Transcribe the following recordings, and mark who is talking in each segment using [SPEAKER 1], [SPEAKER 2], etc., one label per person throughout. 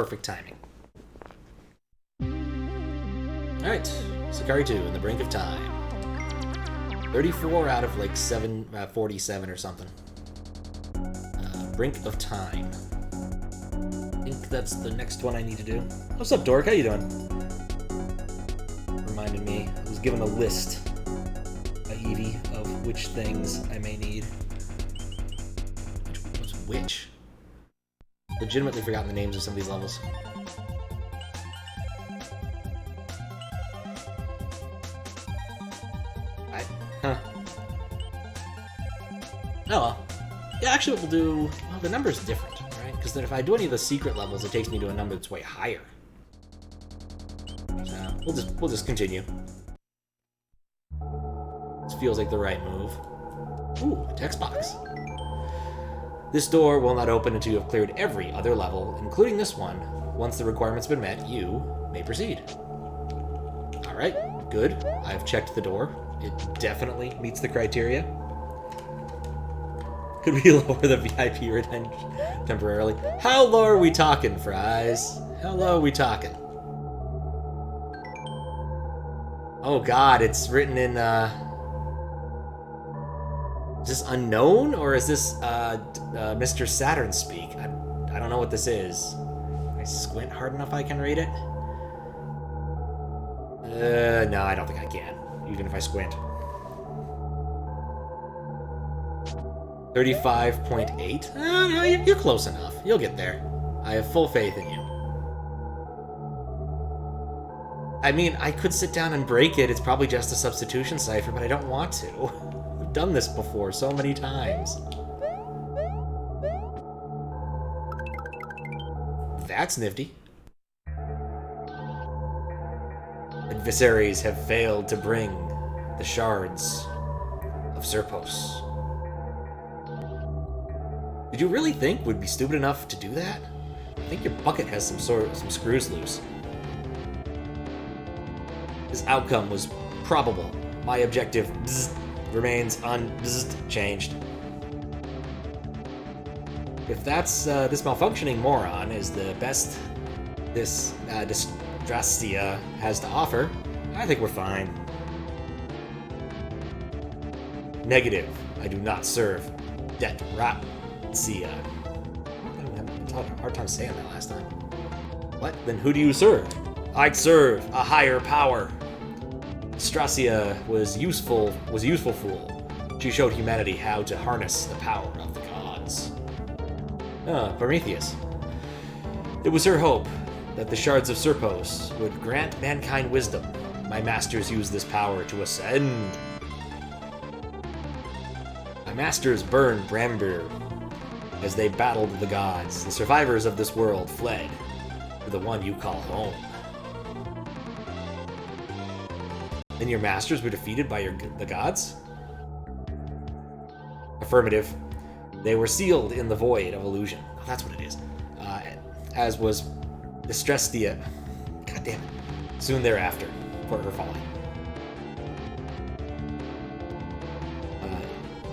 [SPEAKER 1] Perfect timing. Alright, Sicari 2 in the Brink of Time. 34 out of like 47 or something. Brink of Time. I think that's the next one I need to do. What's up, Dork? How you doing? Reminded me, I was given a list by Eevee of which things I may need. What's which? Legitimately forgotten the names of some of these levels. Huh. Oh well. Yeah, actually what we'll do... Well, the number's different, right? Because then if I do any of the secret levels, it takes me to a number that's way higher. So, we'll just continue. This feels like the right move. Ooh, a text box. This door will not open until you have cleared every other level, including this one. Once the requirement's been met, you may proceed. Alright, good. I've checked the door. It definitely meets the criteria. Could we lower the VIP retention temporarily? How low are we talking, Fries? How low are we talking? Oh god, it's written in, is this unknown, or is this, Mr. Saturn speak? I don't know what this is. If I squint hard enough I can read it? No, I don't think I can, even if I squint. 35.8? No, you're close enough. You'll get there. I have full faith in you. I mean, I could sit down and break it. It's probably just a substitution cipher, but I don't want to. I've done this before so many times. That's nifty. Adversaries have failed to bring the shards of Serpos. Did you really think we'd be stupid enough to do that? I think your bucket has some screws loose. This outcome was probable. My objective remains unchanged. If that's this malfunctioning moron is the best this Distrastia has to offer, I think we're fine. Negative. I do not serve Detratia. I had a hard time saying that last time. What? Then who do you serve? I'd serve a higher power. Distrastia was a useful fool. She showed humanity how to harness the power of the gods. Prometheus. It was her hope that the shards of Serpos would grant mankind wisdom. My masters used this power to ascend. My masters burned Bramber as they battled the gods. The survivors of this world fled to the one you call home. Then your masters were defeated by the gods? Affirmative. They were sealed in the void of illusion. Oh, that's what it is. As was Distrastia. God damn it. Soon thereafter, for her folly.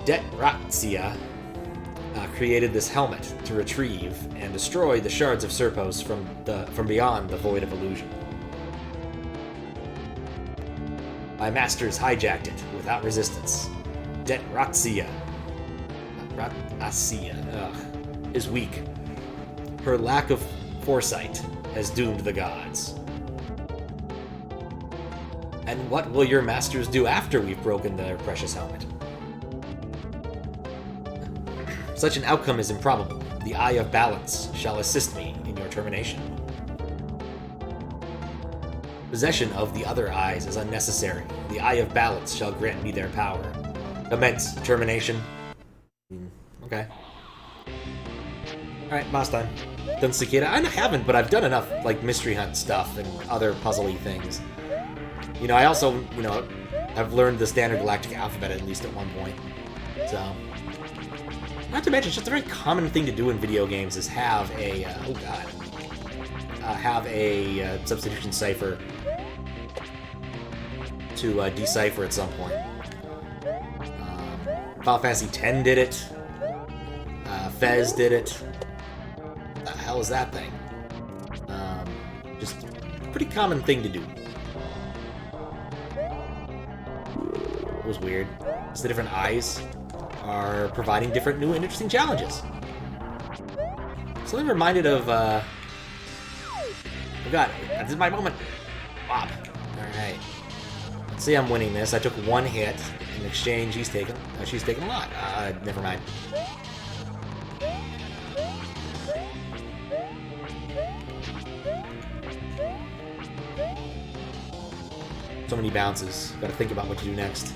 [SPEAKER 1] Detratia created this helmet to retrieve and destroy the shards of Serpos from beyond the void of illusion. My masters hijacked it without resistance. Detratia is weak. Her lack of foresight has doomed the gods. And what will your masters do after we've broken their precious helmet? Such an outcome is improbable. The Eye of Balance shall assist me in your termination. Possession of the other eyes is unnecessary. The Eye of Balance shall grant me their power. Commence termination. Okay. Alright, boss time. Done Cicada? I haven't, but I've done enough, like, mystery hunt stuff and other puzzly things. You know, I also, you know, have learned the standard galactic alphabet at least at one point. So... Not to mention, it's just a very common thing to do in video games is have a, substitution cipher to decipher at some point. Final Fantasy X did it. Fez did it. What the hell is that thing? Just a pretty common thing to do. It was weird. It's the different eyes are providing different new and interesting challenges. Something reminded of, oh god, this is my moment. Wop. Alright. Let's see, I'm winning this. I took one hit. In exchange, she's taken a lot. Never mind. So many bounces. Gotta think about what to do next.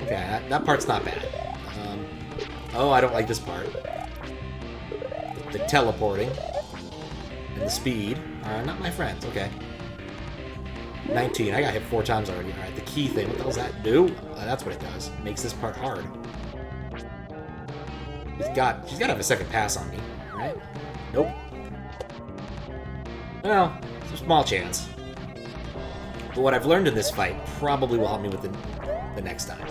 [SPEAKER 1] Okay, that part's not bad. Oh, I don't like this part. The teleporting. And the speed are not my friends. Okay. 19. I got hit 4 times already. Alright, the key thing. What the hell does that do? That's what it does. It makes this part hard. She's got to have a second pass on me, right? Nope. Well, it's a small chance. But what I've learned in this fight probably will help me with the next time.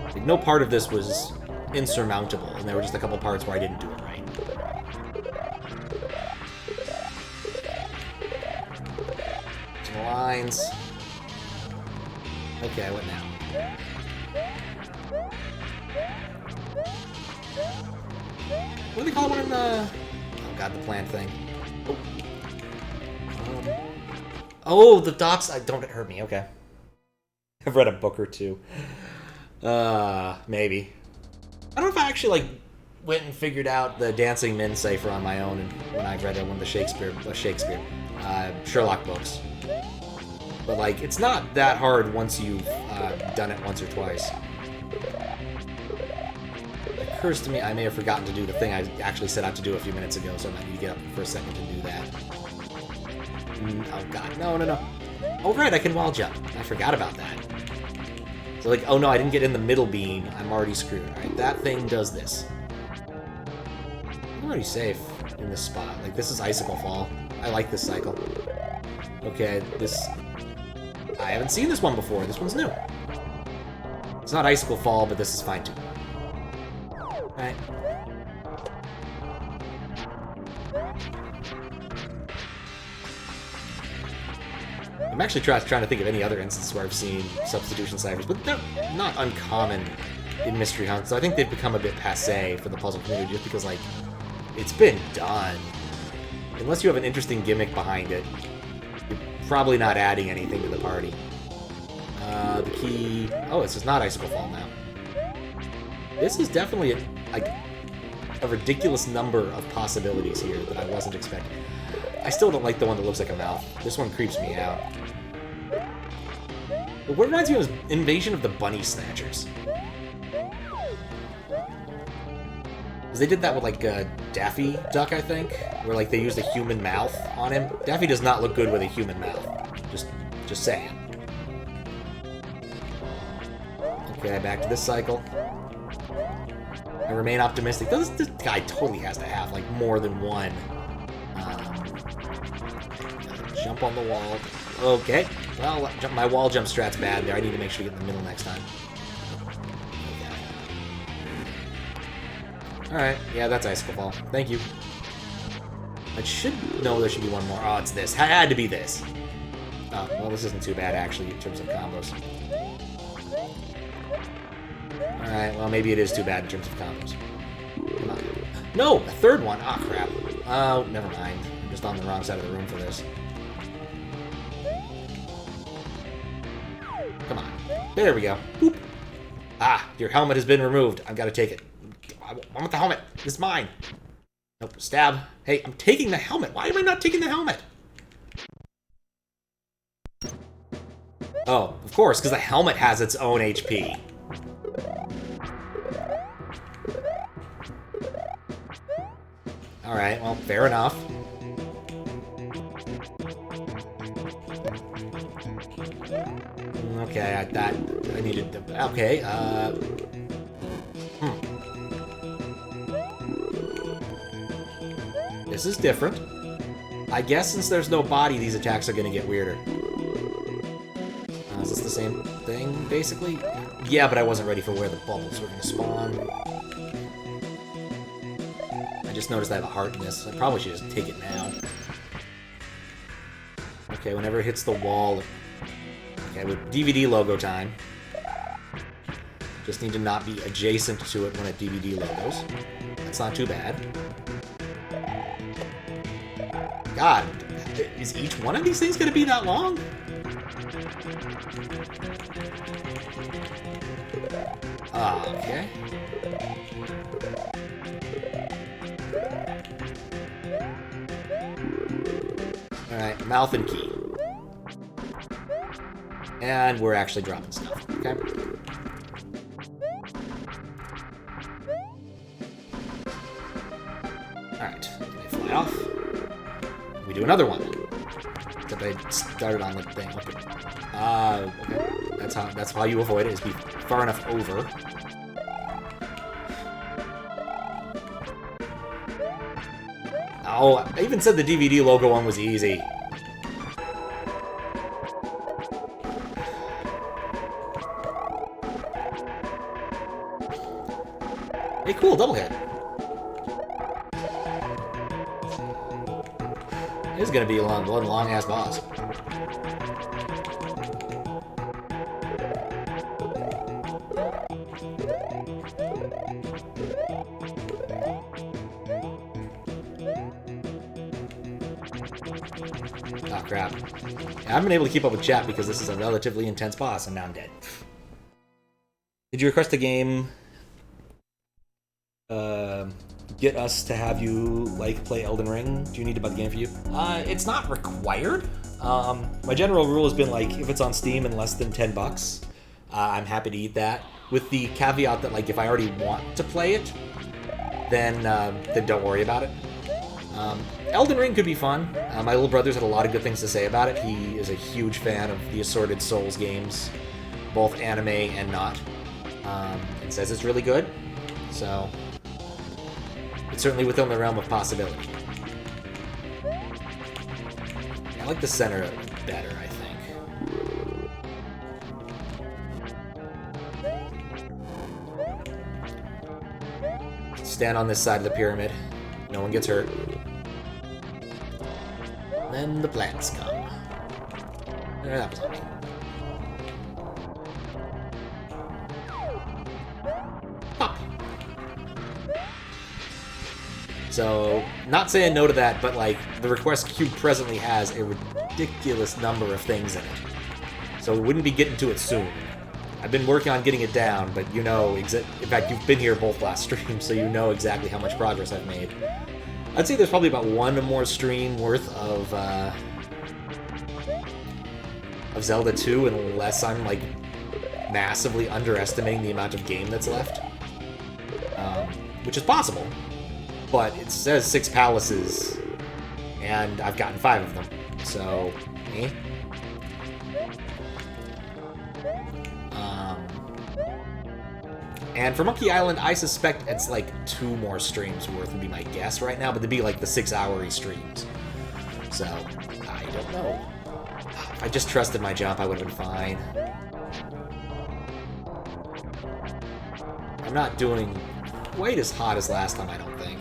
[SPEAKER 1] Like, no part of this was insurmountable, and there were just a couple parts where I didn't do it right. Some lines. Okay, what now? What do they call one in the... Oh god, the plant thing. Oh, the dots... Don't hurt me, okay. I've read a book or two. Maybe. I don't know if I actually, like, went and figured out the Dancing Men cipher on my own when I read one of the Sherlock books. But, like, it's not that hard once you've done it once or twice. It occurs to me I may have forgotten to do the thing I actually set out to do a few minutes ago, so I might need to get up for a second to do that. Oh god, no. Oh right, I can wall jump. I forgot about that. So like, oh no, I didn't get in the middle beam. I'm already screwed. Alright, that thing does this. I'm already safe in this spot. Like, this is Icicle Fall. I like this cycle. Okay, this... I haven't seen this one before. This one's new. It's not Icicle Fall, but this is fine too. Alright. I'm actually trying to think of any other instances where I've seen substitution ciphers, but they're not uncommon in Mystery Hunt, so I think they've become a bit passé for the puzzle community just because, like, it's been done. Unless you have an interesting gimmick behind it, you're probably not adding anything to the party. The key... Oh, it's just not Icicle Fall now. This is definitely a ridiculous number of possibilities here that I wasn't expecting. I still don't like the one that looks like a mouth. This one creeps me out. But what reminds me of is Invasion of the Bunny Snatchers. Because they did that with, like, Daffy Duck, I think, where, like, they used a human mouth on him. Daffy does not look good with a human mouth. Just saying. Okay, back to this cycle. I remain optimistic. This guy totally has to have, like, more than one. Jump on the wall. Okay. Well, my wall jump strat's bad there. I need to make sure to get in the middle next time. Okay. Alright. Yeah, that's Icicle Fall. Thank you. I should know there should be one more. Oh, it's this. Had to be this. Oh, well, this isn't too bad, actually, in terms of combos. Alright, well, maybe it is too bad in terms of combos. Come on. No! A third one! Ah, oh, crap. Oh, never mind. I'm just on the wrong side of the room for this. Come on. There we go. Boop. Ah, your helmet has been removed. I've got to take it. I want the helmet. This is mine. Nope. Stab. Hey, I'm taking the helmet. Why am I not taking the helmet? Oh, of course, because the helmet has its own HP. Alright, well, fair enough. Okay, I needed to... Okay, This is different. I guess since there's no body, these attacks are gonna get weirder. Is this the same thing, basically? Yeah, but I wasn't ready for where the bubbles were gonna spawn. just noticed I have a heart in this. I probably should just take it now. Okay, whenever it hits the wall... Okay, with DVD logo time. Just need to not be adjacent to it when it DVD logos. That's not too bad. God, is each one of these things going to be that long? Okay. Alright, mouth and key. And we're actually dropping stuff, okay? Alright, can I fly off? We do another one. Except I started on the thing. Okay. Okay. That's how you avoid it, is be far enough over. Oh, I even said the DVD logo one was easy. Hey, cool, double hit. This is gonna be a long-ass boss. Oh, crap. I haven't been able to keep up with chat because this is a relatively intense boss, and now I'm dead. Did you request a game... get us to have you, like, play Elden Ring? Do you need to buy the game for you? It's not required. My general rule has been, like, if it's on Steam and less than $10, I'm happy to eat that. With the caveat that, like, if I already want to play it, then don't worry about it. Elden Ring could be fun. My little brother's had a lot of good things to say about it. He is a huge fan of the assorted Souls games, both anime and not, and says it's really good. So... it's certainly within the realm of possibility. I like the center of it better, I think. Stand on this side of the pyramid. No one gets hurt. Then the plants come. That was on me. So, not saying no to that, but, like, the request queue presently has a ridiculous number of things in it. So we wouldn't be getting to it soon. I've been working on getting it down, but you know, in fact, you've been here both last streams, so you know exactly how much progress I've made. I'd say there's probably about one more stream worth of Zelda 2, unless I'm, like, massively underestimating the amount of game that's left. Which is possible. But it says 6 palaces, and I've gotten 5 of them, so, eh? And for Monkey Island, I suspect it's like 2 more streams worth would be my guess right now, but they'd be like the 6-hour-y streams. So, I don't know. If I just trusted my jump, I would have been fine. I'm not doing quite as hot as last time, I don't think.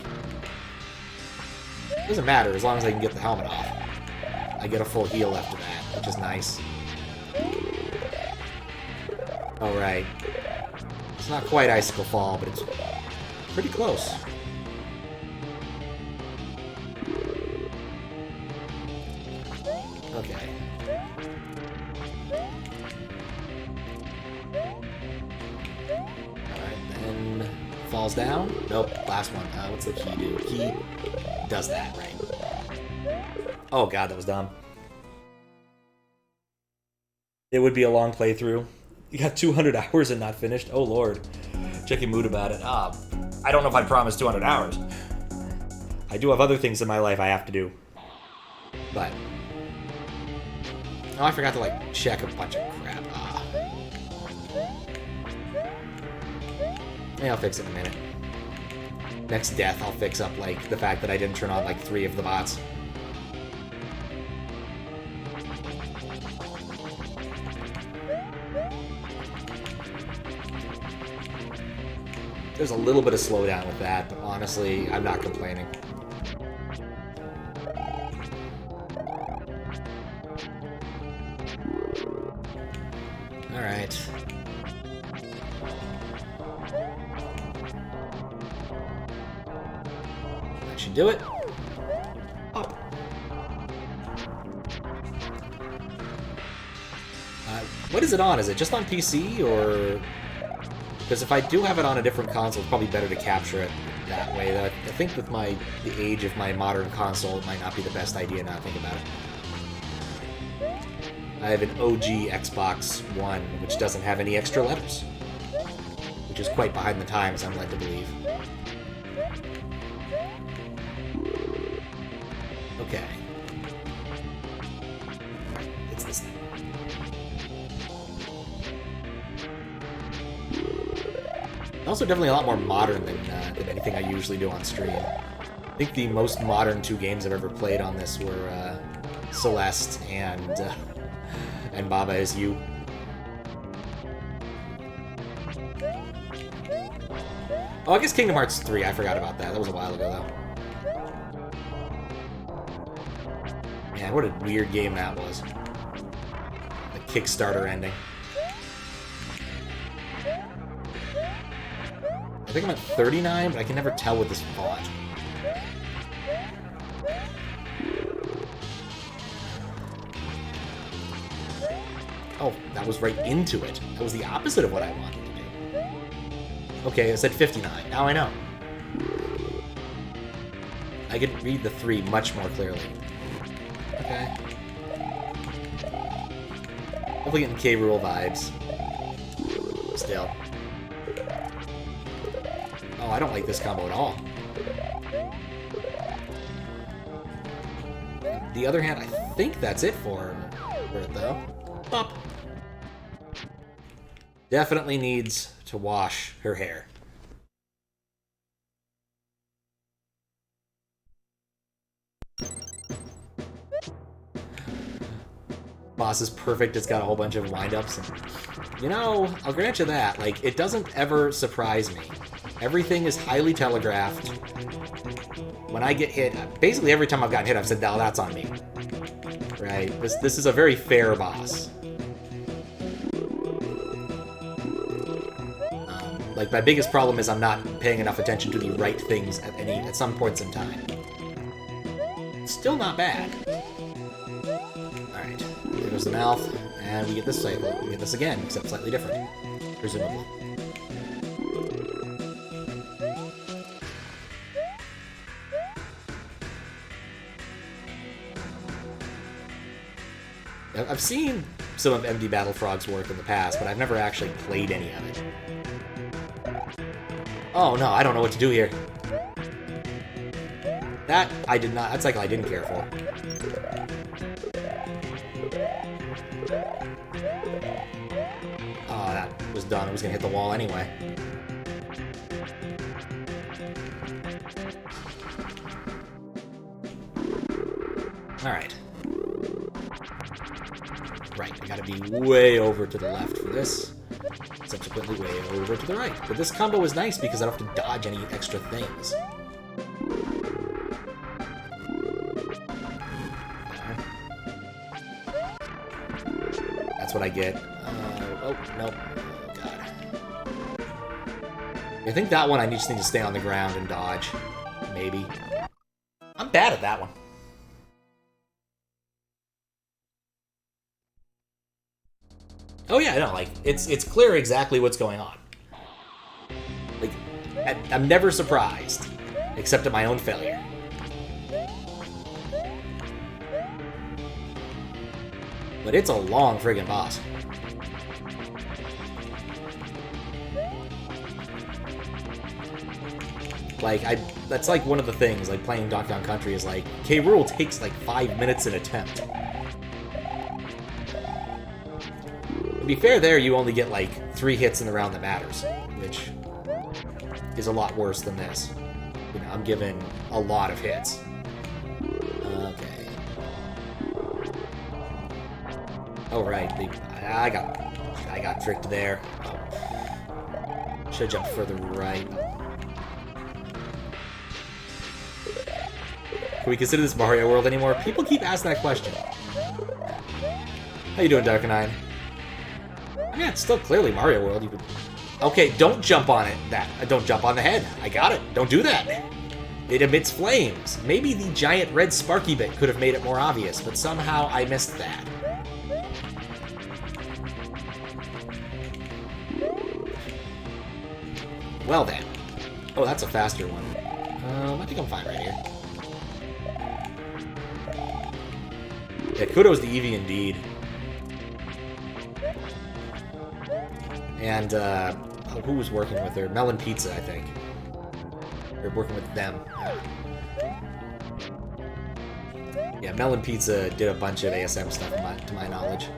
[SPEAKER 1] Doesn't matter, as long as I can get the helmet off. I get a full heal after that, which is nice. Alright. It's not quite Icicle Fall, but it's pretty close. Okay. Alright, then falls down. Nope, last one. What's the key do? Key does that, right? Oh god, that was dumb. It would be a long playthrough. You got 200 hours and not finished? Oh lord. Checking mood about it. I don't know if I promised 200 hours. I do have other things in my life I have to do. But... oh, I forgot to, like, check a bunch of crap. Yeah, I'll fix it in a minute. Next death, I'll fix up, like, the fact that I didn't turn on, like, 3 of the bots. There's a little bit of slowdown with that, but honestly, I'm not complaining. Alright. That should do it. Up. What is it on? Is it just on PC, or... Because if I do have it on a different console, it's probably better to capture it that way. I think with the age of my modern console, it might not be the best idea now to think about it. I have an OG Xbox One, which doesn't have any extra letters. Which is quite behind the times, I'm led to believe. Okay. It's this thing. Also definitely a lot more modern than anything I usually do on stream. I think the most modern 2 games I've ever played on this were Celeste and Baba Is You. Oh, I guess Kingdom Hearts 3, I forgot about that. That was a while ago, though. Man, what a weird game that was. The Kickstarter ending. I think I'm at 39, but I can never tell with this font. Oh, that was right into it. That was the opposite of what I wanted to do. Okay, I said 59. Now I know. I could read the 3 much more clearly. Okay. Definitely getting K-Rool vibes. Still. Oh, I don't like this combo at all. The other hand, I think that's it for it, though. Up. Definitely needs to wash her hair. Boss is perfect. It's got a whole bunch of wind-ups. And, you know, I'll grant you that. Like, it doesn't ever surprise me. Everything is highly telegraphed. When I get hit, basically every time I've gotten hit, I've said, "Oh, that's on me." Right? This is a very fair boss. Like, my biggest problem is I'm not paying enough attention to the right things at some points in time. Still not bad. Alright, there goes the mouth, and we get this cycle. We get this again, except slightly different, presumably. I've seen some of MD Battle Frog's work in the past, but I've never actually played any of it. Oh no, I don't know what to do here. That cycle I didn't care for. Oh, that was done. It was gonna hit the wall anyway. Alright. Right, I gotta be way over to the left for this. Subsequently way over to the right. But this combo is nice because I don't have to dodge any extra things. That's what I get. Oh, nope. Oh, God. I think that one I just need to stay on the ground and dodge. Maybe. I'm bad at that one. Oh yeah, no, like, it's clear exactly what's going on. Like, I'm never surprised, except at my own failure. But it's a long friggin' boss. Like, that's like one of the things, like, playing Donkey Kong Country is like, K-Rool takes like 5 minutes an attempt. To be fair there, you only get like 3 hits in the round that matters, which is a lot worse than this. You know, I'm given a lot of hits. Okay. Oh right, I got tricked there. Oh. Should have jumped further right. Can we consider this Mario World anymore? People keep asking that question. How you doing, Darkanine? I mean, it's still clearly Mario World. You could... Okay, don't jump on it. Don't jump on the head. I got it. Don't do that. It emits flames. Maybe the giant red sparky bit could have made it more obvious, but somehow I missed that. Well then. Oh, that's a faster one. I think I'm fine right here. Yeah, kudos to Eevee indeed. And, who was working with her? Melon Pizza, I think. Or working with them. Yeah, Melon Pizza did a bunch of ASM stuff, to my knowledge.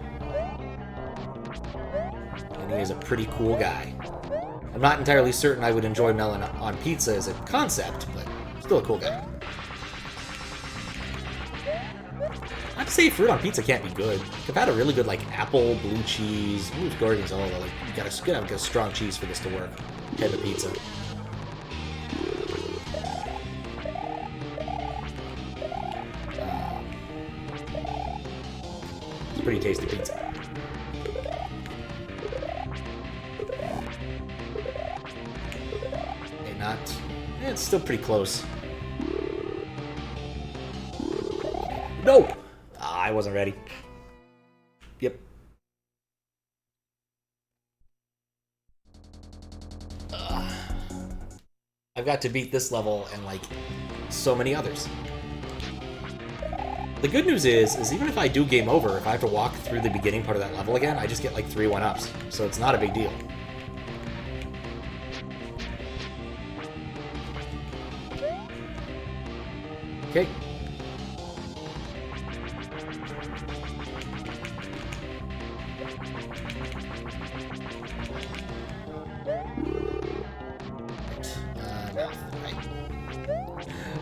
[SPEAKER 1] And he is a pretty cool guy. I'm not entirely certain I would enjoy melon on pizza as a concept, but still a cool guy. Not to say fruit on pizza can't be good. I've had a really good, like, apple, blue cheese, blue gorgonzola. Like, you gotta have a strong cheese for this to work. Type of pizza. It's a pretty tasty pizza. It's still pretty close. No! Ah, I wasn't ready. Yep. I've got to beat this level and, like, so many others. The good news is even if I do game over, if I have to walk through the beginning part of that level again, I just get, like, 3 1-ups. So it's not a big deal. Okay. Right.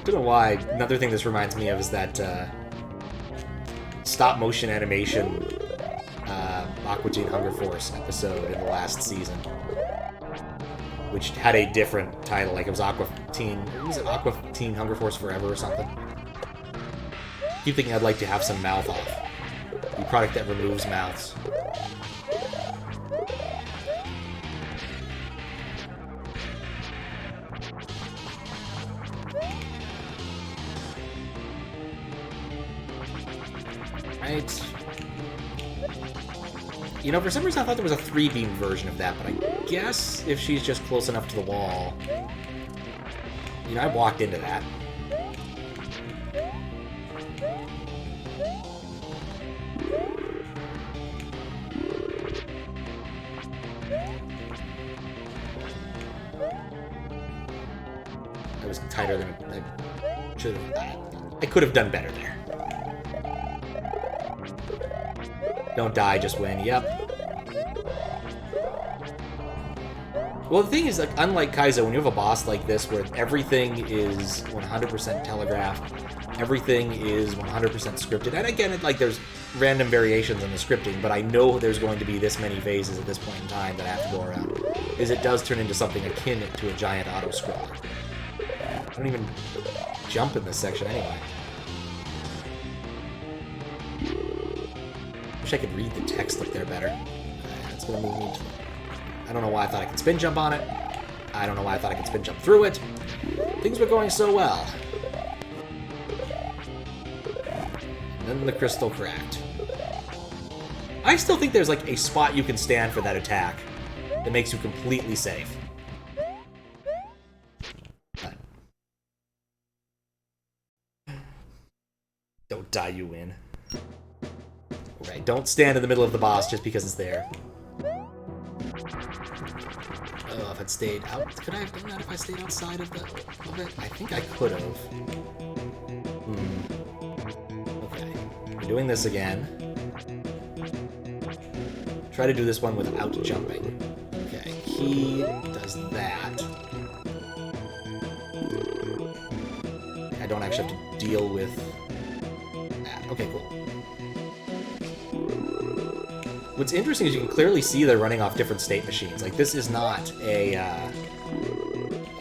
[SPEAKER 1] Don't know why. Another thing this reminds me of is that stop motion animation Aqua Teen Hunger Force episode in the last season, which had a different title, like it was Aqua Teen Hunger Force Forever or something. I keep thinking I'd like to have some mouth off. The product that removes mouths. Right. You know, for some reason I thought there was a 3-beam version of that, but I guess if she's just close enough to the wall... You know, I walked into that. I was tighter than I should have. I could have done better there. Don't die, just win. Yep. Well, the thing is, like, unlike Kaizo, when you have a boss like this where everything is 100% telegraphed, everything is 100% scripted, and again, like, there's random variations in the scripting, but I know there's going to be this many phases at this point in time that I have to go around, is it does turn into something akin to a giant auto-scroller. I don't even jump in this section anyway. Wish I could read the text up there better. It's gonna move me to... I don't know why I thought I could spin jump on it. I don't know why I thought I could spin jump through it. Things were going so well. And then the crystal cracked. I still think there's like a spot you can stand for that attack that makes you completely safe. But... Don't die, you win. Right, don't stand in the middle of the boss just because it's there. Oh, if I'd stayed out... Could I have done that if I stayed outside of it? I think I could have. Okay. We're doing this again. Try to do this one without jumping. Okay, he does that. I don't actually have to deal with that. Okay, cool. What's interesting is you can clearly see they're running off different state machines. Like, this is not a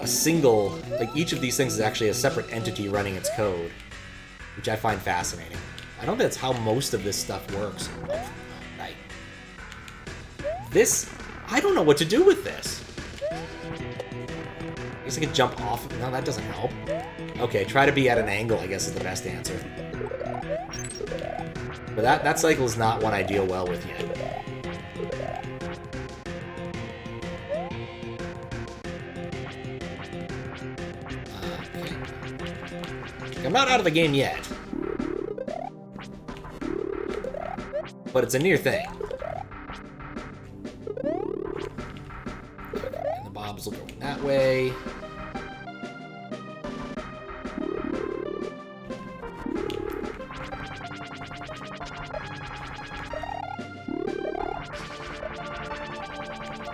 [SPEAKER 1] single... Like, each of these things is actually a separate entity running its code. which I find fascinating. I don't think that's how most of this stuff works. Right. This, I don't know what to do with this. I guess I could jump off. No, that doesn't help. Okay, try to be at an angle, I guess, is the best answer. But that cycle is not one I deal well with yet. Okay. I'm not out of the game yet. But it's a near thing. And the bobs will go that way.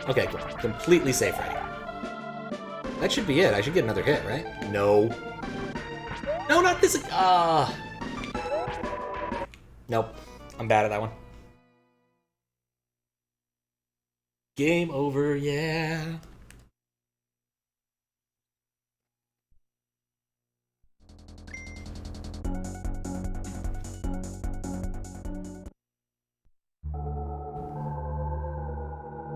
[SPEAKER 1] Okay, cool. Completely safe ready. That should be it. I should get another hit, right? No. No, not this. Nope. I'm bad at that one. Game over, yeah.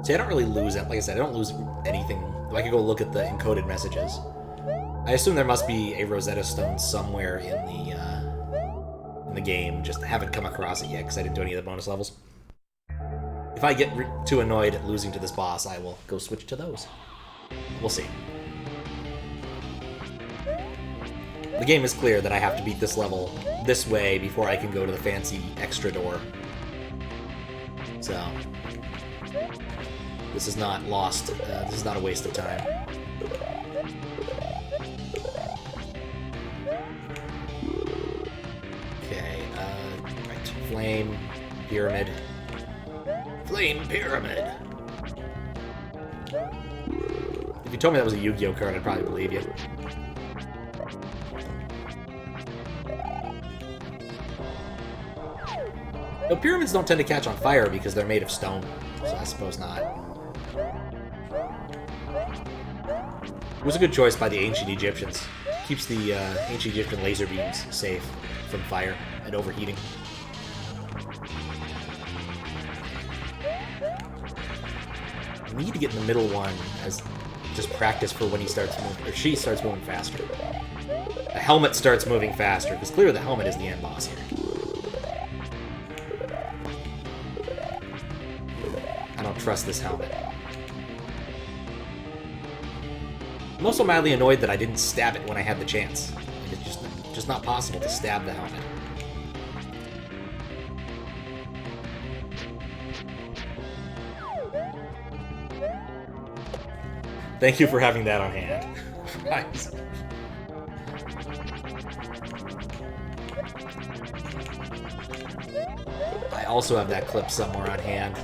[SPEAKER 1] See, I don't really lose it. Like I said, I don't lose anything. I could go look at the encoded messages. I assume there must be a Rosetta Stone somewhere in the game. Just haven't come across it yet because I didn't do any of the bonus levels. If I get too annoyed at losing to this boss, I will go switch to those. We'll see. The game is clear that I have to beat this level this way before I can go to the fancy extra door. So this is not lost. This is not a waste of time. Okay, right. Flame, pyramid. Flame pyramid! If you told me that was a Yu-Gi-Oh card, I'd probably believe you. No, pyramids don't tend to catch on fire because they're made of stone, so I suppose not. It was a good choice by the ancient Egyptians. Keeps the ancient Egyptian laser beams safe from fire and overheating. I need to get in the middle one as just practice for when he starts moving, or she starts moving faster. The helmet starts moving faster, because clearly the helmet is the end boss here. I don't trust this helmet. I'm also mildly annoyed that I didn't stab it when I had the chance. It's just not possible to stab the helmet. Thank you for having that on hand. Right. I also have that clip somewhere on hand,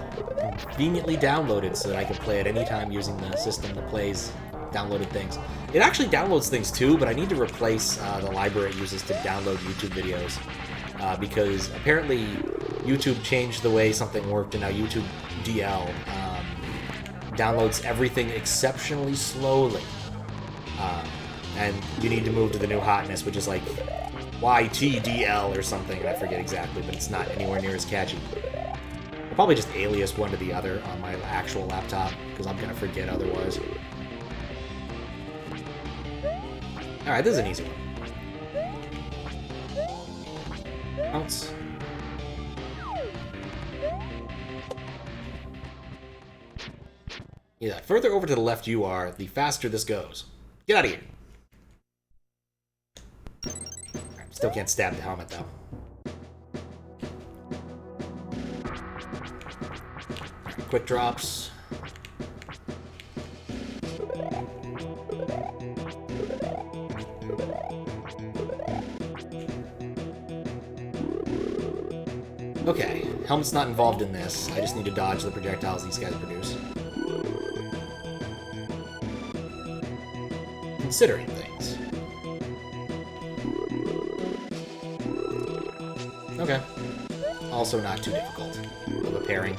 [SPEAKER 1] conveniently downloaded so that I can play it anytime using the system that plays downloaded things. It actually downloads things too, but I need to replace the library it uses to download YouTube videos because apparently YouTube changed the way something worked, and now YouTube DL downloads everything exceptionally slowly. And you need to move to the new hotness, which is like YTDL or something, and I forget exactly, but it's not anywhere near as catchy. I'll probably just alias one to the other on my actual laptop, because I'm gonna forget otherwise. Alright, this is an easy one. Bounce. Yeah, the further over to the left you are, the faster this goes. Get out of here. Right, still can't stab the helmet, though. Right, quick drops. Okay, helmet's not involved in this. I just need to dodge the projectiles these guys produce. Considering things. Okay. Also not too difficult of a pairing.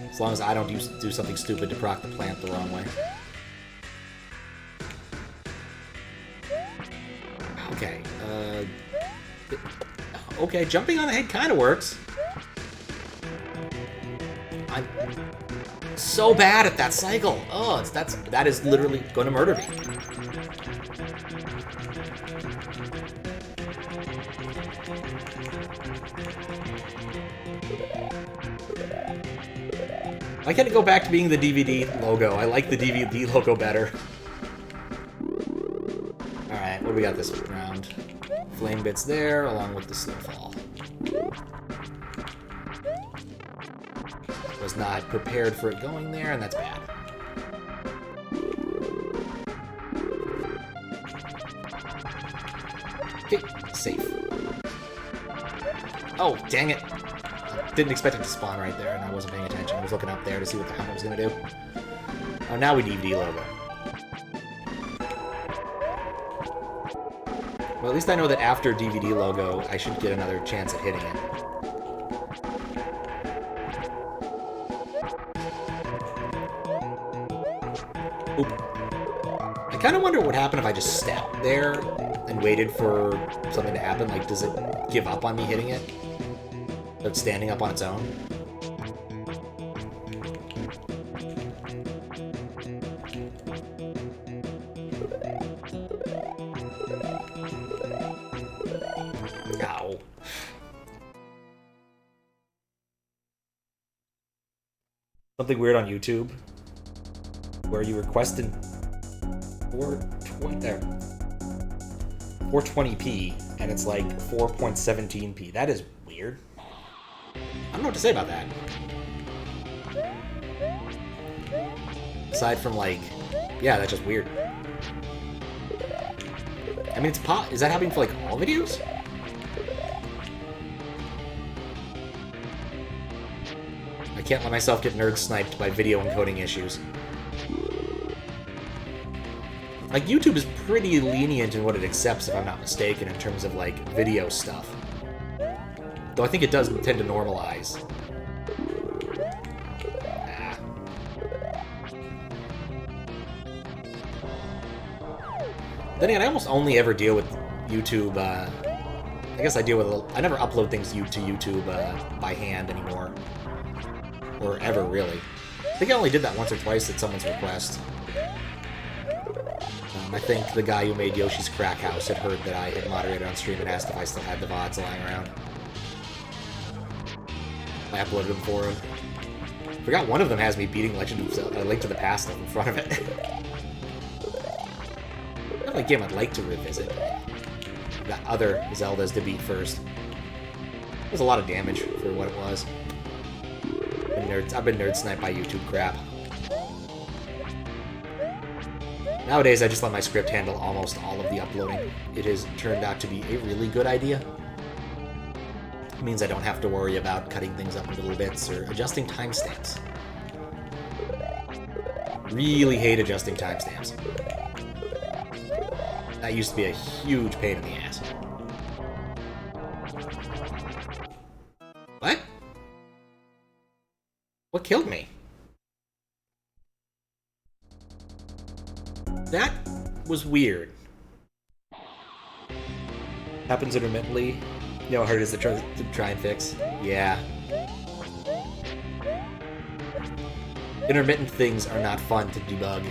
[SPEAKER 1] As long as I don't do something stupid to proc the plant the wrong way. Okay, okay, jumping on the head kind of works. I'm so bad at that cycle. Oh, that is literally going to murder me. Why can't it go back to being the DVD logo? I like the DVD logo better. Alright, what do we got this round? Flame bits there, along with the snowfall. Was not prepared for it going there, and that's bad. Okay, safe. Oh, dang it. Didn't expect it to spawn right there, and I wasn't paying attention. I was looking up there to see what the hell I was going to do. Oh, now we DVD logo. Well, at least I know that after DVD logo, I should get another chance at hitting it. Oop. I kind of wonder what would happen if I just stepped there and waited for something to happen. Like, does it give up on me hitting it? It's standing up on its own? Ow. Something weird on YouTube where you request in 420p and it's like 4.17p. That is weird. I don't know what to say about that. Aside from, like, yeah, that's just weird. I mean, is that happening for, like, all videos? I can't let myself get nerd sniped by video encoding issues. Like, YouTube is pretty lenient in what it accepts, if I'm not mistaken, in terms of, like, video stuff. Though I think it does tend to normalize. Ah. Then again, I almost only ever deal with YouTube, I guess I deal with, I never upload things to YouTube by hand anymore. Or ever, really. I think I only did that once or twice at someone's request. I think the guy who made Yoshi's Crack House had heard that I had moderated on stream and asked if I still had the VODs lying around. I uploaded them for him. I forgot one of them has me beating Legend of Zelda, Link to the Past up in front of it. Definitely a game I'd like to revisit. Got other Zeldas to beat first. It was a lot of damage for what it was. I've been nerd sniped by YouTube crap. Nowadays, I just let my script handle almost all of the uploading. It has turned out to be a really good idea. It means I don't have to worry about cutting things up into little bits or adjusting timestamps. Really hate adjusting timestamps. That used to be a huge pain in the ass. What? What killed me? That was weird. Happens intermittently. You know how hard it is to try and fix? Yeah. Intermittent things are not fun to debug.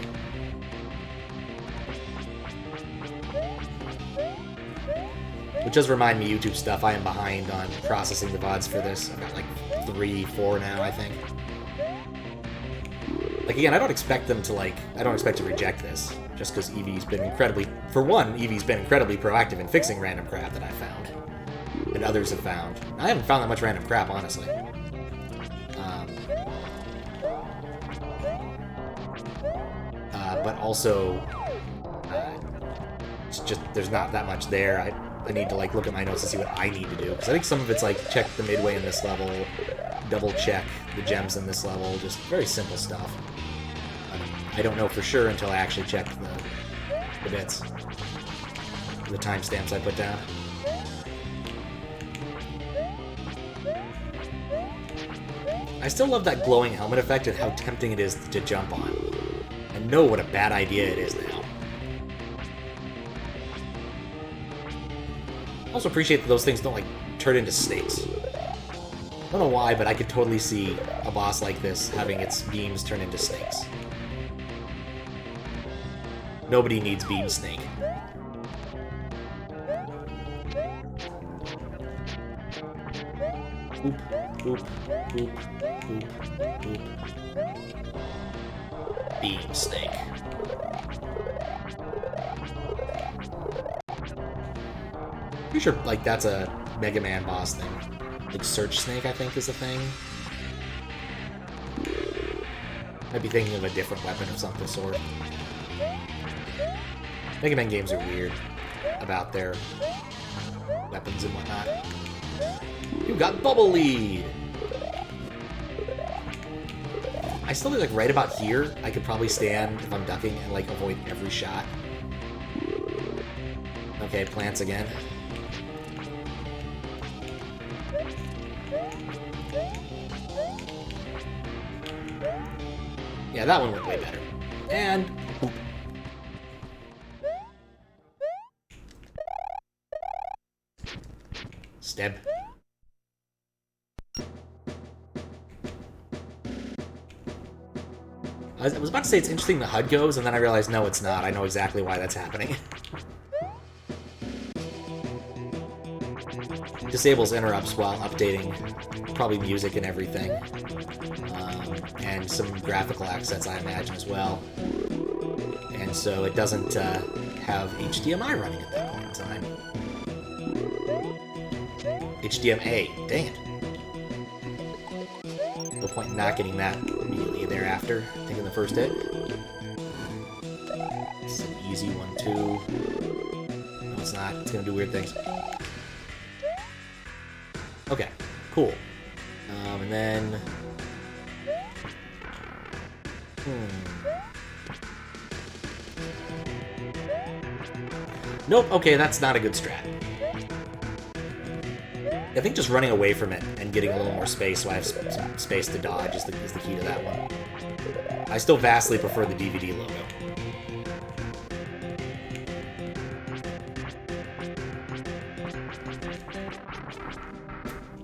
[SPEAKER 1] Which does remind me, YouTube stuff, I am behind on processing the VODs for this. I've got like 3, 4 now, I think. Like, again, I don't expect them to, like, I don't expect to reject this, just because Eevee's been incredibly, for one, Eevee's been incredibly proactive in fixing random crap that I found, and others have found. I haven't found that much random crap, honestly. But also, it's just, there's not that much there. I need to, like, look at my notes to see what I need to do, because I think some of it's, like, check the midway in this level, double check the gems in this level, just very simple stuff. I don't know for sure until I actually check the bits, the timestamps I put down. I still love that glowing helmet effect and how tempting it is to jump on. I know what a bad idea it is now. Also appreciate that those things don't, like, turn into snakes. I don't know why, but I could totally see a boss like this having its beams turn into snakes. Nobody needs Beam Snake. Oop, oop, oop, oop, oop. Beam Snake. Pretty sure, like, that's a Mega Man boss thing. Like, Search Snake, I think, is the thing. Might be thinking of a different weapon of some sort. Mega Man games are weird about their weapons and whatnot. You got Bubble Lead! I still think, like, right about here, I could probably stand if I'm ducking and, like, avoid every shot. Okay, plants again. Yeah, that one went way better. And... boop. Steb. I was about to say it's interesting the HUD goes, and then I realized no, it's not. I know exactly why that's happening. Disables interrupts while updating probably music and everything. And some graphical assets, I imagine, as well. And so it doesn't have HDMI running at that point in time. HDMA, dang it. No point in not getting that immediately thereafter, taking the first hit. It's an easy one, too. No, it's not. It's gonna do weird things. Okay, cool. And then... Nope, okay, that's not a good strat. I think just running away from it and getting a little more space so I have some space to dodge is the key to that one. I still vastly prefer the DVD logo.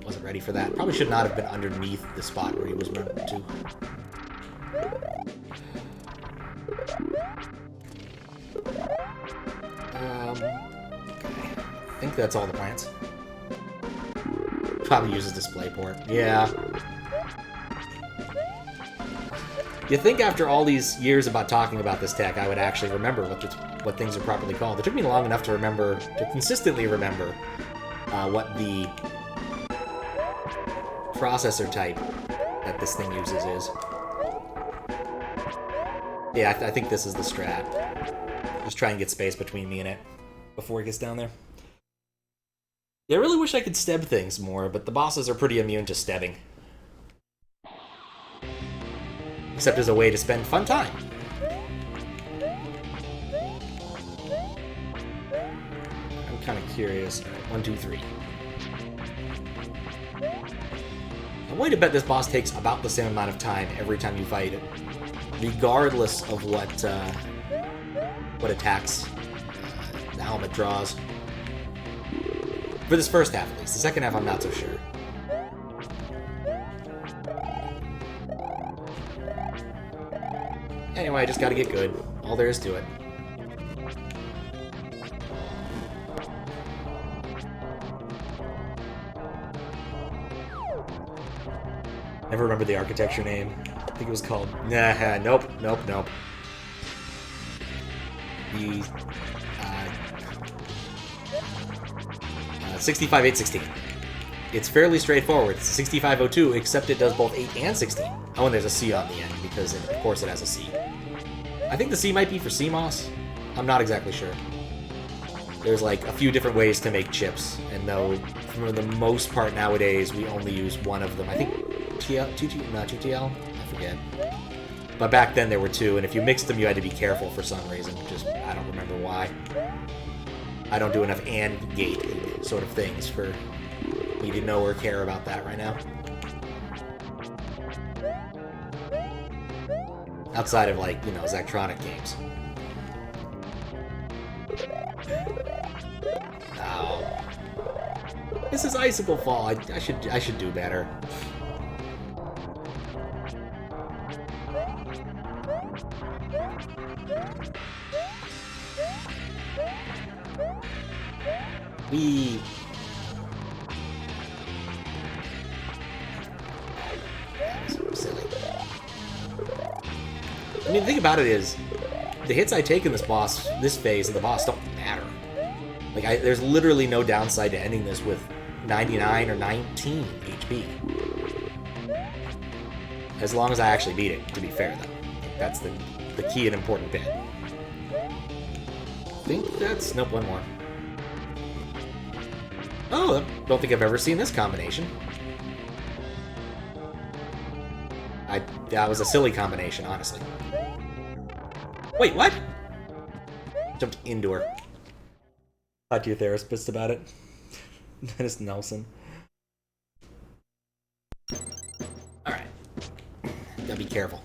[SPEAKER 1] Wasn't ready for that. Probably should not have been underneath the spot where he was running to. Okay. I think that's all the plants. Probably uses DisplayPort. Yeah. You'd think after all these years about talking about this tech, I would actually remember what things are properly called. It took me long enough to remember, to consistently remember, what the processor type that this thing uses is. Yeah, I think this is the strat. Just try and get space between me and it before it gets down there. Yeah, I really wish I could steb things more, but the bosses are pretty immune to stebbing. Except as a way to spend fun time. I'm kind of curious. All right, 1, 2, 3. I'm willing to bet this boss takes about the same amount of time every time you fight it, regardless of what attacks the helmet draws. For this first half, at least. The second half, I'm not so sure. Anyway, I just gotta get good. All there is to it. Never remember the architecture name. I think it was called... Nah, nope. The... 65816. It's fairly straightforward. It's 6502, except it does both 8 and 16. Oh, and there's a C on the end, because of course it has a C. I think the C might be for CMOS. I'm not exactly sure. There's like a few different ways to make chips, and though for the most part nowadays we only use one of them. I think TTL? I forget. But back then there were two, and if you mixed them you had to be careful for some reason. Just, I don't remember why. I don't do enough AND gate sort of things for me to know or care about that right now. Outside of, like, you know, Zectronic games. Ow. This is Icicle Fall. I should do better. We... That was silly. I mean, the thing about it is, the hits I take in this phase of the boss don't matter. Like, there's literally no downside to ending this with 99 or 19 HP. As long as I actually beat it, to be fair, though. That's the key and important bit. I think that's... Nope, one more. Oh, I don't think I've ever seen this combination. That was a silly combination, honestly. Wait, what? Jumped into her. Talk to your therapist about it. Dennis Nelson. Alright. Gotta be careful.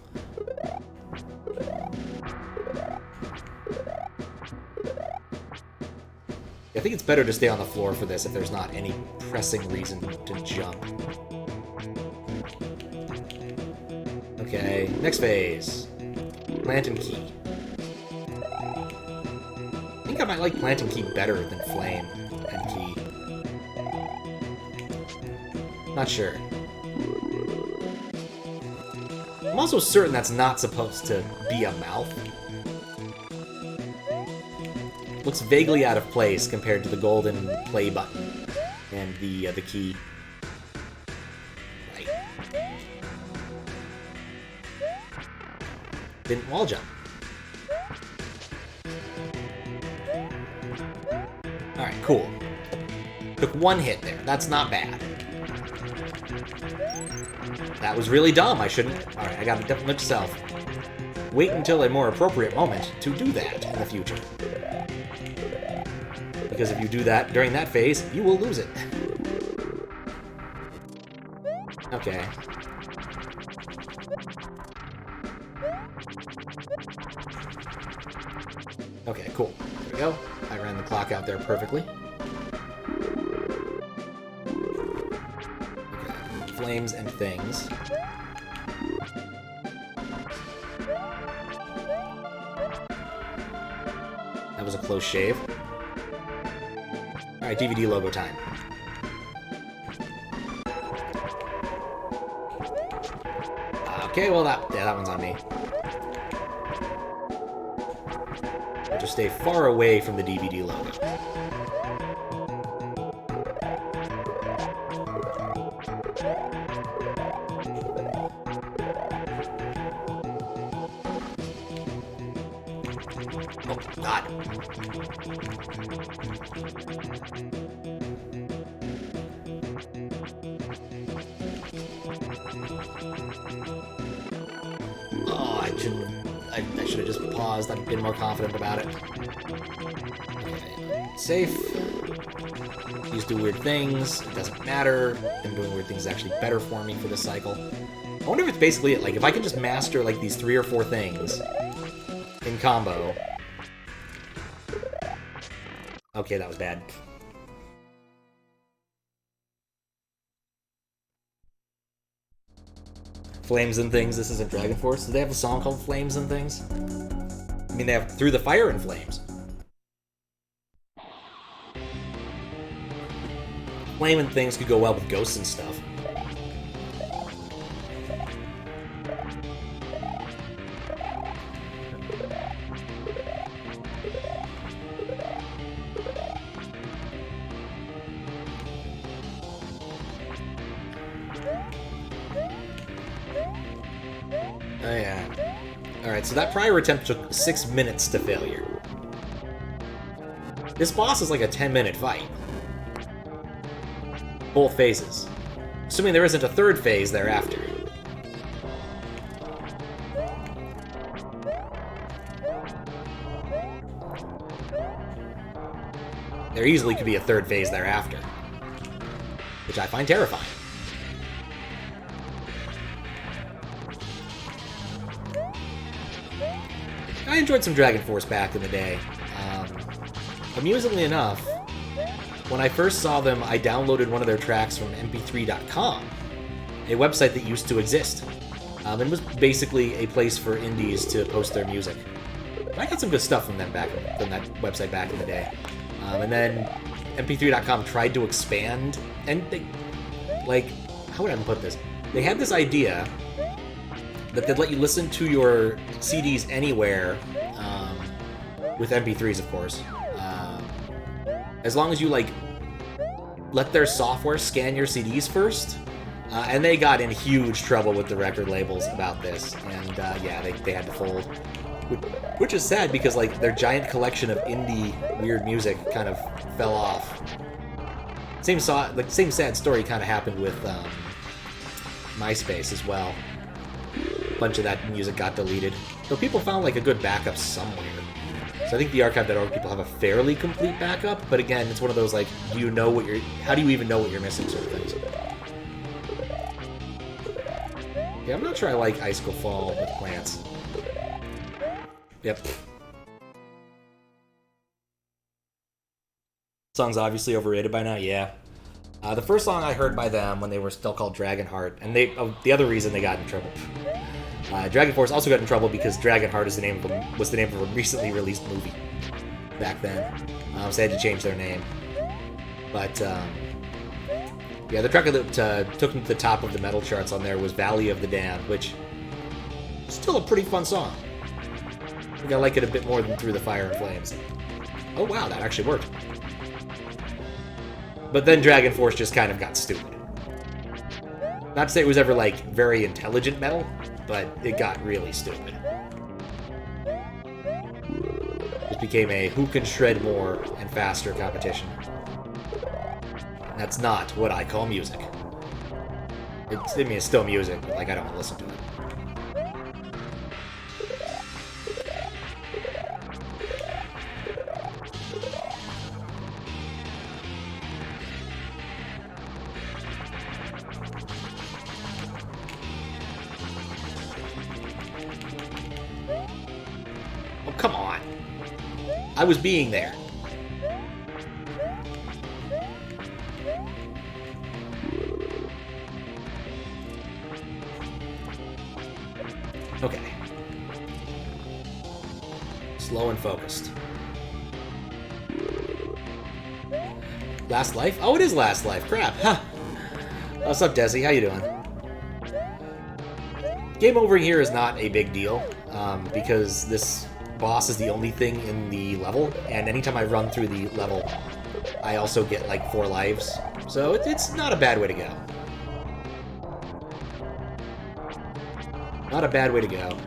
[SPEAKER 1] I think it's better to stay on the floor for this if there's not any pressing reason to jump. Okay, next phase. Plant and Key. I think I might like Plant and Key better than Flame and Key. Not sure. I'm also certain that's not supposed to be a mouth. Looks vaguely out of place compared to the golden play button and the key. Right. Didn't wall jump. Alright, cool. Took one hit there. That's not bad. That was really dumb. I shouldn't... Alright, I gotta definitely note to self. Wait until a more appropriate moment to do that in the future. Because if you do that during that phase, you will lose it. Okay. Okay, cool. There we go. I ran the clock out there perfectly. Okay. Flames and things. That was a close shave. Alright, DVD logo time. Okay, well that one's on me. I'll just stay far away from the DVD logo. Oh, God. I should have just paused. I've been more confident about it. Okay. Safe. These do weird things. It doesn't matter. Them doing weird things is actually better for me for this cycle. I wonder if it's basically it. Like, if I can just master, like, these 3 or 4 things in combo. Okay, that was bad. Flames and Things. This isn't Dragon Force. Do they have a song called Flames and Things? I mean, they have Through the Fire and Flames. Flame and Things could go well with ghosts and stuff. Oh yeah. Alright, so that prior attempt took 6 minutes to failure. This boss is like a 10-minute fight. Both phases. Assuming there isn't a third phase thereafter. There easily could be a third phase thereafter. Which I find terrifying. I enjoyed some Dragon Force back in the day. Amusingly enough, when I first saw them, I downloaded one of their tracks from mp3.com, a website that used to exist. And was basically a place for indies to post their music. I got some good stuff from them from that website back in the day. And then mp3.com tried to expand, and they, like, how would I put this? They had this idea that they'd let you listen to your CDs anywhere, with MP3s, of course, as long as you, like, let their software scan your CDs first. And they got in huge trouble with the record labels about this, and yeah, they had to fold. Which is sad, because, like, their giant collection of indie weird music kind of fell off. Same sad story kind of happened with MySpace as well. A bunch of that music got deleted, though people found, like, a good backup somewhere. So I think the archive.org people have a fairly complete backup, but again, it's one of those, like, how do you even know what you're missing sort of things. Yeah, I'm not sure I like Icicle Fall with plants. Yep. Song's obviously overrated by now, yeah. The first song I heard by them when they were still called Dragonheart, and the other reason they got in trouble. Dragon Force also got in trouble because Dragonheart was the name of a recently released movie back then, so they had to change their name. But yeah, the track that took them to the top of the metal charts on there was Valley of the Damned, which is still a pretty fun song. I think I like it a bit more than Through the Fire and Flames. Oh wow, that actually worked. But then Dragon Force just kind of got stupid. Not to say it was ever, like, very intelligent metal, but it got really stupid. It became a who can shred more and faster competition. That's not what I call music. It's still music, but, like, I don't want to listen to it. Oh, come on. I was being there. Okay. Slow and focused. Last Life? Oh, it is Last Life. Crap. Huh. What's up, Desi? How you doing? Game over here is not a big deal, because this boss is the only thing in the level, and anytime I run through the level, I also get, like, 4 lives. So it's not a bad way to go. Not a bad way to go.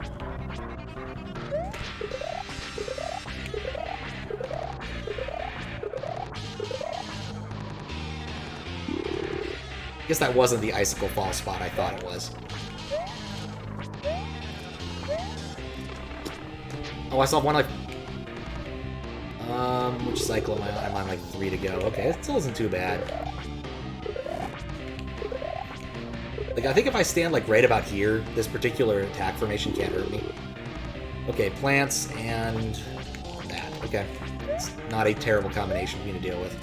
[SPEAKER 1] I guess that wasn't the Icicle Fall spot I thought it was. Oh, I still have 1 life. Which cycle am I on? I'm on, like, 3 to go. Okay, it still isn't too bad. Like, I think if I stand, like, right about here, this particular attack formation can't hurt me. Okay, plants and that. Okay. It's not a terrible combination for me to deal with.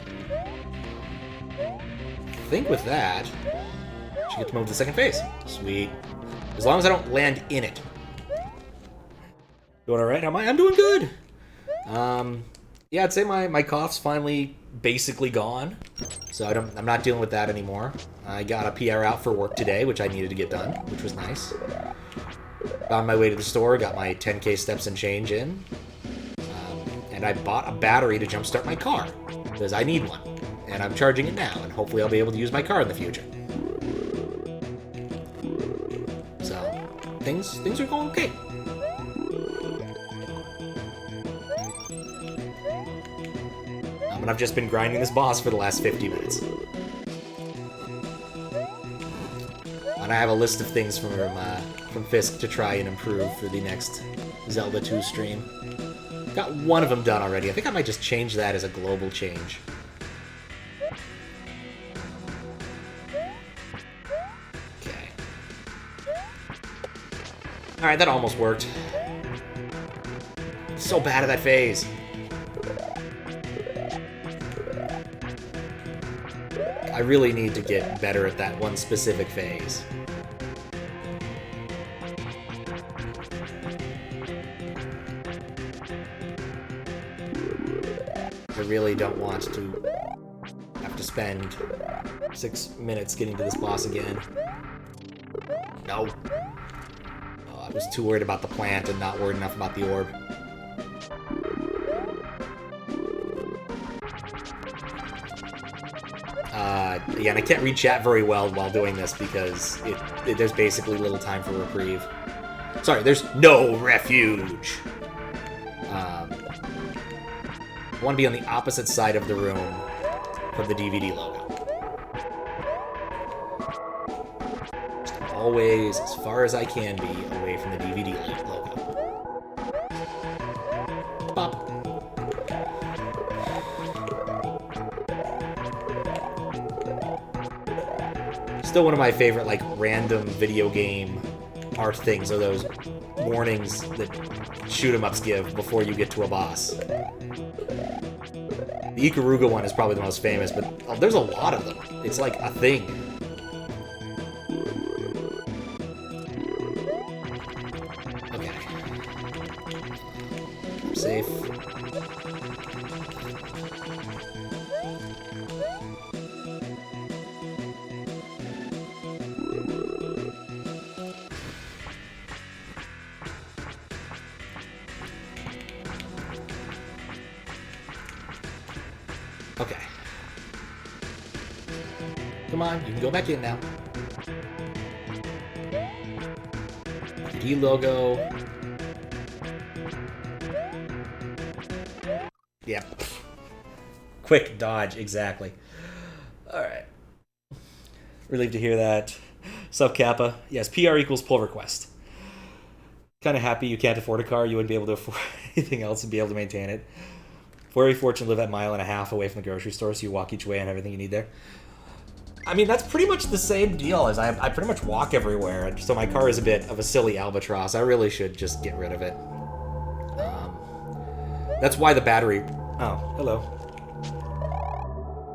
[SPEAKER 1] I think with that, I should get to move to the second phase. Sweet. As long as I don't land in it. Doing alright? I'm doing good! Yeah, I'd say my cough's finally basically gone. So I'm not dealing with that anymore. I got a PR out for work today, which I needed to get done, which was nice. Found my way to the store, got my 10K steps and change in. And I bought a battery to jumpstart my car, because I need one. And I'm charging it now, and hopefully I'll be able to use my car in the future. So, things are going okay. And I've just been grinding this boss for the last 50 minutes. And I have a list of things from Fisk to try and improve for the next Zelda 2 stream. Got one of them done already. I think I might just change that as a global change. Okay. Alright, that almost worked. So bad at that phase. I really need to get better at that one specific phase. I really don't want to have to spend 6 minutes getting to this boss again. No. Oh, I was too worried about the plant and not worried enough about the orb. Yeah, and I can't read chat very well while doing this because there's basically little time for reprieve. Sorry, there's no refuge. I want to be on the opposite side of the room from the DVD logo. Just always, as far as I can be, away from the DVD logo. Bop. Still one of my favorite, like, random video game art things are those warnings that shoot-em-ups give before you get to a boss. The Ikaruga one is probably the most famous, but there's a lot of them. It's like a thing. Okay. I'm safe. Okay. Come on, you can go back in now. D logo. Yep. Quick dodge, exactly. Alright. Relieved to hear that. Sub Kappa. Yes, PR equals pull request. Kind of happy you can't afford a car. You wouldn't be able to afford anything else and be able to maintain it. Very fortunate to live at 1.5 miles away from the grocery store, so you walk each way and everything you need there. I mean, that's pretty much the same deal as I pretty much walk everywhere, so my car is a bit of a silly albatross. I really should just get rid of it. That's why the battery... Oh, hello.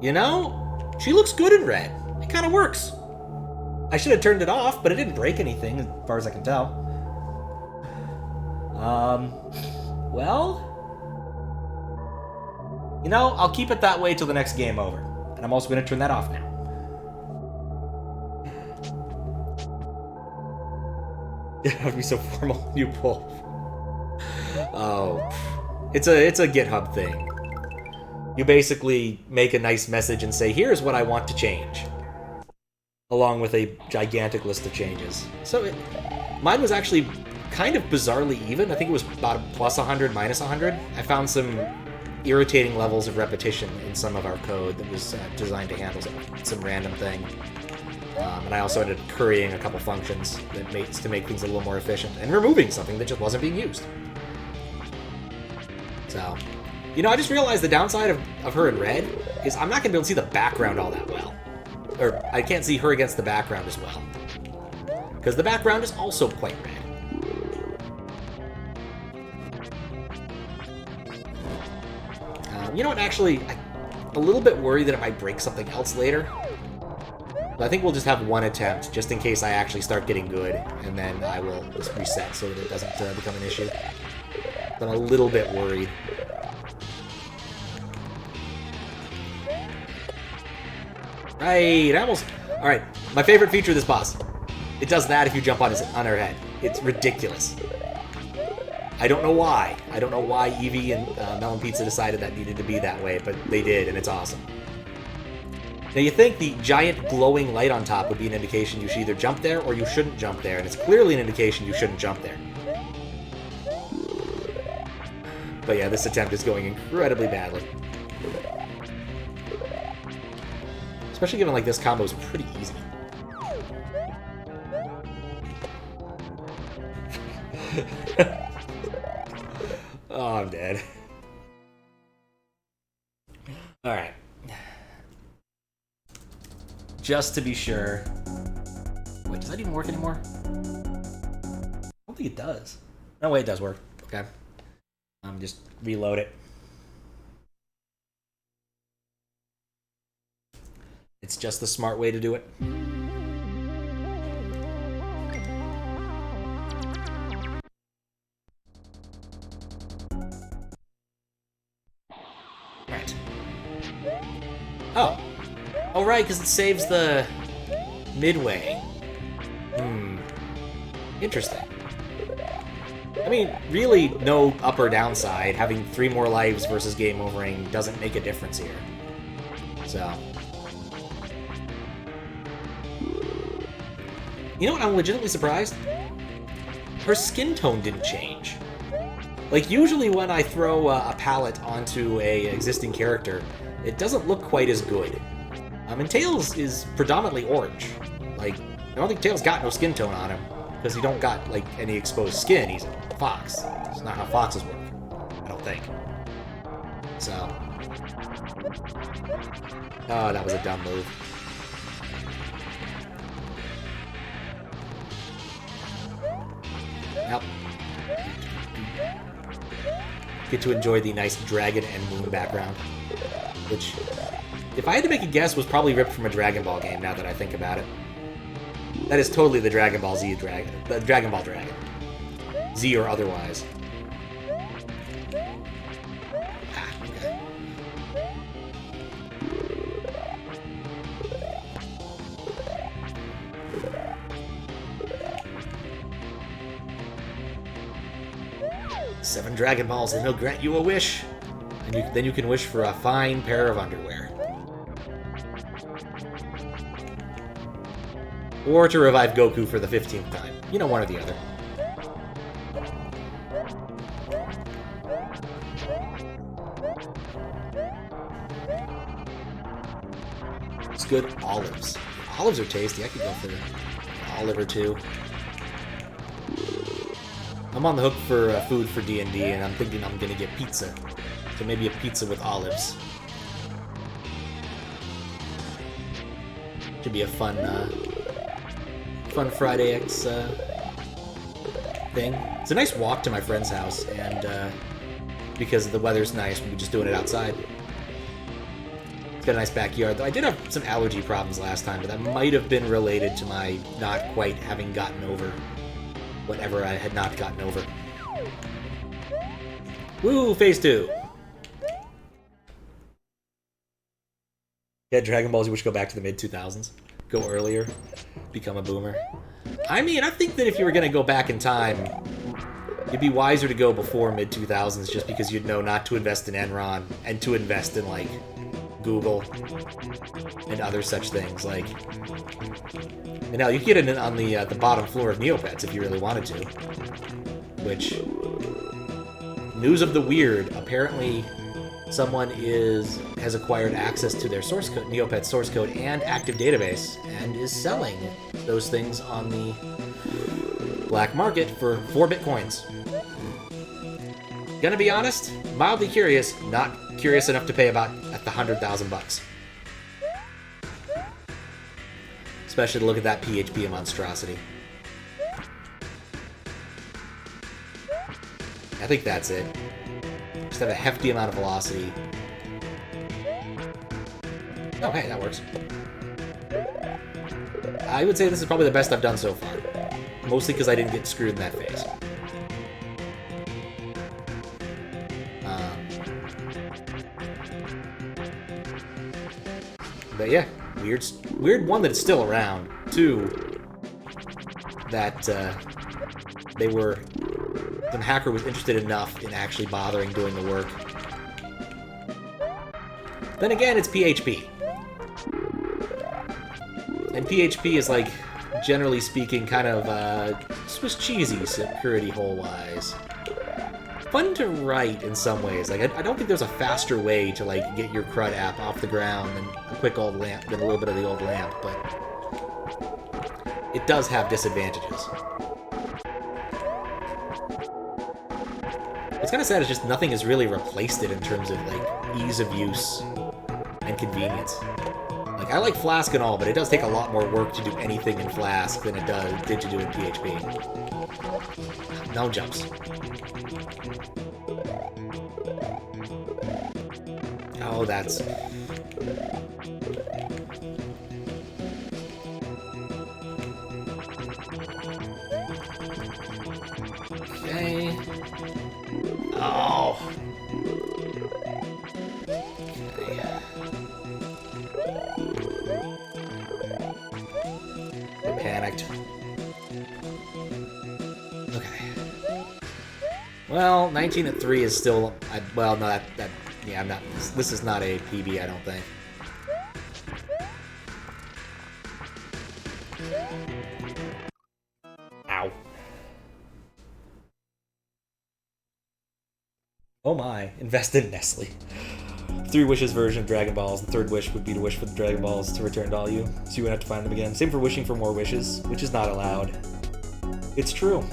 [SPEAKER 1] You know, she looks good in red. It kind of works. I should have turned it off, but it didn't break anything, as far as I can tell. Well... You know, I'll keep it that way till the next game over. And I'm also going to turn that off now. It would be so formal. New pull. Oh. It's a GitHub thing. You basically make a nice message and say, here's what I want to change. Along with a gigantic list of changes. So mine was actually kind of bizarrely even. I think it was about plus 100, minus 100. I found some irritating levels of repetition in some of our code that was designed to handle some random thing. And I also ended up currying a couple functions to make things a little more efficient, and removing something that just wasn't being used. So, you know, I just realized the downside of her in red is I'm not going to be able to see the background all that well. Or, I can't see her against the background as well. Because the background is also quite red. You know what, actually, I'm a little bit worried that it might break something else later. But I think we'll just have one attempt, just in case I actually start getting good, and then I will just reset so that it doesn't become an issue. But I'm a little bit worried. Right, Alright, my favorite feature of this boss. It does that if you jump on her head. It's ridiculous. I don't know why. I don't know why Eevee and Melon Pizza decided that needed to be that way, but they did, and it's awesome. Now, you think the giant glowing light on top would be an indication you should either jump there or you shouldn't jump there, and it's clearly an indication you shouldn't jump there. But yeah, this attempt is going incredibly badly. Especially given, like, this combo is pretty easy. Oh, I'm dead. Alright. Just to be sure. Wait, does that even work anymore? I don't think it does. No, wait, it does work. Okay. Just reload it. It's just the smart way to do it. Right. Oh. Oh, right, because it saves the midway. Interesting. I mean, really, no up or downside. Having 3 more lives versus game overing doesn't make a difference here. So. You know what? I'm legitimately surprised. Her skin tone didn't change. Like, usually when I throw a palette onto a existing character, it doesn't look quite as good. And Tails is predominantly orange. Like, I don't think Tails got no skin tone on him, because he don't got, like, any exposed skin. He's a fox. It's not how foxes work. I don't think. So. Oh, that was a dumb move. Yep. Get to enjoy the nice dragon and moon background. Which, if I had to make a guess, was probably ripped from a Dragon Ball game, now that I think about it. That is totally the Dragon Ball Z dragon. The Dragon Ball dragon. Z or otherwise. Ah, okay. Seven Dragon Balls and he'll grant you a wish. And then you can wish for a fine pair of underwear. Or to revive Goku for the 15th time. You know, one or the other. It's good. Olives. Olives are tasty. I could go for an olive or two. I'm on the hook for food for D&D, and I'm thinking I'm going to get pizza. So maybe a pizza with olives. Should be a fun Friday X thing. It's a nice walk to my friend's house, and because the weather's nice, we'll be just doing it outside. It's got a nice backyard, though I did have some allergy problems last time, but that might have been related to my not quite having gotten over whatever I had not gotten over. Woo! Phase 2! Yeah, Dragon Balls, you wish to go back to the mid-2000s. Go earlier. Become a boomer. I mean, I think that if you were going to go back in time, it'd be wiser to go before mid-2000s just because you'd know not to invest in Enron and to invest in, like, Google and other such things. Like, and now you could get it on the bottom floor of Neopets if you really wanted to. Which, news of the weird, apparently someone has acquired access to their source code, Neopets source code and active database, and is selling those things on the black market for 4 bitcoins. Gonna be honest, mildly curious, not curious enough to pay about at the $100,000. Especially to look at that PHP monstrosity. I think that's it. Just have a hefty amount of velocity. Oh, hey, that works. I would say this is probably the best I've done so far. Mostly because I didn't get screwed in that phase. But yeah, weird one that it's still around. 2, that some hacker was interested enough in actually bothering doing the work. Then again, it's PHP. And PHP is, like, generally speaking, kind of Swiss cheesy security hole-wise. Fun to write in some ways. Like, I don't think there's a faster way to, like, get your CRUD app off the ground than a quick old lamp, than a little bit of the old lamp, but it does have disadvantages. What's kind of sad is just nothing has really replaced it in terms of, like, ease of use and convenience. Like, I like Flask and all, but it does take a lot more work to do anything in Flask than it did to do in PHP. No jumps. Oh, that's... addict. Okay. Well, 19 at 3 is still... well, no, yeah, I'm not... This is not a PB, I don't think. Ow. Oh my, invested in Nestle. 3 wishes version of Dragon Balls. The third wish would be to wish for the Dragon Balls to return to all you, so you wouldn't have to find them again. Same for wishing for more wishes, which is not allowed. It's true.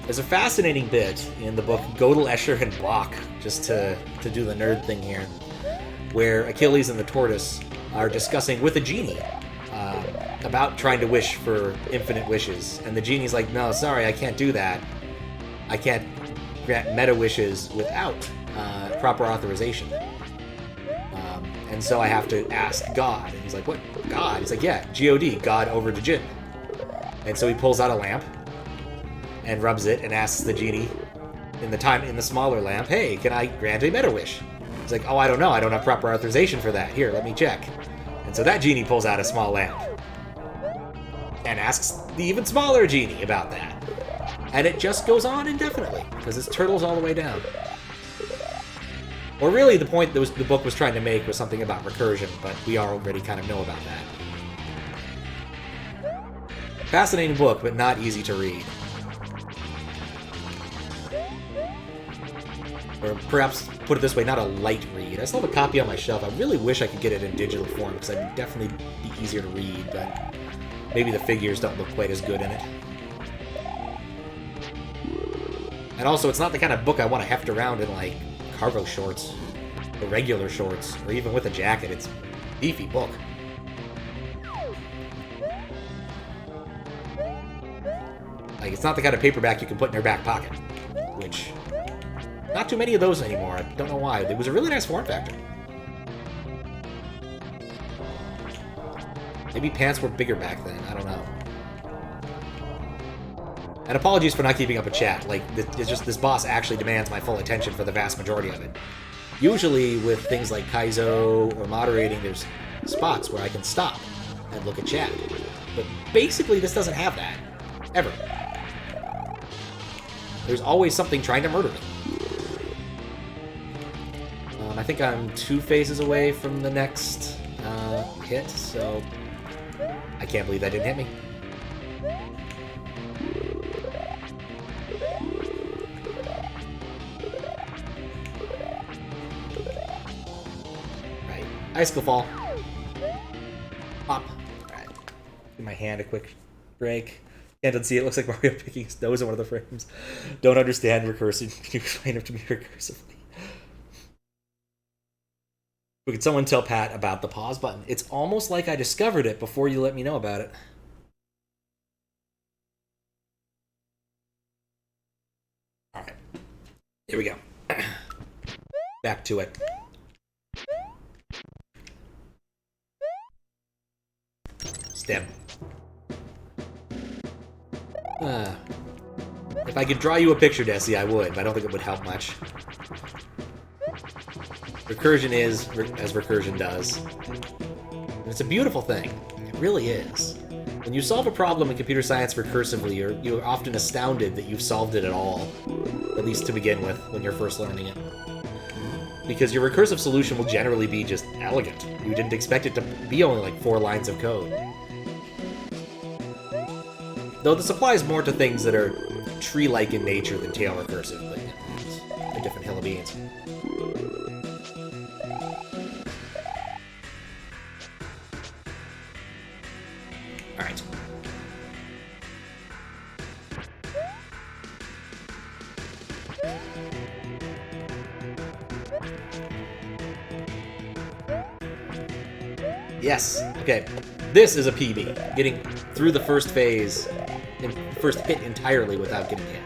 [SPEAKER 1] There's a fascinating bit in the book Gödel, Escher, and Bach, just to do the nerd thing here, where Achilles and the tortoise are discussing with a genie about trying to wish for infinite wishes. And the genie's like, no, sorry, I can't do that. I can't grant meta wishes without proper authorization. And so I have to ask God. And he's like, what? God? He's like, yeah, G-O-D, God over the Jinn. And so he pulls out a lamp and rubs it and asks the genie in the smaller lamp, hey, can I grant a meta wish? He's like, oh, I don't know. I don't have proper authorization for that. Here, let me check. And so that genie pulls out a small lamp and asks the even smaller genie about that. And it just goes on indefinitely, because it turtles all the way down. Or really, the point that the book was trying to make was something about recursion, but we already kind of know about that. Fascinating book, but not easy to read. Or perhaps, put it this way, not a light read. I still have a copy on my shelf. I really wish I could get it in digital form, because it'd definitely be easier to read, but maybe the figures don't look quite as good in it. And also, it's not the kind of book I want to heft around in, like, cargo shorts, or regular shorts, or even with a jacket. It's a beefy book. Like, it's not the kind of paperback you can put in your back pocket, which... not too many of those anymore. I don't know why. It was a really nice form factor. Maybe pants were bigger back then. I don't know. And apologies for not keeping up a chat. Like, it's just this boss actually demands my full attention for the vast majority of it. Usually with things like Kaizo or moderating, there's spots where I can stop and look at chat. But basically, this doesn't have that. Ever. There's always something trying to murder me. I think I'm 2 phases away from the next hit, so I can't believe that didn't hit me. Right. Icicle fall. Pop. Alright. Give my hand a quick break. Can't unsee it. Looks like Mario picking his nose in one of the frames. Don't understand recursive. Can you explain it to me recursively? Could someone tell Pat about the pause button? It's almost like I discovered it before you let me know about it. Alright. Here we go. Back to it. Stem. If I could draw you a picture, Desi, I would, but I don't think it would help much. Recursion is as recursion does. And it's a beautiful thing. It really is. When you solve a problem in computer science recursively, you're often astounded that you've solved it at all. At least to begin with, when you're first learning it. Because your recursive solution will generally be just elegant. You didn't expect it to be only like 4 lines of code. Though this applies more to things that are tree-like in nature than tail recursive, but it's a different hill of beans. Alright. Yes. Okay. This is a PB. Getting through the first phase, first hit entirely without getting hit.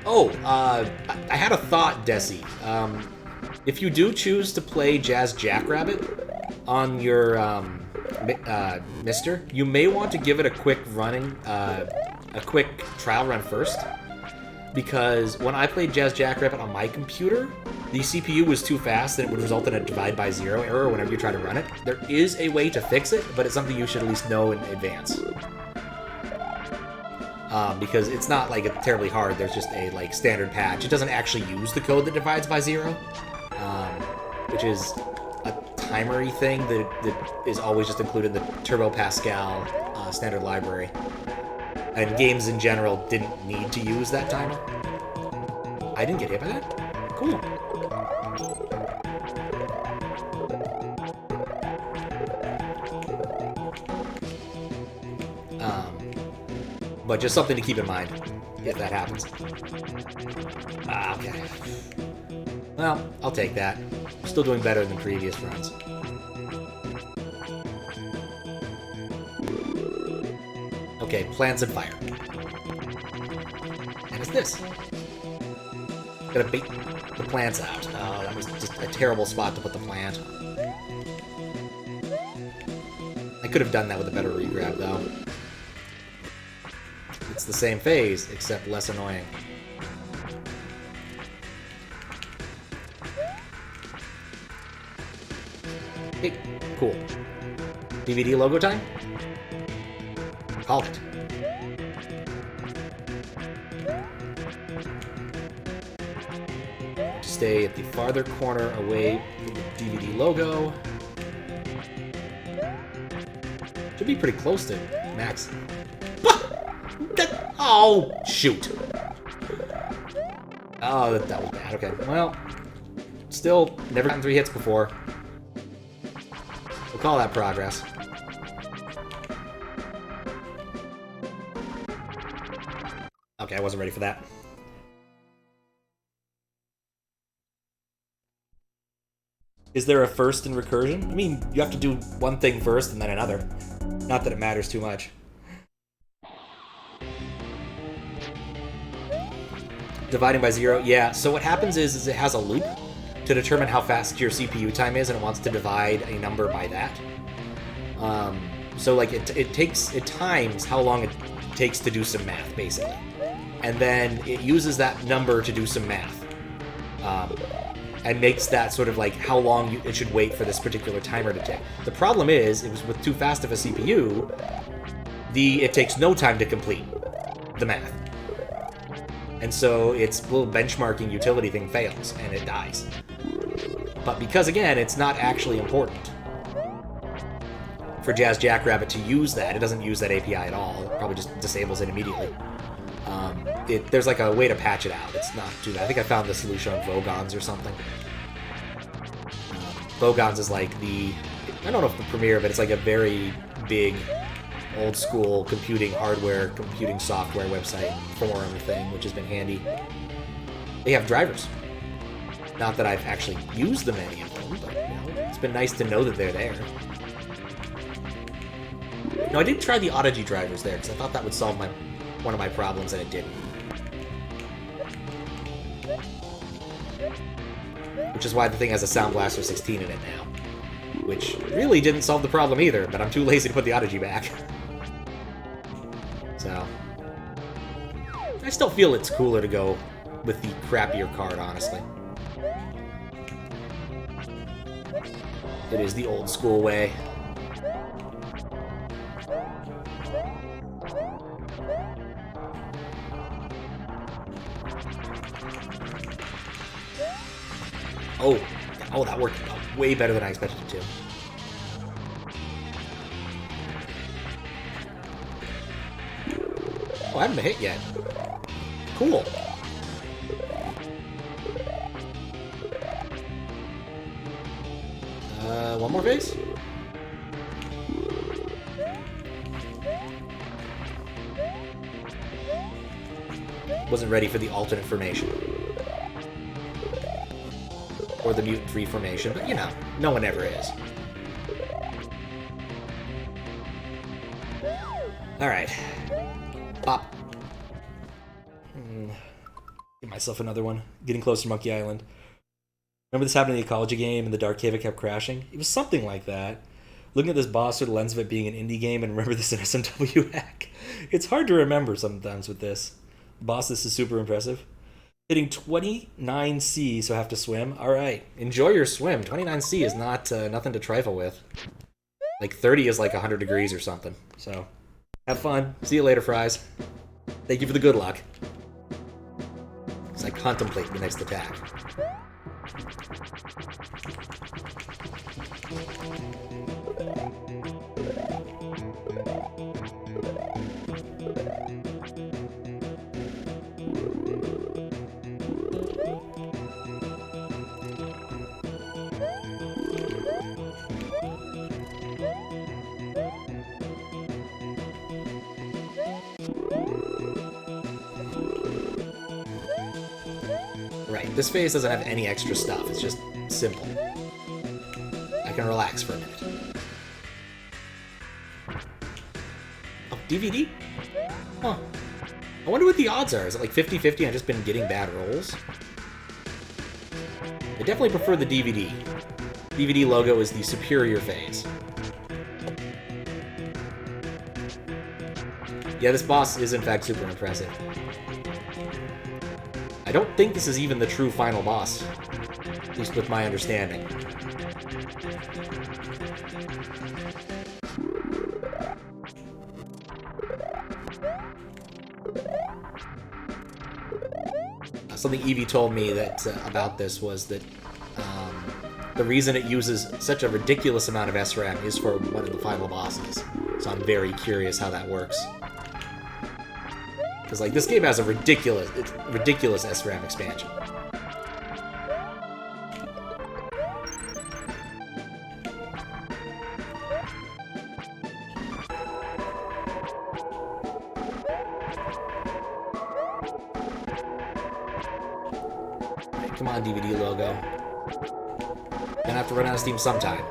[SPEAKER 1] Oh, I had a thought, Desi. If you do choose to play Jazz Jackrabbit on your Mister, you may want to give it a quick trial run first. because when I played Jazz Jackrabbit on my computer, the CPU was too fast and it would result in a divide by zero error whenever you try to run it. There is a way to fix it, but it's something you should at least know in advance. Because it's not like it's terribly hard. There's just a like standard patch. It doesn't actually use the code that divides by zero, which is a timery thing that is always just included in the Turbo Pascal standard library. And games in general didn't need to use that timer. I didn't get hit by that? Cool. But just something to keep in mind if that happens. Okay. Well, I'll take that. Still doing better than previous runs. Okay, plants and fire. And it's this. Gotta bait the plants out. Oh, that was just a terrible spot to put the plant. I could have done that with a better regrab, though. It's the same phase, except less annoying. Hey, cool. DVD logo time? Call it. Stay at the farther corner away from the DVD logo. Should be pretty close to max. Oh, shoot. Oh, that was bad. Okay, well, still never gotten 3 hits before. We'll call that progress. Okay, I wasn't ready for that. Is there a first in recursion? I mean, you have to do one thing first and then another. Not that it matters too much. Dividing by zero, yeah. So what happens is it has a loop to determine how fast your CPU time is, and it wants to divide a number by that. So like it times how long it takes to do some math, basically, and then it uses that number to do some math, and makes that sort of like how long it should wait for this particular timer to tick. The problem is, it was with too fast of a CPU, it takes no time to complete the math. And so its little benchmarking utility thing fails, and it dies. But because, again, it's not actually important for Jazz Jackrabbit to use that, it doesn't use that API at all. It probably just disables it immediately. There's like a way to patch it out. It's not too bad. I think I found the solution on Vogons or something. Vogons is like I don't know if the premier, but it's like a very big old school computing hardware, computing software website forum thing, which has been handy. They have drivers. Not that I've actually used them any of them, but it's been nice to know that they're there. No, I did try the Audigy drivers there because I thought that would solve one of my problems, and it didn't. Which is why the thing has a Sound Blaster 16 in it now. Which really didn't solve the problem either, but I'm too lazy to put the Audigy back. So, I still feel it's cooler to go with the crappier card, honestly. It is the old school way. Oh, that worked way better than I expected it to. Oh, I haven't been hit yet. Cool. One more phase? Wasn't ready for the alternate formation. Or the mutant-free formation, but no one ever is. Alright. Pop. Give myself another one. Getting closer to Monkey Island. Remember this happened in the ecology game and the Dark Cave, it kept crashing? It was something like that. Looking at this boss through the lens of it being an indie game and remember this in SMW hack. It's hard to remember sometimes with this. Boss, this is super impressive. Hitting 29C, so I have to swim. All right, enjoy your swim. 29C is not nothing to trifle with. Like 30 is like 100 degrees or something. So have fun. See you later, Fries. Thank you for the good luck. As I contemplate the next attack. Right, this phase doesn't have any extra stuff. It's just simple. I can relax for a minute. Oh, DVD? Huh. I wonder what the odds are. Is it like 50-50? I've just been getting bad rolls? I definitely prefer the DVD. DVD logo is the superior phase. Yeah, this boss is in fact super impressive. I don't think this is even the true final boss, at least with my understanding. Something Eevee told me that about this was that the reason it uses such a ridiculous amount of SRAM is for one of the final bosses. So I'm very curious how that works. Because, like, this game has a ridiculous SRAM expansion. Right, come on, DVD logo. Gonna have to run out of steam sometime.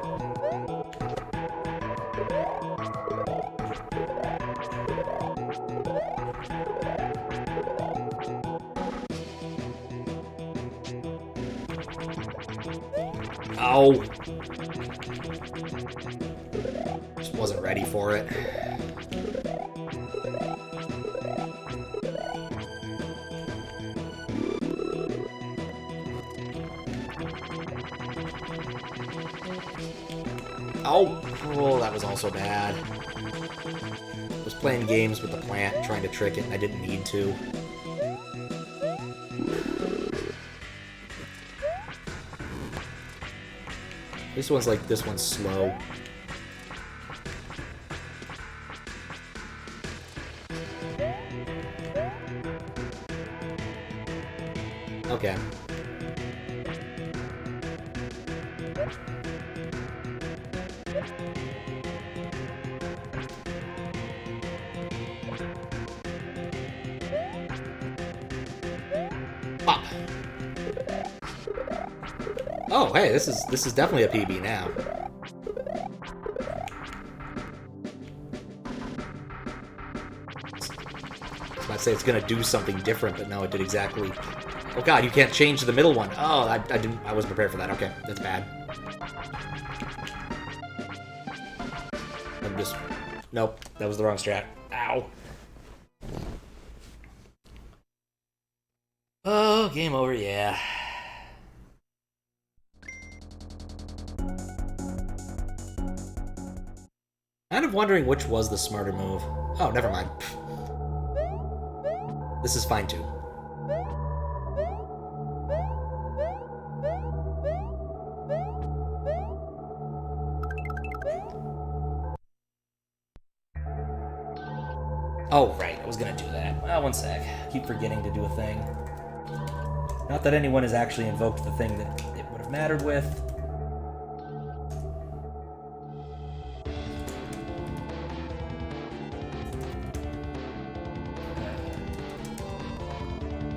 [SPEAKER 1] Ow! Just wasn't ready for it. Ow! Oh, that was also bad. I was playing games with the plant, trying to trick it, and I didn't need to. This one's like, this one's slow. Okay. Pop. Oh, hey, this is definitely a PB now. I was about to say it's gonna do something different, but no, it did exactly. Oh god, you can't change the middle one. Oh, I wasn't prepared for that. Okay, that's bad. I'm just. Nope, that was the wrong strat. Ow. Oh, game over, yeah. Kind of wondering which was the smarter move. Oh, never mind. This is fine too. Oh, right, I was gonna do that. One sec. Keep forgetting to do a thing. Not that anyone has actually invoked the thing that it would have mattered with.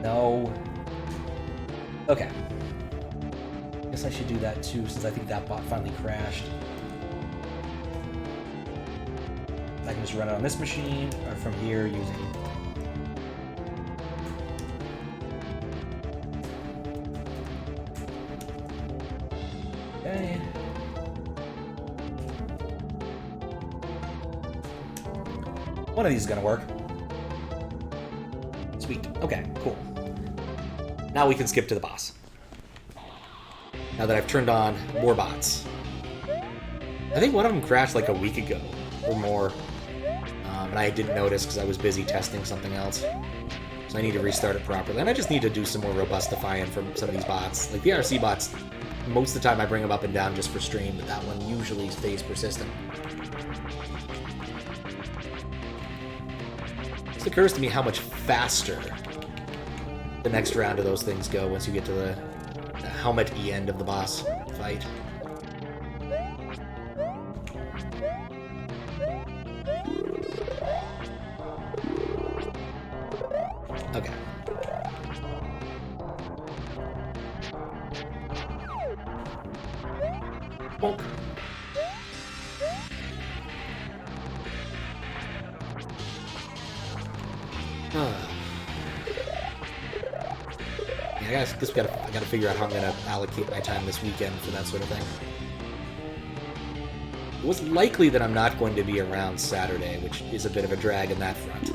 [SPEAKER 1] No. Okay. Guess I should do that too, since I think that bot finally crashed. I can just run it on this machine, or from here using... Okay. One of these is gonna work. Let's Sweet. Okay, cool. Now we can skip to the boss. Now that I've turned on more bots. I think one of them crashed like a week ago or more. And I didn't notice because I was busy testing something else. So I need to restart it properly. And I just need to do some more robustifying for some of these bots. Like the RC bots, most of the time I bring them up and down just for stream, but that one usually stays persistent. It occurs to me how much faster the next round of those things go once you get to the helmet-y end of the boss fight. Okay. Bonk. Yeah, I gotta figure out how I'm gonna allocate my time this weekend for that sort of thing. It was likely that I'm not going to be around Saturday, which is a bit of a drag in that front.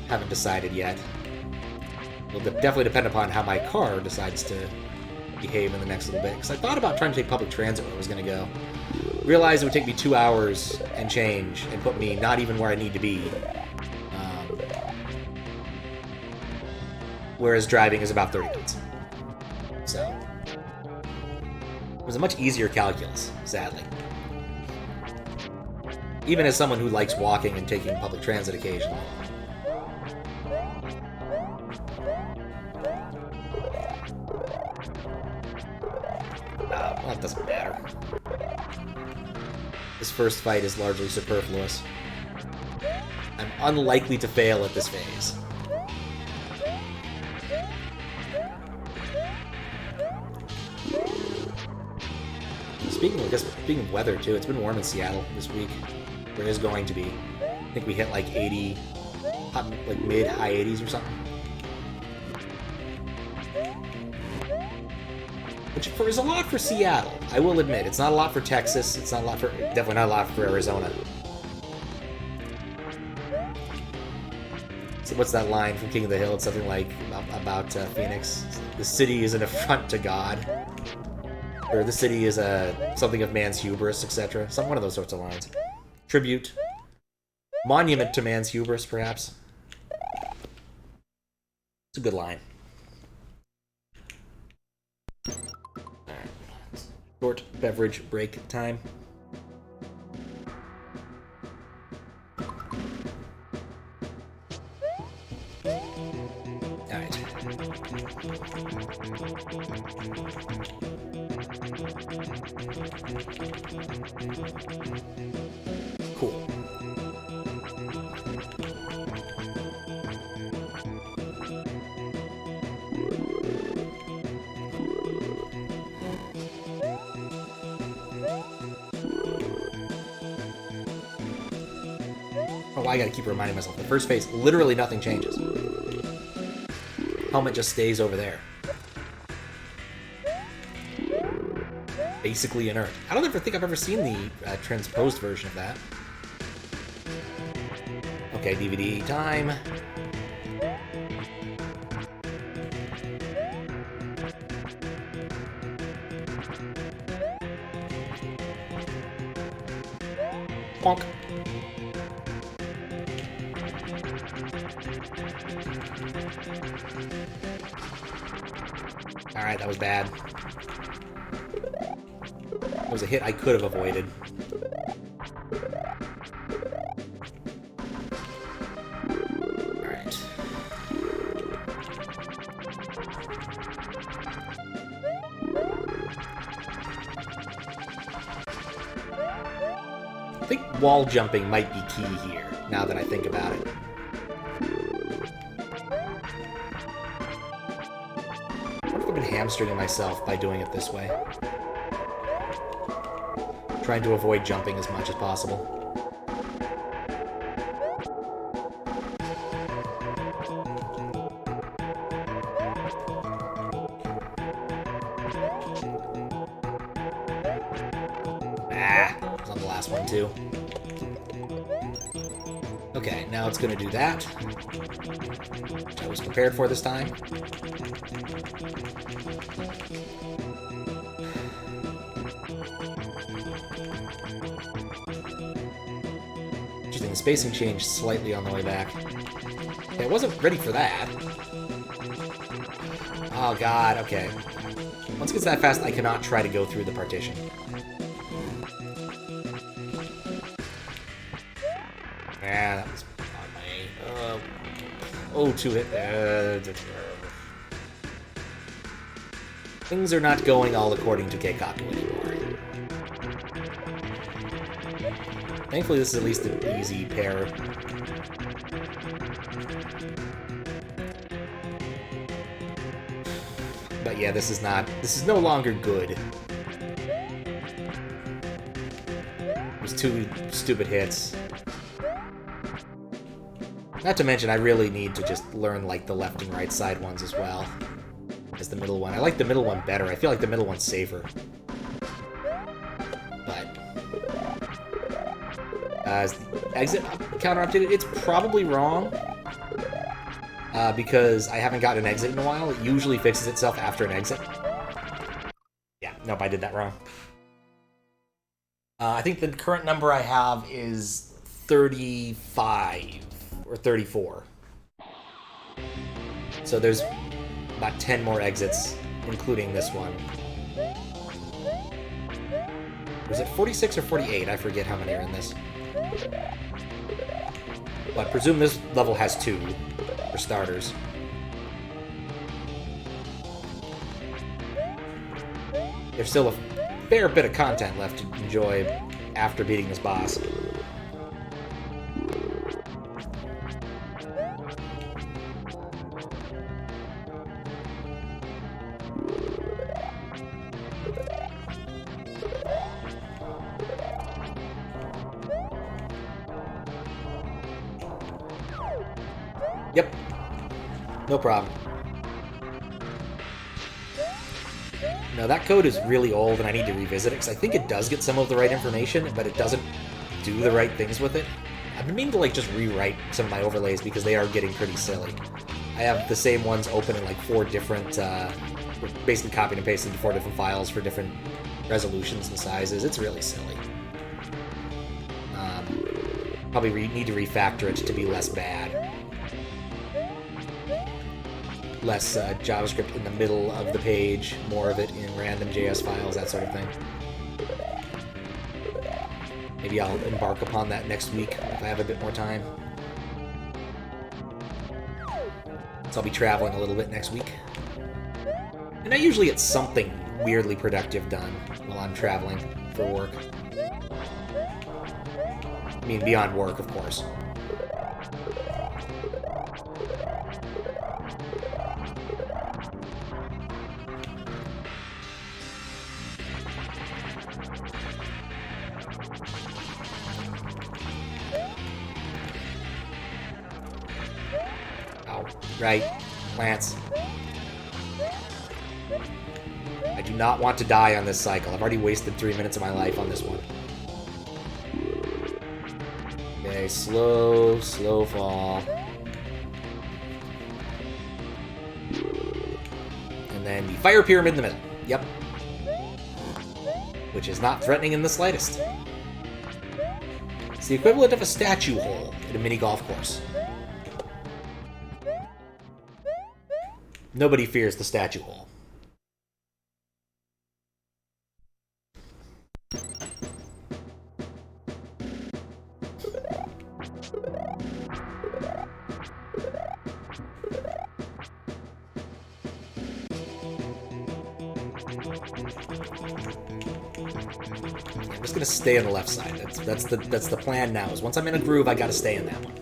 [SPEAKER 1] Haven't decided yet. It'll definitely depend upon how my car decides to behave in the next little bit. Because I thought about trying to take public transit where I was going to go. Realized it would take me 2 hours and change and put me not even where I need to be. Whereas driving is about 30 minutes. So, it was a much easier calculus, sadly. Even as someone who likes walking and taking public transit occasionally. Well, it doesn't matter. This first fight is largely superfluous. I'm unlikely to fail at this phase. Speaking of weather, too, it's been warm in Seattle this week. Or it is going to be. I think we hit like 80, like mid-high 80s or something. Which is a lot for Seattle, I will admit. It's not a lot for Texas. It's not a lot for... Definitely not a lot for Arizona. So what's that line from King of the Hill? It's something like about Phoenix. The city is an affront to God. Or the city is something of man's hubris, etc. One of those sorts of lines. Tribute. Monument to man's hubris, perhaps. It's a good line. Alright. Short beverage break time. Alright. Cool. Oh, I gotta keep reminding myself. The first phase, literally nothing changes. Helmet just stays over there. Basically inert. I don't ever think I've ever seen the transposed version of that. Okay, DVD time. Bonk. Alright, that was bad. That was a hit I could have avoided. Alright. I think wall jumping might be key here, now that I think about it. I've been hamstringing myself by doing it this way. Trying to avoid jumping as much as possible. Ah, I was on the last one too. Okay, now it's going to do that. Which I was prepared for this time. Interesting, the spacing changed slightly on the way back. Okay, I wasn't ready for that. Oh god, okay. Once it gets that fast, I cannot try to go through the partition. Yeah, that was on my... oh, 2 hit. Things are not going all according to Keikaku anymore. Thankfully, this is at least an easy pair. But yeah, this is no longer good. It was 2 stupid hits. Not to mention, I really need to just learn, like, the left and right side ones as well as the middle one. I like the middle one better. I feel like the middle one's safer. But... is the exit counter updated? It's probably wrong. Because I haven't gotten an exit in a while. It usually fixes itself after an exit. Yeah, nope, I did that wrong. I think the current number I have is 35 or 34. So there's about 10 more exits, including this one. Was it 46 or 48? I forget how many are in this. But I presume this level has 2. For starters. There's still a fair bit of content left to enjoy after beating this boss. Yep. No problem. No, that code is really old and I need to revisit it because I think it does get some of the right information, but it doesn't do the right things with it. I've been meaning to like just rewrite some of my overlays because they are getting pretty silly. I have the same ones open in like 4 different, basically copied and pasted into 4 different files for different resolutions and sizes. It's really silly. Probably need to refactor it to be less bad. Less JavaScript in the middle of the page, more of it in random JS files, that sort of thing. Maybe I'll embark upon that next week if I have a bit more time. So I'll be traveling a little bit next week. And I usually get something weirdly productive done while I'm traveling for work. I mean, beyond work, of course. Right, plants. I do not want to die on this cycle. I've already wasted 3 minutes of my life on this one. Okay, slow fall. And then the fire pyramid in the middle. Yep. Which is not threatening in the slightest. It's the equivalent of a statue hole at a mini golf course. Nobody fears the statue hole. I'm just gonna stay on the left side. That's the plan now. Is once I'm in a groove, I gotta stay in that one.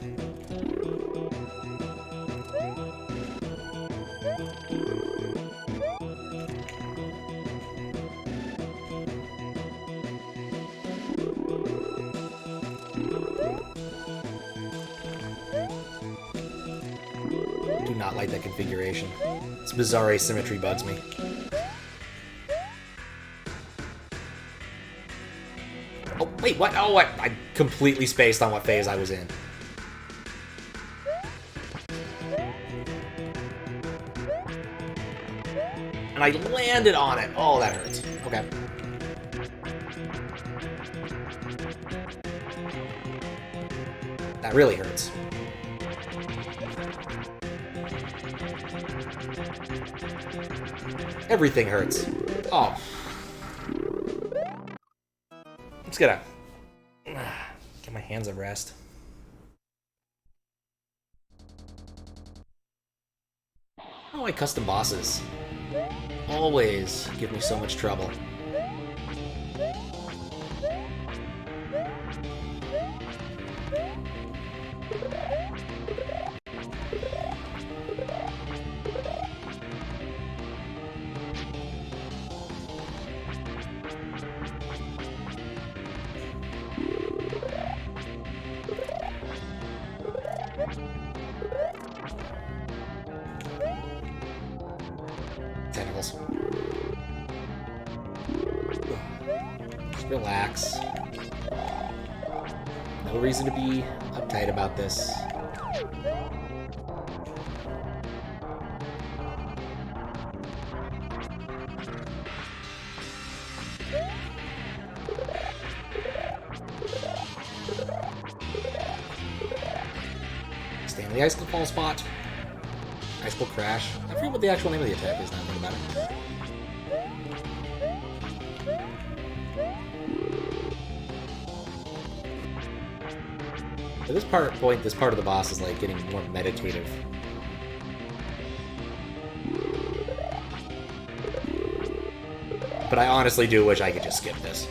[SPEAKER 1] Not like that configuration. This bizarre asymmetry bugs me. Oh, wait, what? Oh, I completely spaced on what phase I was in. And I landed on it. Oh, that hurts. Okay. That really hurts. Everything hurts. Oh. I'm just gonna get my hands a rest. Oh, I custom bosses. Always give me so much trouble. Tentacles. Just relax. No reason to be uptight about this. Stay in the icicle fall spot. Icicle crash. I forget what the actual name of the attack is now. Think about it. At this point, this part of the boss is like getting more meditative. But I honestly do wish I could just skip this.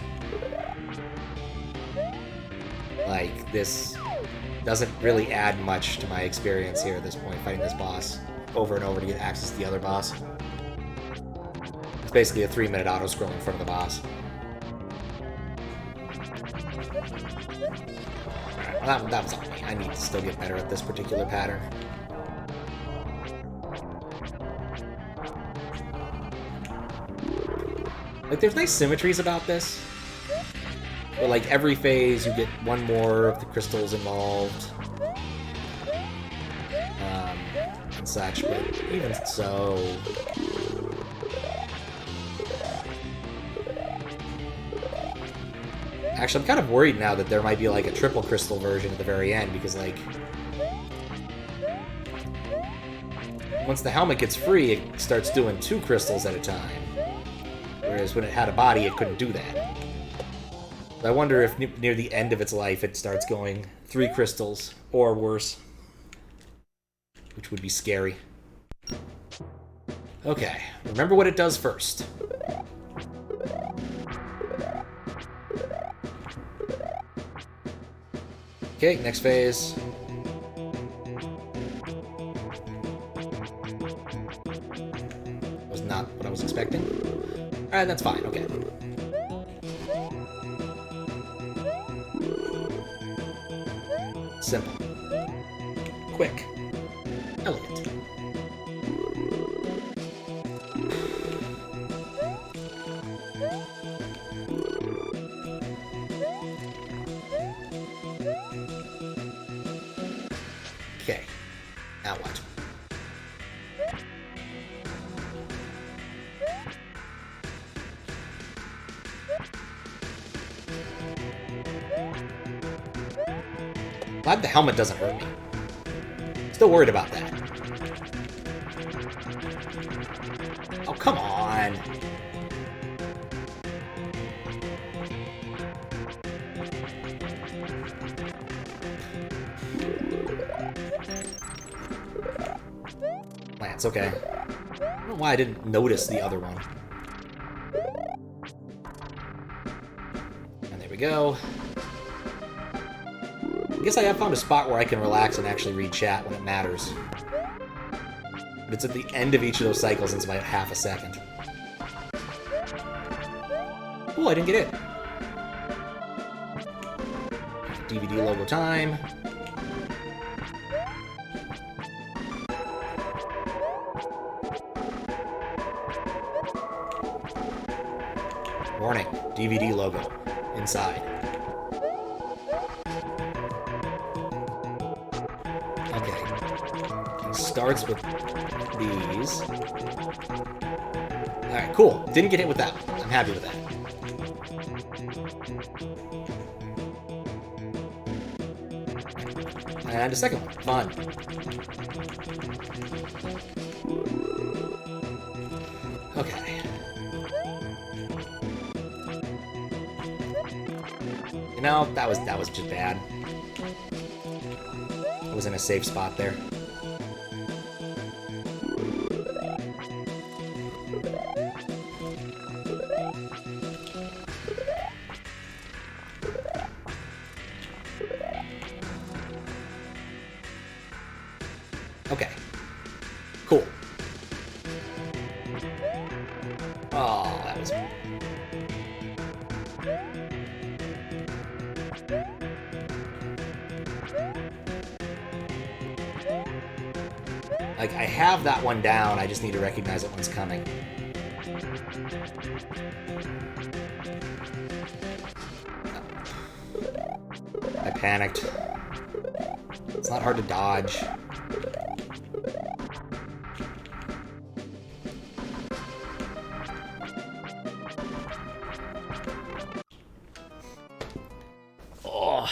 [SPEAKER 1] Like, this doesn't really add much to my experience here at this point, fighting this boss over and over to get access to the other boss. It's basically a 3-minute auto-scroll in front of the boss. Alright, that was on me. I need to still get better at this particular pattern. Like, there's nice symmetries about this. But, like, every phase you get one more of the crystals involved. And such, but even so... Actually, I'm kind of worried now that there might be, like, a triple crystal version at the very end, because, like... Once the helmet gets free, it starts doing 2 crystals at a time. Whereas when it had a body, it couldn't do that. I wonder if near the end of its life it starts going 3 crystals, or worse. Which would be scary. Okay, remember what it does first. Okay, next phase. Was not what I was expecting. Alright, that's fine, okay. Simple. Quick. Elegant. Okay. Now what? Glad the helmet doesn't hurt me. Still worried about that. Oh, come on. Lance, okay. I don't know why I didn't notice the other one. And there we go. I guess I have found a spot where I can relax and actually read chat when it matters. But it's at the end of each of those cycles, and it's about half a second. Cool, I didn't get it. DVD logo time. Warning, DVD logo inside. Okay. It starts with these. Alright, cool. Didn't get hit with that. I'm happy with that. And a second one. Fun. Okay. You know, that was just bad. I was in a safe spot there. Okay. Cool. Oh, that was... Like, I have that one down, I just need to recognize that one's coming. I panicked. It's not hard to dodge. Oh.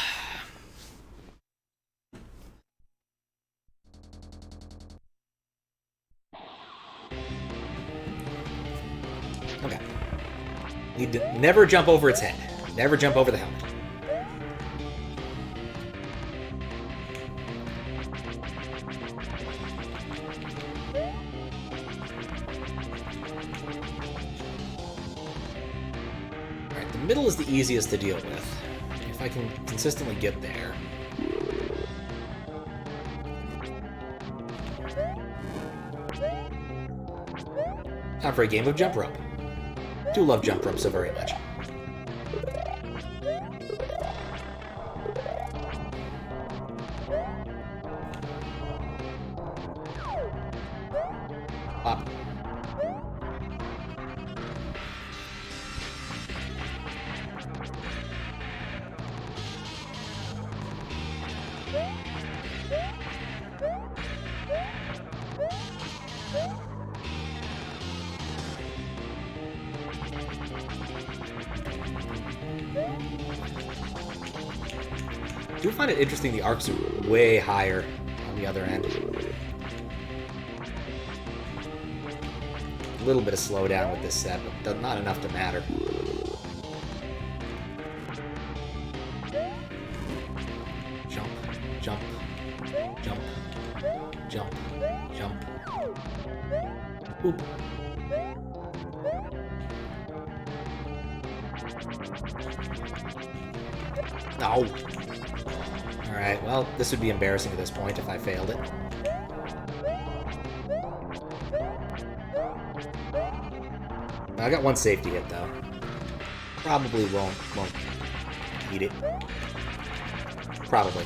[SPEAKER 1] Okay. Need to never jump over its head. Never jump over the helmet. Alright, the middle is the easiest to deal with. If I can consistently get there. Time for a game of jump rope. Do love jump rope so very much. Up. I do find it interesting the arcs are way higher on the other end. A little bit of slowdown with this set, but not enough to matter. Jump, jump, jump, jump, jump. Oop. No. Alright, well, this would be embarrassing at this point if I failed it. I got one safety hit, though. Probably won't eat it. Probably.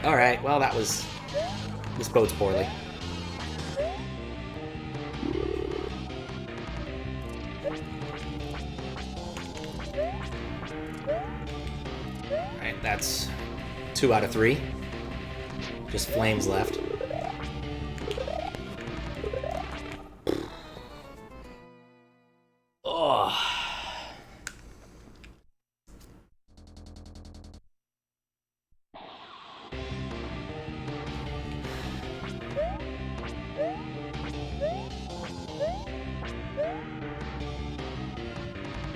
[SPEAKER 1] Alright, well, that was... This bodes poorly. Alright, that's 2 out of 3. Just flames left. Oh.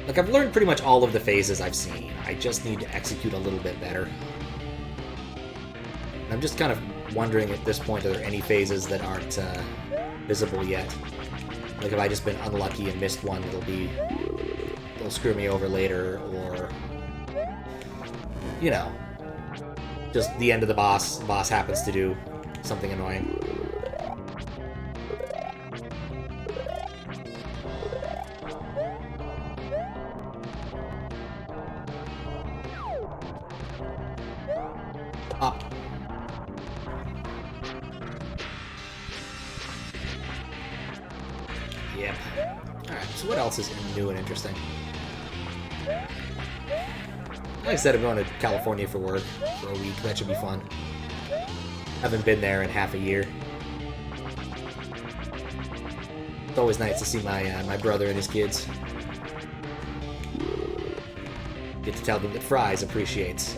[SPEAKER 1] Like, I've learned pretty much all of the phases I've seen. I just need to execute a little bit better. And I'm just kind of wondering at this point, are there any phases that aren't visible yet? Like, have I just been unlucky and missed one that'll screw me over later, or, you know, just the end of the boss happens to do something annoying. Up. Yep. Alright, so what else is new and interesting? Like I said, I'm going to California for work for a week. That should be fun. Haven't been there in half a year. It's always nice to see my brother and his kids. Get to tell them that Fries appreciates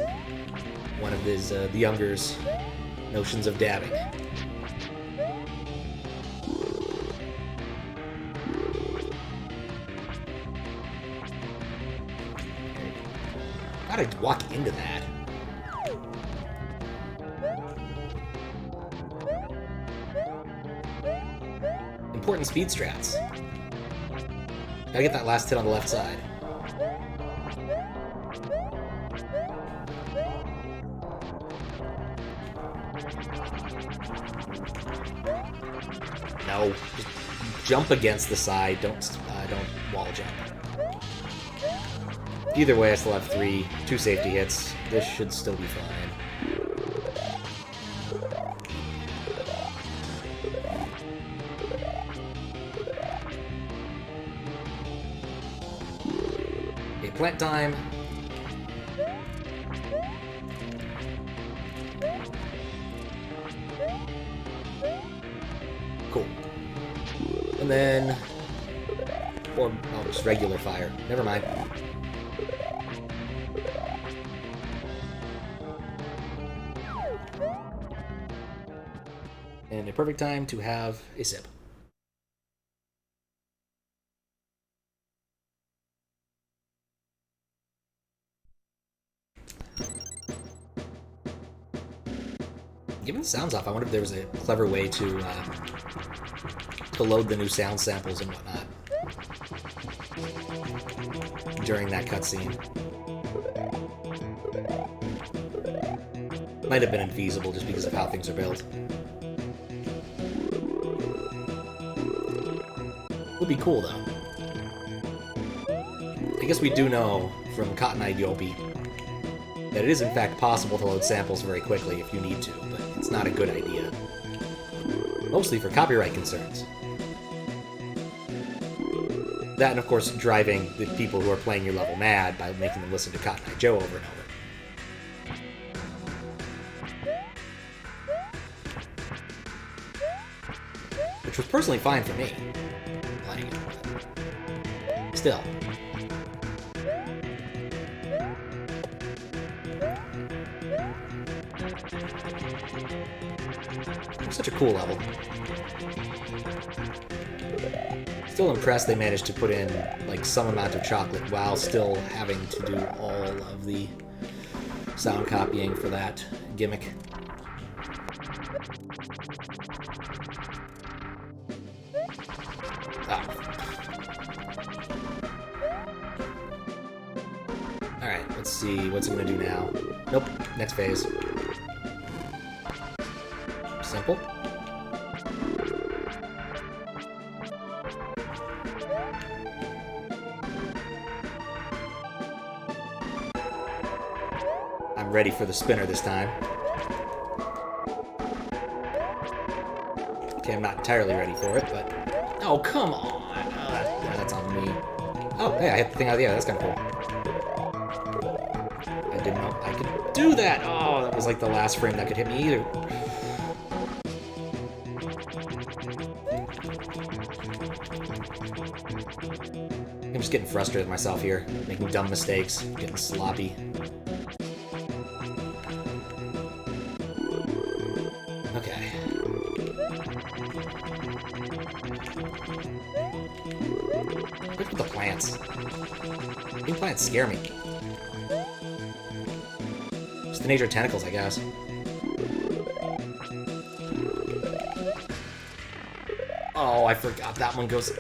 [SPEAKER 1] one of his the younger's notions of dabbing. How'd I walk into that? Important speed strats. Gotta get that last hit on the left side. No, just jump against the side. Don't wall jump. Either way, I still have two safety hits. This should still be fine. Okay, plant time. Cool. And then... Or, oh, just regular fire. Never mind. And a perfect time to have a sip. Given the sounds off, I wonder if there was a clever way to load the new sound samples and whatnot during that cutscene. Might have been infeasible just because of how things are built. Would be cool though. I guess we do know from Cotton-Eyed Yopi that it is in fact possible to load samples very quickly if you need to, but it's not a good idea. Mostly for copyright concerns. That and of course driving the people who are playing your level mad by making them listen to Cotton-Eye Joe over and over. Which was personally fine for me, playing it, but still. It was such a cool level. Still impressed they managed to put in like some amount of chocolate while still having to do all of the sound copying for that gimmick. Alright, let's see what's it gonna do now. Nope, next phase. Simple. I'm ready for the spinner this time. Okay, I'm not entirely ready for it, but... Oh, come on! Oh, that's on me. Oh, hey, I hit the thing out of the air. That's kind of cool. I didn't know I could do that! Oh, that was like the last frame that could hit me either. I'm just getting frustrated with myself here, making dumb mistakes, getting sloppy. Okay. Look at the plants. These plants scare me. Just the nature of tentacles, I guess. Oh, I forgot that one goes...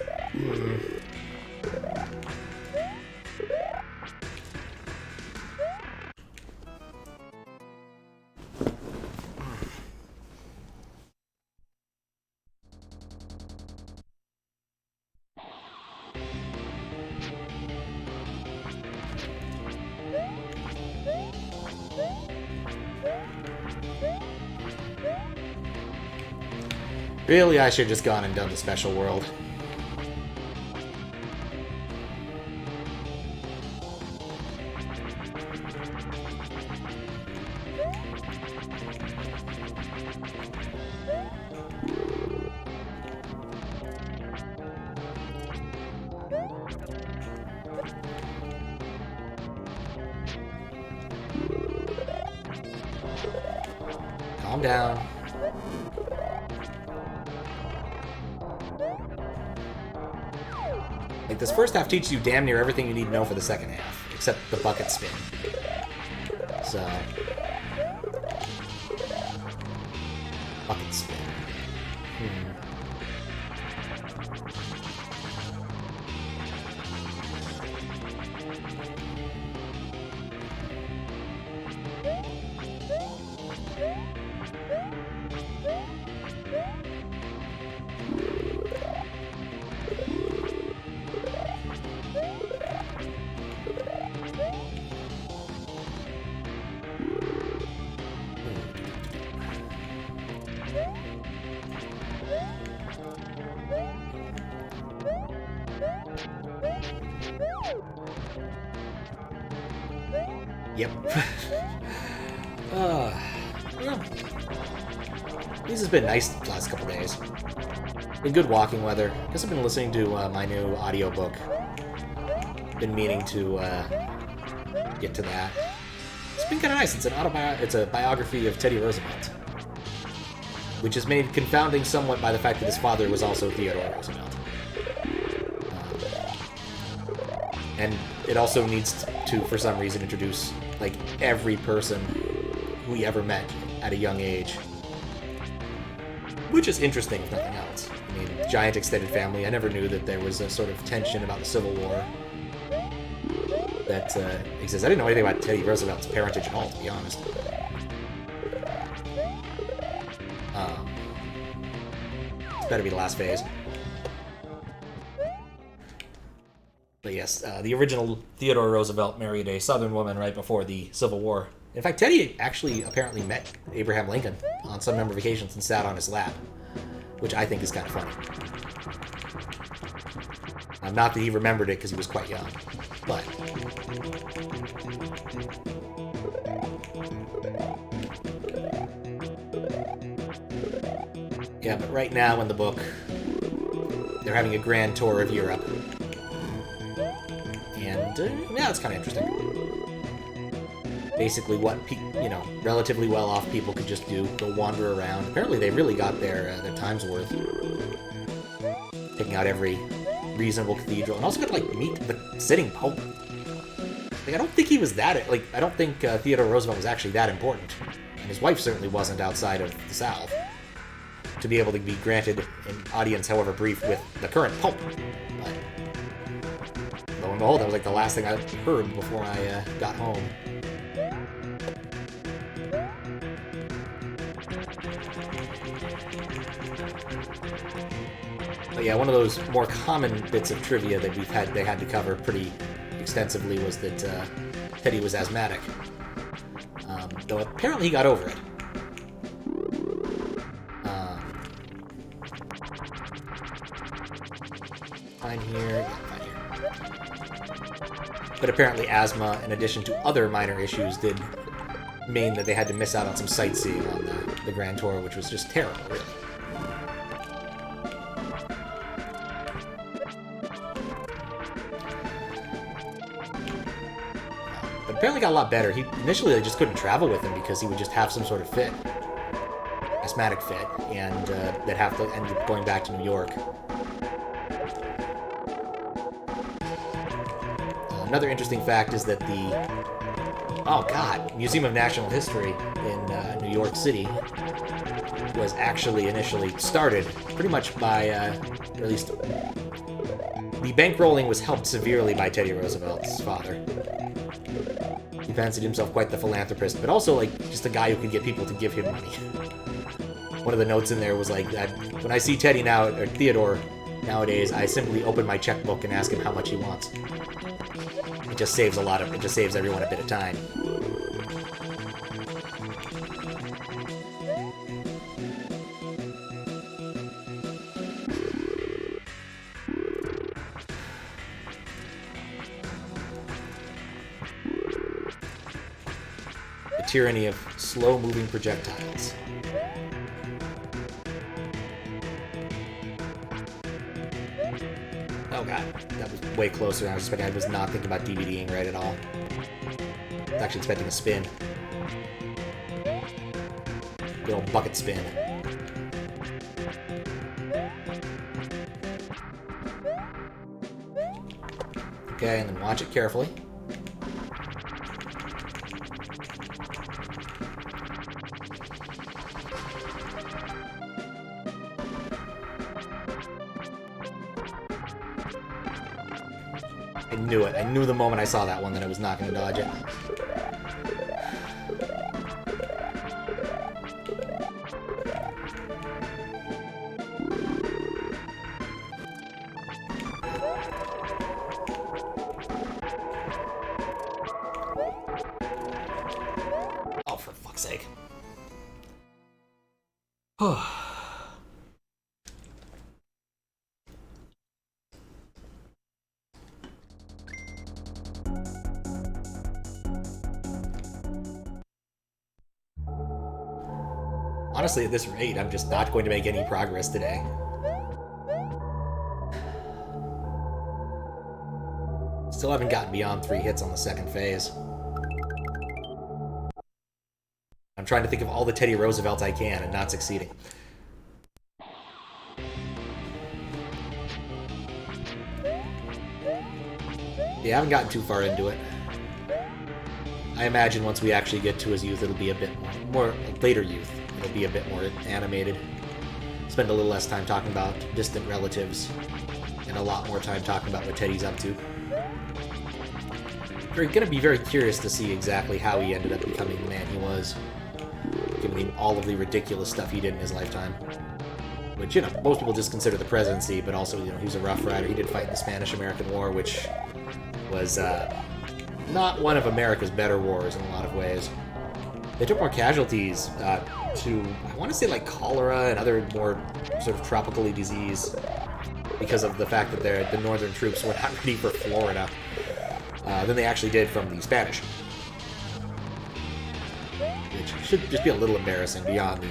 [SPEAKER 1] Really, I should have just gone and done the special world. Calm down. Like, this first half teaches you damn near everything you need to know for the second half, except the bucket spin. So... bucket spin. Yep. Well, this has been nice the last couple days. Been good walking weather. Guess I've been listening to my new audiobook. Been meaning to get to that. It's been kind of nice. It's a biography of Teddy Roosevelt, which is made confounding somewhat by the fact that his father was also Theodore Roosevelt. And it also needs to, for some reason, introduce, like, every person who he ever met at a young age. Which is interesting, if nothing else. I mean, giant extended family. I never knew that there was a sort of tension about the Civil War that exists. I didn't know anything about Teddy Roosevelt's parentage at all, to be honest. It's better be the last phase. But yes, the original Theodore Roosevelt married a Southern woman right before the Civil War. In fact, Teddy actually apparently met Abraham Lincoln on some member vacations and sat on his lap, which I think is kind of funny. Not that he remembered it because he was quite young, but... yeah, but right now in the book, they're having a grand tour of Europe. And, yeah, it's kind of interesting. Basically what, relatively well-off people could just do, go wander around. Apparently they really got their time's worth. Taking out every reasonable cathedral. And also got to, like, meet the sitting pope. Like, I don't think he was that, like, I don't think Theodore Roosevelt was actually that important. And his wife certainly wasn't outside of the South. To be able to be granted an audience, however brief, with the current pope. But... lo and behold, that was like the last thing I heard before I got home. But yeah, one of those more common bits of trivia that they had to cover pretty extensively was that Teddy was asthmatic. Though apparently he got over it. Fine here. Yeah, fine here. But apparently asthma, in addition to other minor issues, did mean that they had to miss out on some sightseeing on the Grand Tour, which was just terrible, really. But apparently got a lot better. Initially they just couldn't travel with him because he would just have some sort of fit. Asthmatic fit, and they'd have to end up going back to New York. Another interesting fact is that the Museum of National History in New York City was actually initially started pretty much by, or at least, the bankrolling was helped severely by Teddy Roosevelt's father. He fancied himself quite the philanthropist, but also, like, just a guy who could get people to give him money. One of the notes in there was like, that when I see Teddy now, or Theodore nowadays, I simply open my checkbook and ask him how much he wants. It just saves everyone a bit of time. The tyranny of slow-moving projectiles. Oh god, that was way closer than I was expecting. I was not thinking about DVDing right at all. I was actually expecting a spin. Good old bucket spin. Okay, and then watch it carefully. I knew it. I knew the moment I saw that one that I was not going to dodge it. Oh, for fuck's sake. Honestly, at this rate, I'm just not going to make any progress today. Still haven't gotten beyond 3 hits on the second phase. I'm trying to think of all the Teddy Roosevelts I can and not succeeding. Yeah, I haven't gotten too far into it. I imagine once we actually get to his youth, it'll be a bit more later youth. It'll be a bit more animated. Spend a little less time talking about distant relatives, and a lot more time talking about what Teddy's up to. We're gonna be very curious to see exactly how he ended up becoming the man he was, given him all of the ridiculous stuff he did in his lifetime. Which, you know, most people just consider the presidency, but also, you know, he was a Rough Rider. He did fight in the Spanish-American War, which was not one of America's better wars in a lot of ways. They took more casualties to, I want to say, like cholera and other more sort of tropically disease because of the fact that the northern troops were not ready for Florida than they actually did from the Spanish. Which should just be a little embarrassing beyond the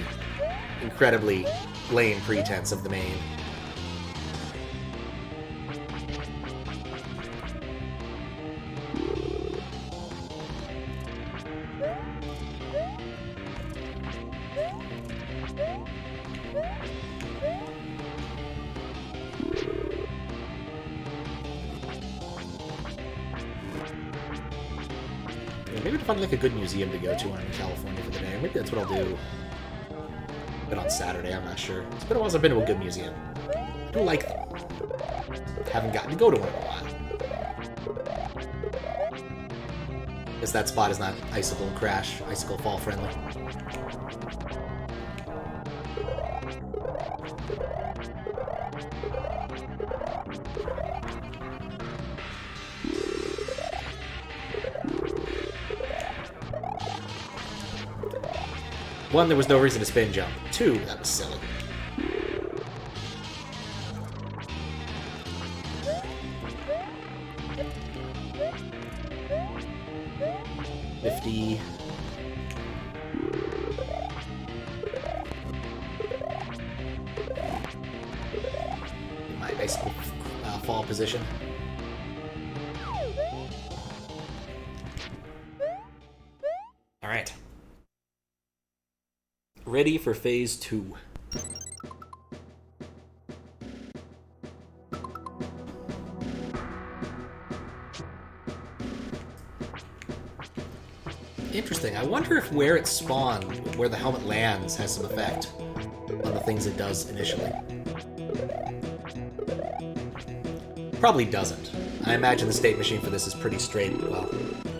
[SPEAKER 1] incredibly lame pretense of the Maine. Maybe find like a good museum to go to when I'm in California for the day. Maybe that's what I'll do. But on Saturday, I'm not sure. It's been a while since I've been to a good museum. I do like them. Haven't gotten to go to one in a while. Guess that spot is not icicle fall friendly. One, there was no reason to spin jump. Two, that was silly. $50. My icicle fall position. All right. Ready for phase 2. Interesting. I wonder if where it spawned, where the helmet lands, has some effect on the things it does initially. Probably doesn't. I imagine the state machine for this is pretty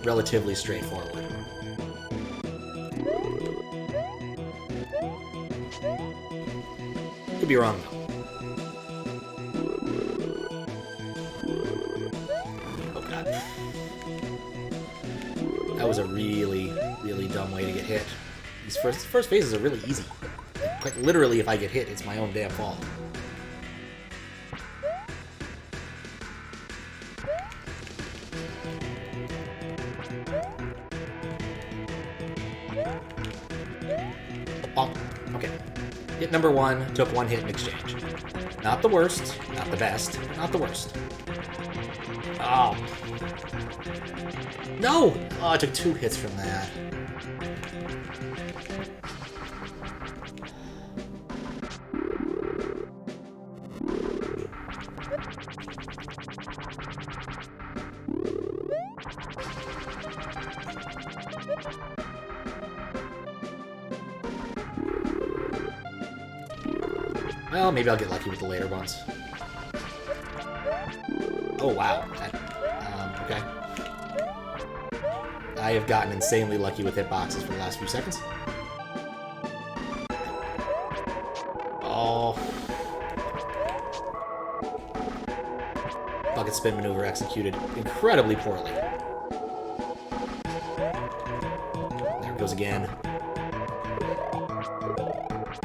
[SPEAKER 1] relatively straightforward. Could be wrong, though. Oh, God. That was a really, really dumb way to get hit. These first phases are really easy. Quite literally, if I get hit, it's my own damn fault. Oh, okay. Hit number 1, took 1 hit in exchange. Not the worst, not the best, not the worst. Oh. No! Oh, I took 2 hits from that. Well, maybe I'll get lucky with the later ones. Oh, wow. Okay. I have gotten insanely lucky with hitboxes for the last few seconds. Oh. Bucket spin maneuver executed incredibly poorly. There it goes again.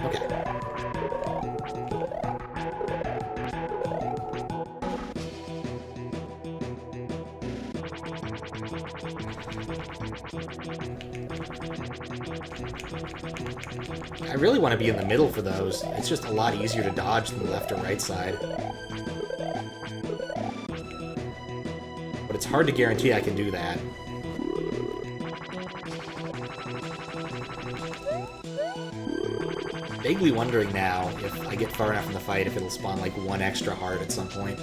[SPEAKER 1] Okay. I really want to be in the middle for those. It's just a lot easier to dodge than the left or right side. But it's hard to guarantee I can do that. Vaguely wondering now, if I get far enough in the fight, if it'll spawn like one extra heart at some point.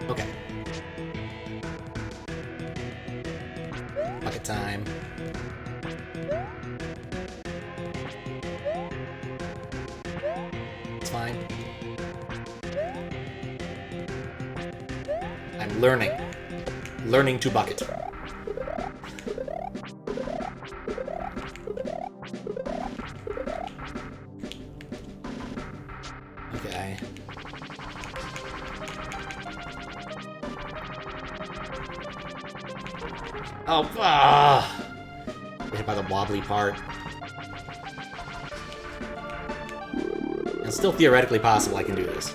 [SPEAKER 1] Okay. Bucket time. It's fine. I'm learning. Learning to bucket. Okay. Oh, hit by the wobbly part. It's still theoretically possible I can do this.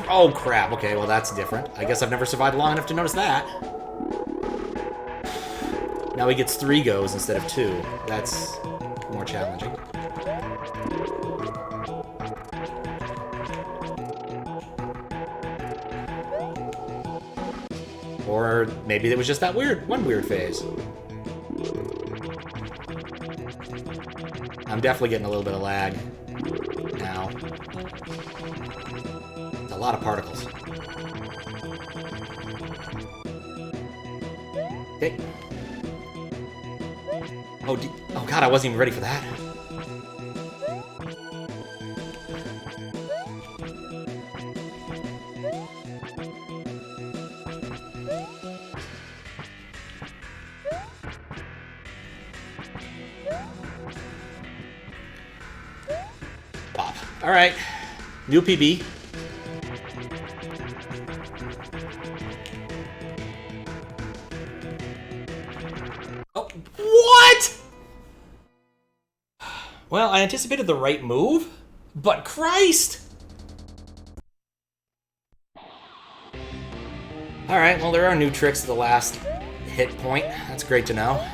[SPEAKER 1] Oh, crap. Okay, well, that's different. I guess I've never survived long enough to notice that. Now he gets 3 goes instead of 2. That's more challenging. Or maybe it was just that one weird phase. I'm definitely getting a little bit of lag now. It's a lot of particles. Okay. Oh god, I wasn't even ready for that. Pop. Alright. New PB. Oh, what?! Well, I anticipated the right move, but Christ! Alright, well, there are new tricks to the last hit point. That's great to know.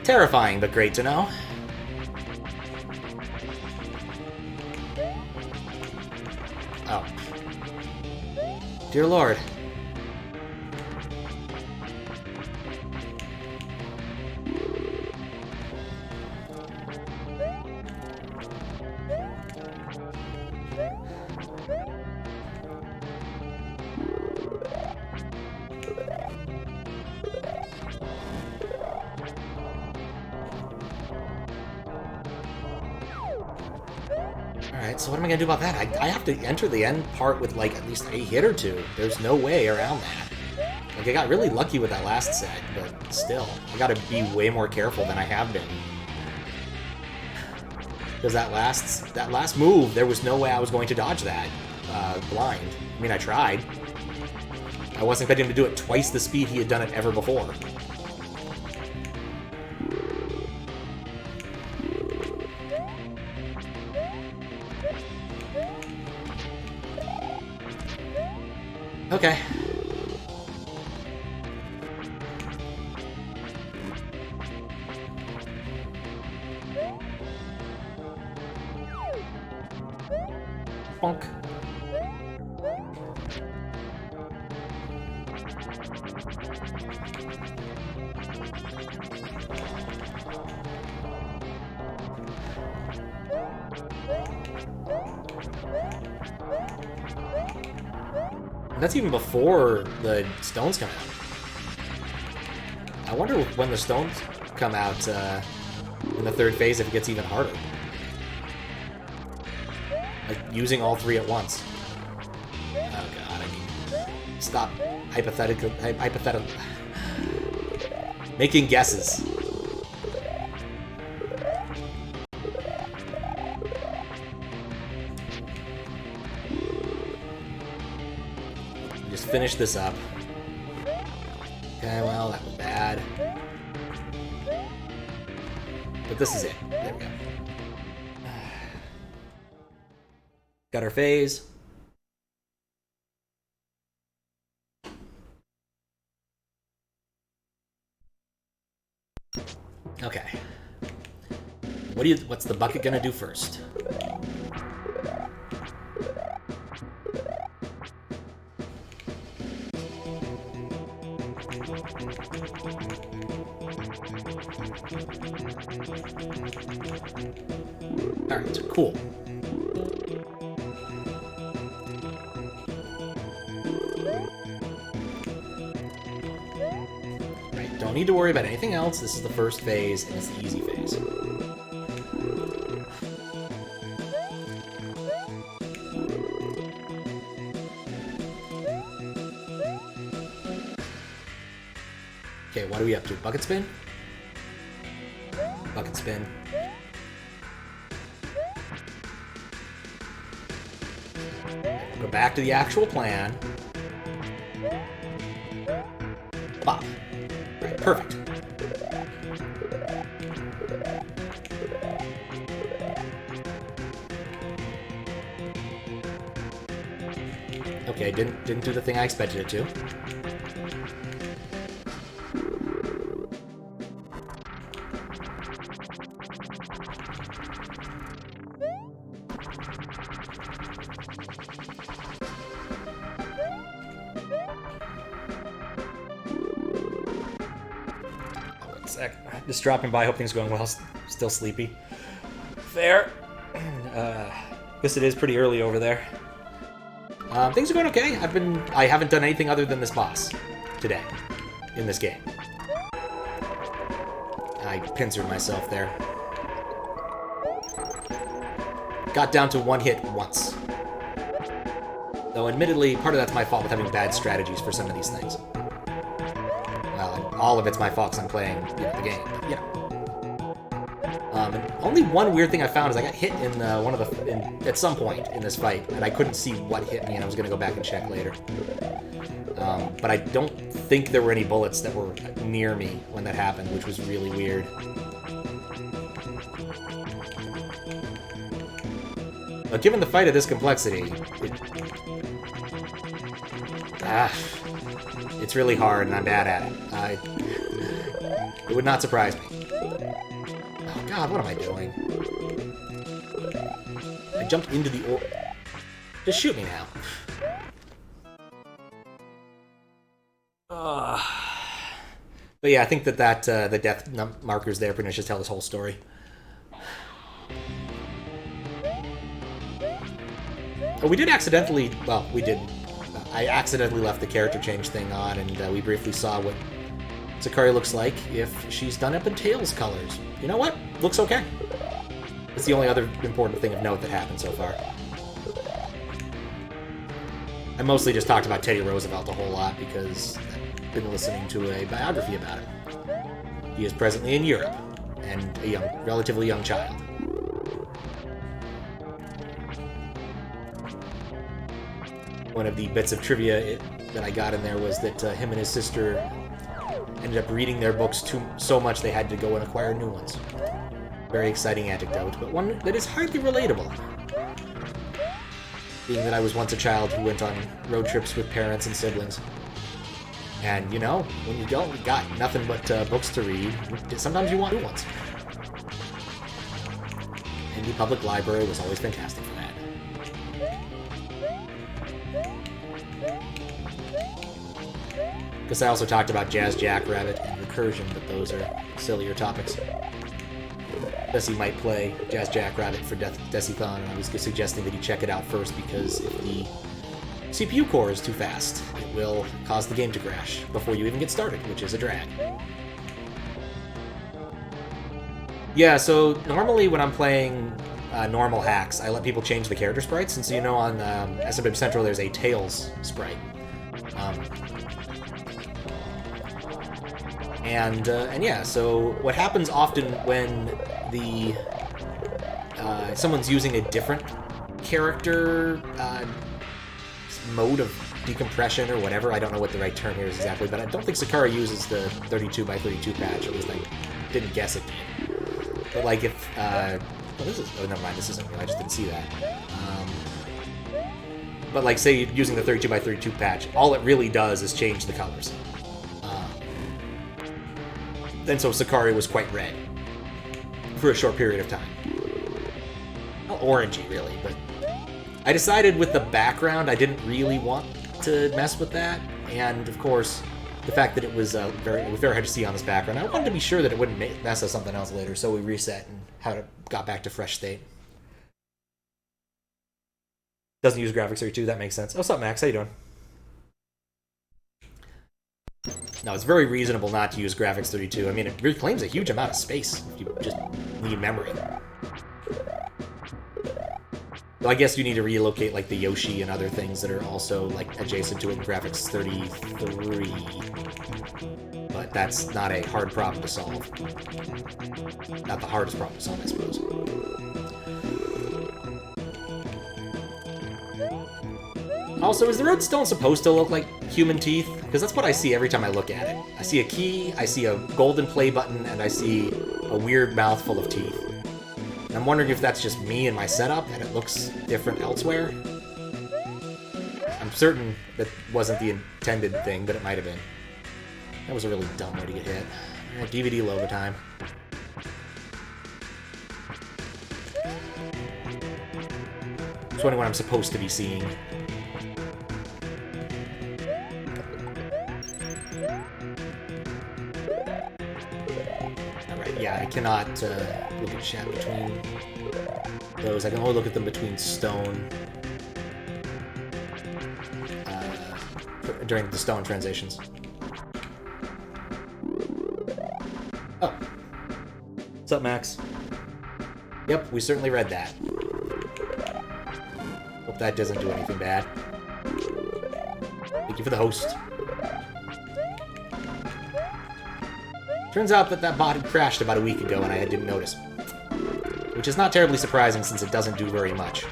[SPEAKER 1] Terrifying, but great to know. Oh. Dear Lord. Alright, so what am I gonna do about that? I have to enter the end part with, like, at least a hit or two. There's no way around that. Like, I got really lucky with that last set, but still, I gotta be way more careful than I have been. Because that last move, there was no way I was going to dodge that blind. I mean, I tried. I wasn't expecting him to do it twice the speed he had done it ever before. Okay. Bonk. And that's even before the stones come out. I wonder when the stones come out in the third phase if it gets even harder. Like, using all three at once. Oh god, I mean... Stop hypothetical... making guesses. Just finish this up. Okay, well, that was bad. But this is it. There we go. Got our phase. Okay. What's the bucket gonna do first? Alright, cool. Right, don't need to worry about anything else. This is the first phase, and it's the easy phase. Okay, what are we up to? Bucket spin? Bucket spin. Go back to the actual plan. Bop. Right, perfect. Okay, didn't do the thing I expected it to. Just dropping by, hope things are going well. Still sleepy. Fair. Guess it is pretty early over there. Things are going okay. I haven't done anything other than this boss today in this game. I pincered myself there. Got down to one hit once. Though admittedly, part of that's my fault with having bad strategies for some of these things. Well, all of it's my fault because I'm playing, the game. But, and only one weird thing I found is I got hit in at some point in this fight, and I couldn't see what hit me, and I was going to go back and check later. But I don't think there were any bullets that were near me when that happened, which was really weird. But given the fight of this complexity, it's really hard, and I'm bad at it. It would not surprise me. Oh god, what am I doing? I jumped into the or... Just shoot me now. But yeah, I think that the death markers there pretty much just tell this whole story. Oh, we did accidentally... Well, we did... I accidentally left the character change thing on, and we briefly saw what Sicari looks like if she's done up in Tails colors. You know what? Looks okay. That's the only other important thing of note that happened so far. I mostly just talked about Teddy Roosevelt a whole lot because I've been listening to a biography about him. He is presently in Europe, and a relatively young child. One of the bits of trivia that I got in there was that him and his sister ended up reading their books so much they had to go and acquire new ones. Very exciting anecdote, but one that is hardly relatable. Being that I was once a child who went on road trips with parents and siblings. And, when you don't got nothing but books to read, sometimes you want new ones. And the public library was always fantastic for that. Because I also talked about Jazz Jackrabbit and recursion, but those are sillier topics. Desi might play Jazz Jackrabbit for Desithon, and I was suggesting that he check it out first because if the CPU core is too fast, it will cause the game to crash before you even get started, which is a drag. Yeah, so normally when I'm playing normal hacks, I let people change the character sprites, and so you know on SMW Central there's a Tails sprite. And yeah, so what happens often when someone's using a different character mode of decompression or whatever, I don't know what the right term here is exactly, but I don't think Sicari uses the 32x32 patch, at least I didn't guess it did. But like if, oh never mind, this isn't real, I just didn't see that. But like say you're using the 32x32 patch, all it really does is change the colors. And so Sicari was quite red for a short period of time. Well, orangey, really, but I decided with the background I didn't really want to mess with that, and of course, the fact that it was very hard to see on this background, I wanted to be sure that it wouldn't mess with something else later, so we reset and got back to fresh state. Doesn't use graphics 32, that makes sense. Oh, what's up, Max? How you doing? No, it's very reasonable not to use graphics 32. I mean, it reclaims a huge amount of space if you just need memory. So I guess you need to relocate like the Yoshi and other things that are also like adjacent to it in graphics 33. But that's not a hard problem to solve. Not the hardest problem to solve, I suppose. Also, is the redstone supposed to look like human teeth? Because that's what I see every time I look at it. I see a key, I see a golden play button, and I see a weird mouth full of teeth. And I'm wondering if that's just me and my setup, and it looks different elsewhere. I'm certain that wasn't the intended thing, but it might have been. That was a really dumb way to get hit. Alright, DVD logo time. Just wondering what I'm supposed to be seeing. Yeah, I cannot look at chat between those. I can only look at them between stone during the stone transitions. Oh. What's up, Max? Yep, we certainly read that. Hope that doesn't do anything bad. Thank you for the host. Turns out that bot had crashed about a week ago and I didn't notice. Which is not terribly surprising since it doesn't do very much.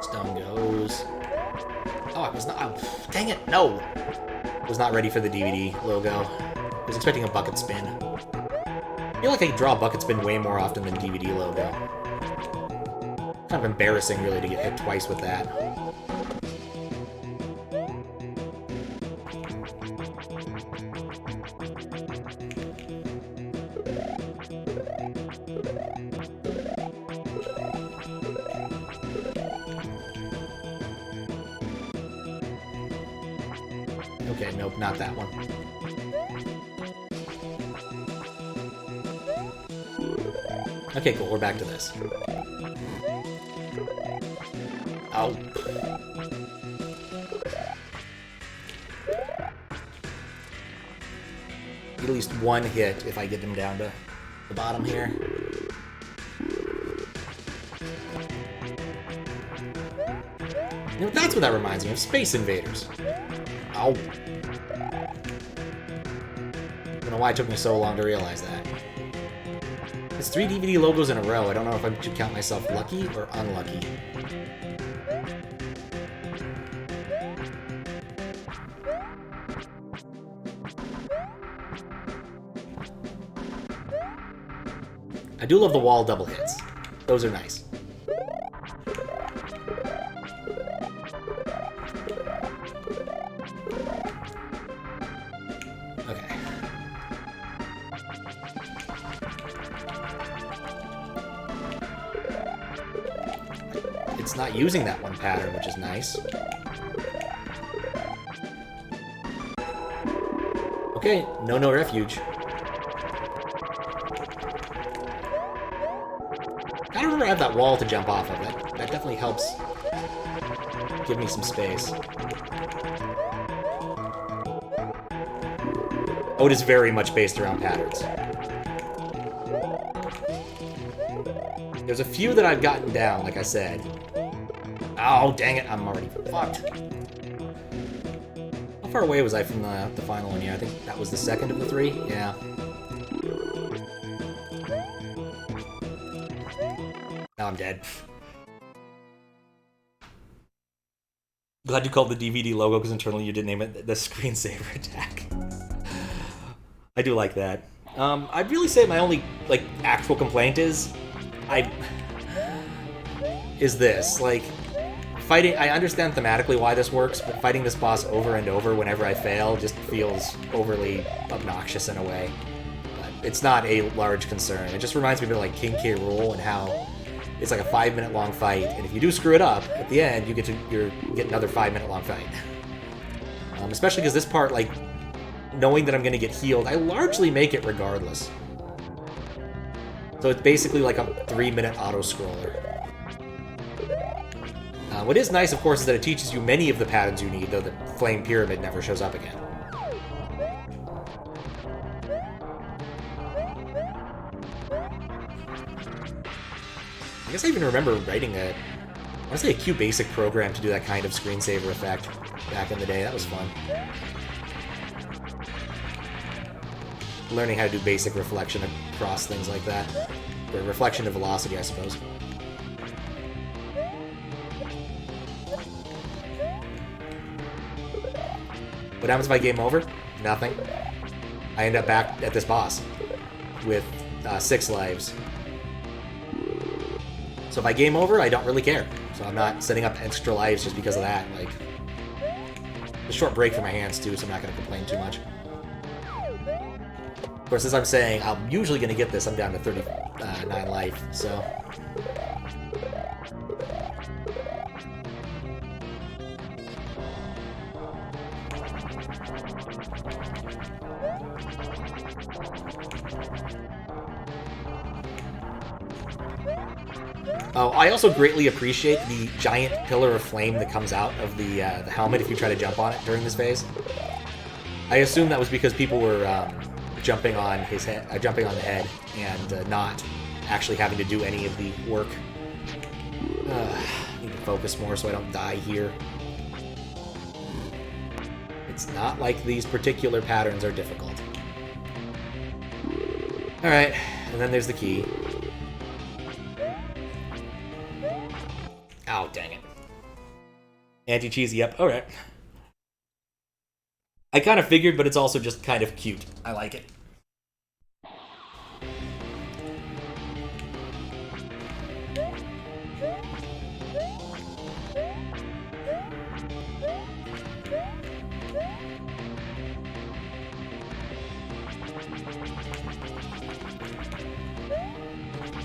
[SPEAKER 1] Stone goes. Oh, I was not... Oh, dang it, no! I was not ready for the DVD logo. I was expecting a bucket spin. I feel like I draw a bucket spin way more often than DVD logo. Kind of embarrassing, really, to get hit twice with that. Okay, nope, not that one. Okay, cool, we're back to this. Oh. At least one hit if I get him down to the bottom here. You know, that's what that reminds me of. Space Invaders. Ow. I don't know why it took me so long to realize that. It's 3 DVD logos in a row. I don't know if I should count myself lucky or unlucky. I do love the wall double hits. Those are nice. Okay. it's not using that one pattern, which is nice. Okay, no refuge. I don't remember I have that wall to jump off of. That definitely helps give me some space. Oh, it is very much based around patterns. There's a few that I've gotten down, like I said. Oh, dang it, I'm already fucked. How far away was I from the final one here? I think that was the second of the three? Yeah. Now I'm dead. Glad you called the DVD logo, because internally you did name it the screensaver attack. I do like that. I'd really say my only, like, actual complaint is... this. Like, fighting... I understand thematically why this works, but fighting this boss over and over whenever I fail just feels overly obnoxious in a way. But it's not a large concern. It just reminds me of, like, King K. Rool and how it's like a 5-minute long fight, and if you do screw it up, at the end, you get another 5-minute long fight. Especially because this part, like, knowing that I'm going to get healed, I largely make it regardless. So it's basically like a 3-minute auto-scroller. What is nice, of course, is that it teaches you many of the patterns you need, though the Flame Pyramid never shows up again. I guess I even remember writing I want to say a QBasic program to do that kind of screensaver effect back in the day. That was fun. Learning how to do basic reflection across things like that. Or reflection to velocity, I suppose. What happens if I game over? Nothing. I end up back at this boss with 6 lives. So if I game over, I don't really care. So I'm not setting up extra lives just because of that. Like, a short break for my hands too, so I'm not going to complain too much. Of course, as I'm saying, I'm usually going to get this. I'm down to 39 life, so... Oh, I also greatly appreciate the giant pillar of flame that comes out of the helmet if you try to jump on it during this phase. I assume that was because people were jumping on his head, jumping on the head, and not actually having to do any of the work. Need to focus more so I don't die here. It's not like these particular patterns are difficult. Alright, and then there's the key. Oh, dang it. Anti-cheesy, yep, alright. I kind of figured, but it's also just kind of cute. I like it.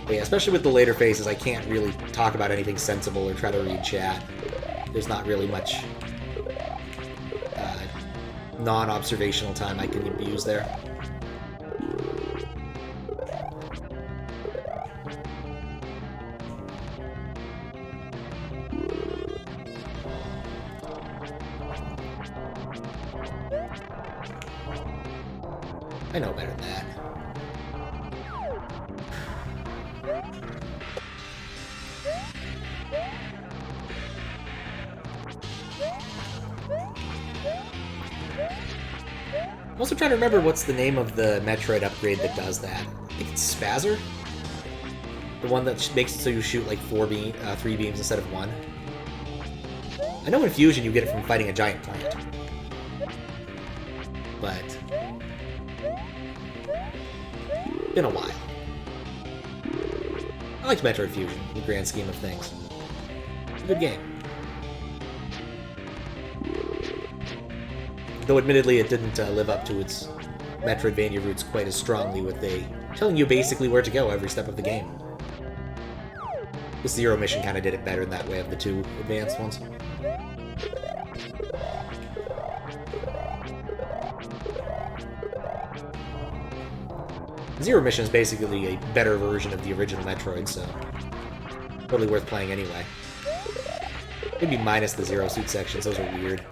[SPEAKER 1] But yeah, especially with the later phases, I can't really talk about anything sensible or try to read chat. There's not really much non-observational time I can use there. I know better than that. I'm also trying to remember what's the name of the Metroid upgrade that does that. I think it's Spazzer? The one that makes it so you shoot like 3 beams instead of 1. I know in Fusion you get it from fighting a giant plant. But... been a while. I liked Metroid Fusion, in the grand scheme of things. It's a good game. Though admittedly it didn't live up to its Metroidvania roots quite as strongly, with telling you basically where to go every step of the game. The Zero mission kind of did it better in that way of the two advanced ones. Zero mission is basically a better version of the original Metroid, so totally worth playing anyway. Maybe minus the Zero Suit sections, those are weird.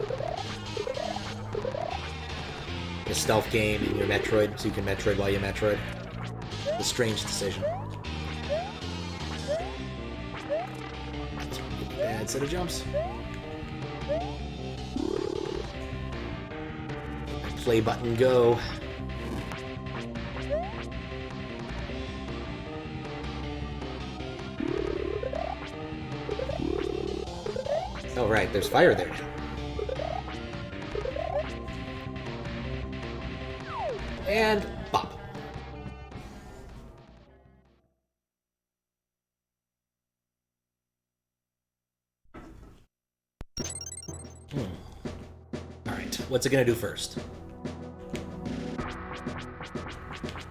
[SPEAKER 1] A stealth game in your Metroid, so you can Metroid while you Metroid. A strange decision. Bad set of jumps. Play button, go. Oh right, there's fire there now. And bop. Alright, what's it gonna do first?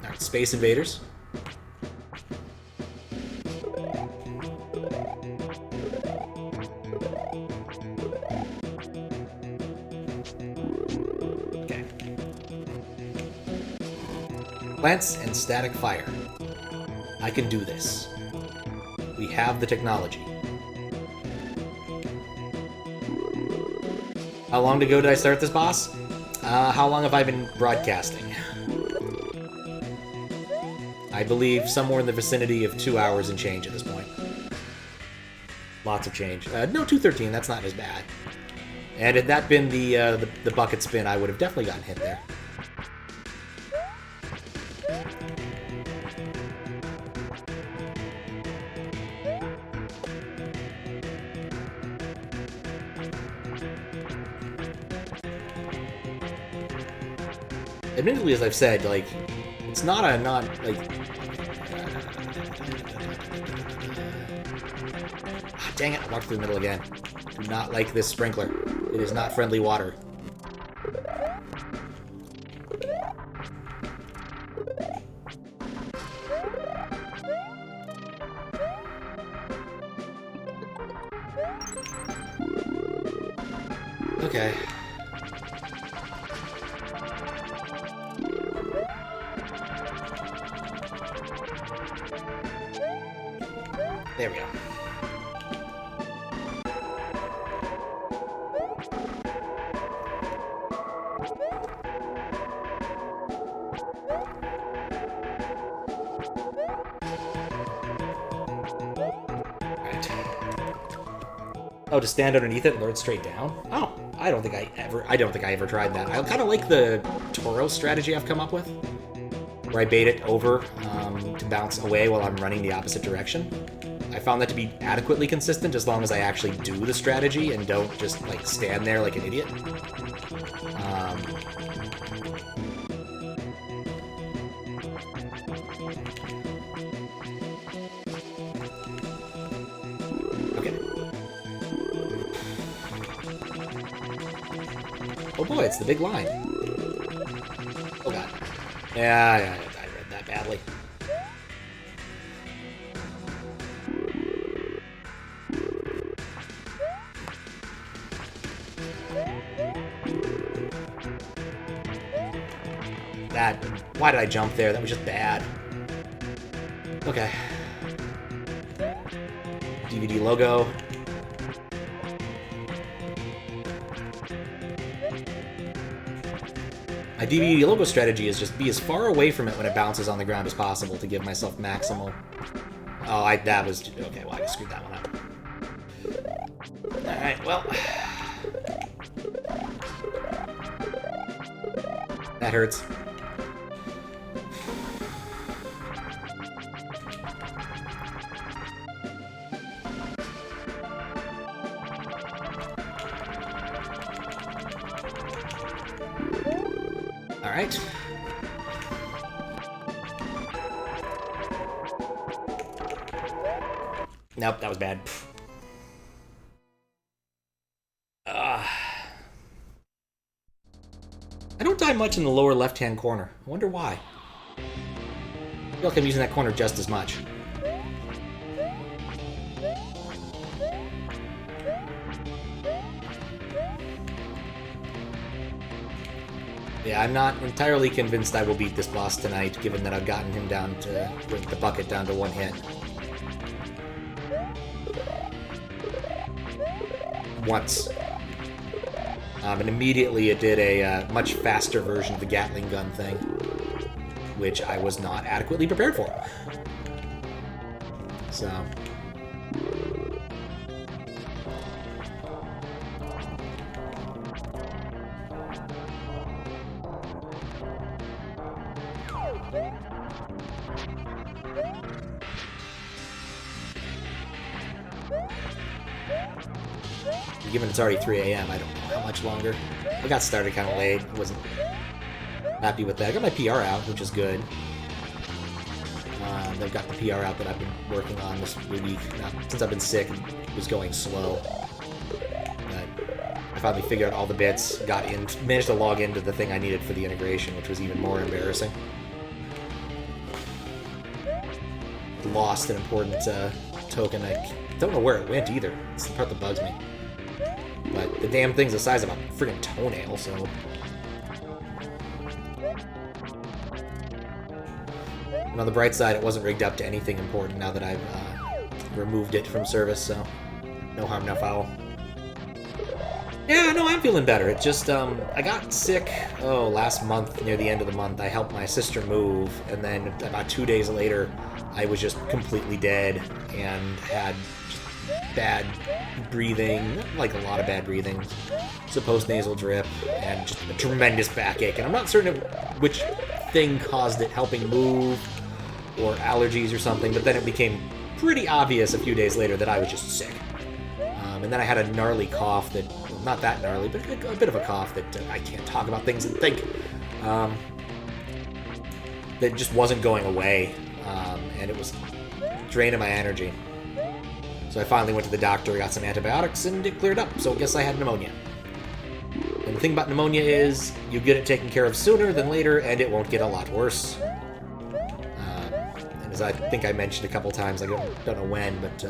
[SPEAKER 1] Alright, Space Invaders. Okay. Lance and static fire. I can do this. We have the technology. How long ago did I start this boss? How long have I been broadcasting? I believe somewhere in the vicinity of 2 hours and change at this point. Lots of change. No, 213, that's not as bad. And had that been the bucket spin, I would have definitely gotten hit there. Admittedly, as I've said, like, it's not like... Ah, dang it, I walked through the middle again. Do not like this sprinkler. It is not friendly water. Okay. There we go. Right. Oh, to stand underneath it and lure it straight down? Oh, I don't think I ever tried that. I kind of like the Toro strategy I've come up with, where I bait it over to bounce away while I'm running the opposite direction. I found that to be adequately consistent as long as I actually do the strategy and don't just, like, stand there like an idiot. Okay. Oh boy, it's the big line. Oh god. Yeah, I read that badly. Why did I jump there? That was just bad. Okay. DVD logo. My DVD logo strategy is just be as far away from it when it bounces on the ground as possible to give myself maximal... Oh, that was... Okay, well, I screwed that one up. Alright, well... That hurts. Alright. Nope, that was bad. I don't die much in the lower left-hand corner. I wonder why. I feel like I'm using that corner just as much. Yeah, I'm not entirely convinced I will beat this boss tonight, given that I've gotten him down to the bucket down to 1 hit. Once. And immediately it did a much faster version of the Gatling gun thing, which I was not adequately prepared for. So... given it's already 3 a.m., I don't know how much longer. I got started kind of late. I wasn't happy with that. I got my PR out, which is good. I've got the PR out that I've been working on this week. Since I've been sick, it was going slow. But I finally figured out all the bits, got in, managed to log into the thing I needed for the integration, which was even more embarrassing. Lost an important token. I don't know where it went either. It's the part that bugs me. But the damn thing's the size of a friggin' toenail, so... And on the bright side, it wasn't rigged up to anything important now that I've removed it from service, so no harm, no foul. Yeah, no, I'm feeling better. It just, I got sick, last month, near the end of the month. I helped my sister move, and then about 2 days later, I was just completely dead and had bad breathing, like a lot of bad breathing, supposed nasal drip, and just a tremendous backache. And I'm not certain which thing caused it, helping move or allergies or something, but then it became pretty obvious a few days later that I was just sick. And then I had a gnarly cough that, well, not that gnarly, but a bit of a cough that I can't talk about things and think, that just wasn't going away, and it was draining my energy. So I finally went to the doctor, got some antibiotics, and it cleared up, so I guess I had pneumonia. And the thing about pneumonia is, you get it taken care of sooner than later, and it won't get a lot worse. And as I think I mentioned a couple times, I don't know when, but...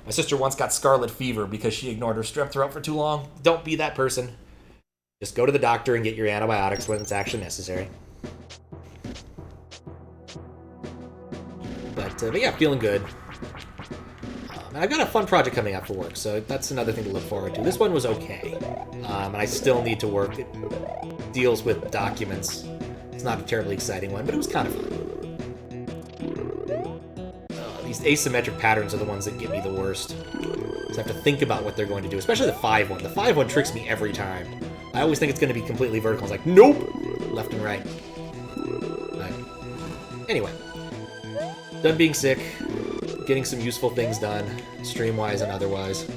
[SPEAKER 1] my sister once got scarlet fever because she ignored her strep throat for too long. Don't be that person. Just go to the doctor and get your antibiotics when it's actually necessary. But yeah, feeling good. And I've got a fun project coming up for work, so that's another thing to look forward to. This one was okay, and I still need to work. It deals with documents. It's not a terribly exciting one, but it was kind of fun. These asymmetric patterns are the ones that get me the worst. So I have to think about what they're going to do, especially the 5 one. The 5 one tricks me every time. I always think it's going to be completely vertical. It's like, nope! Left and right. But anyway. Done being sick, getting some useful things done, stream-wise and otherwise.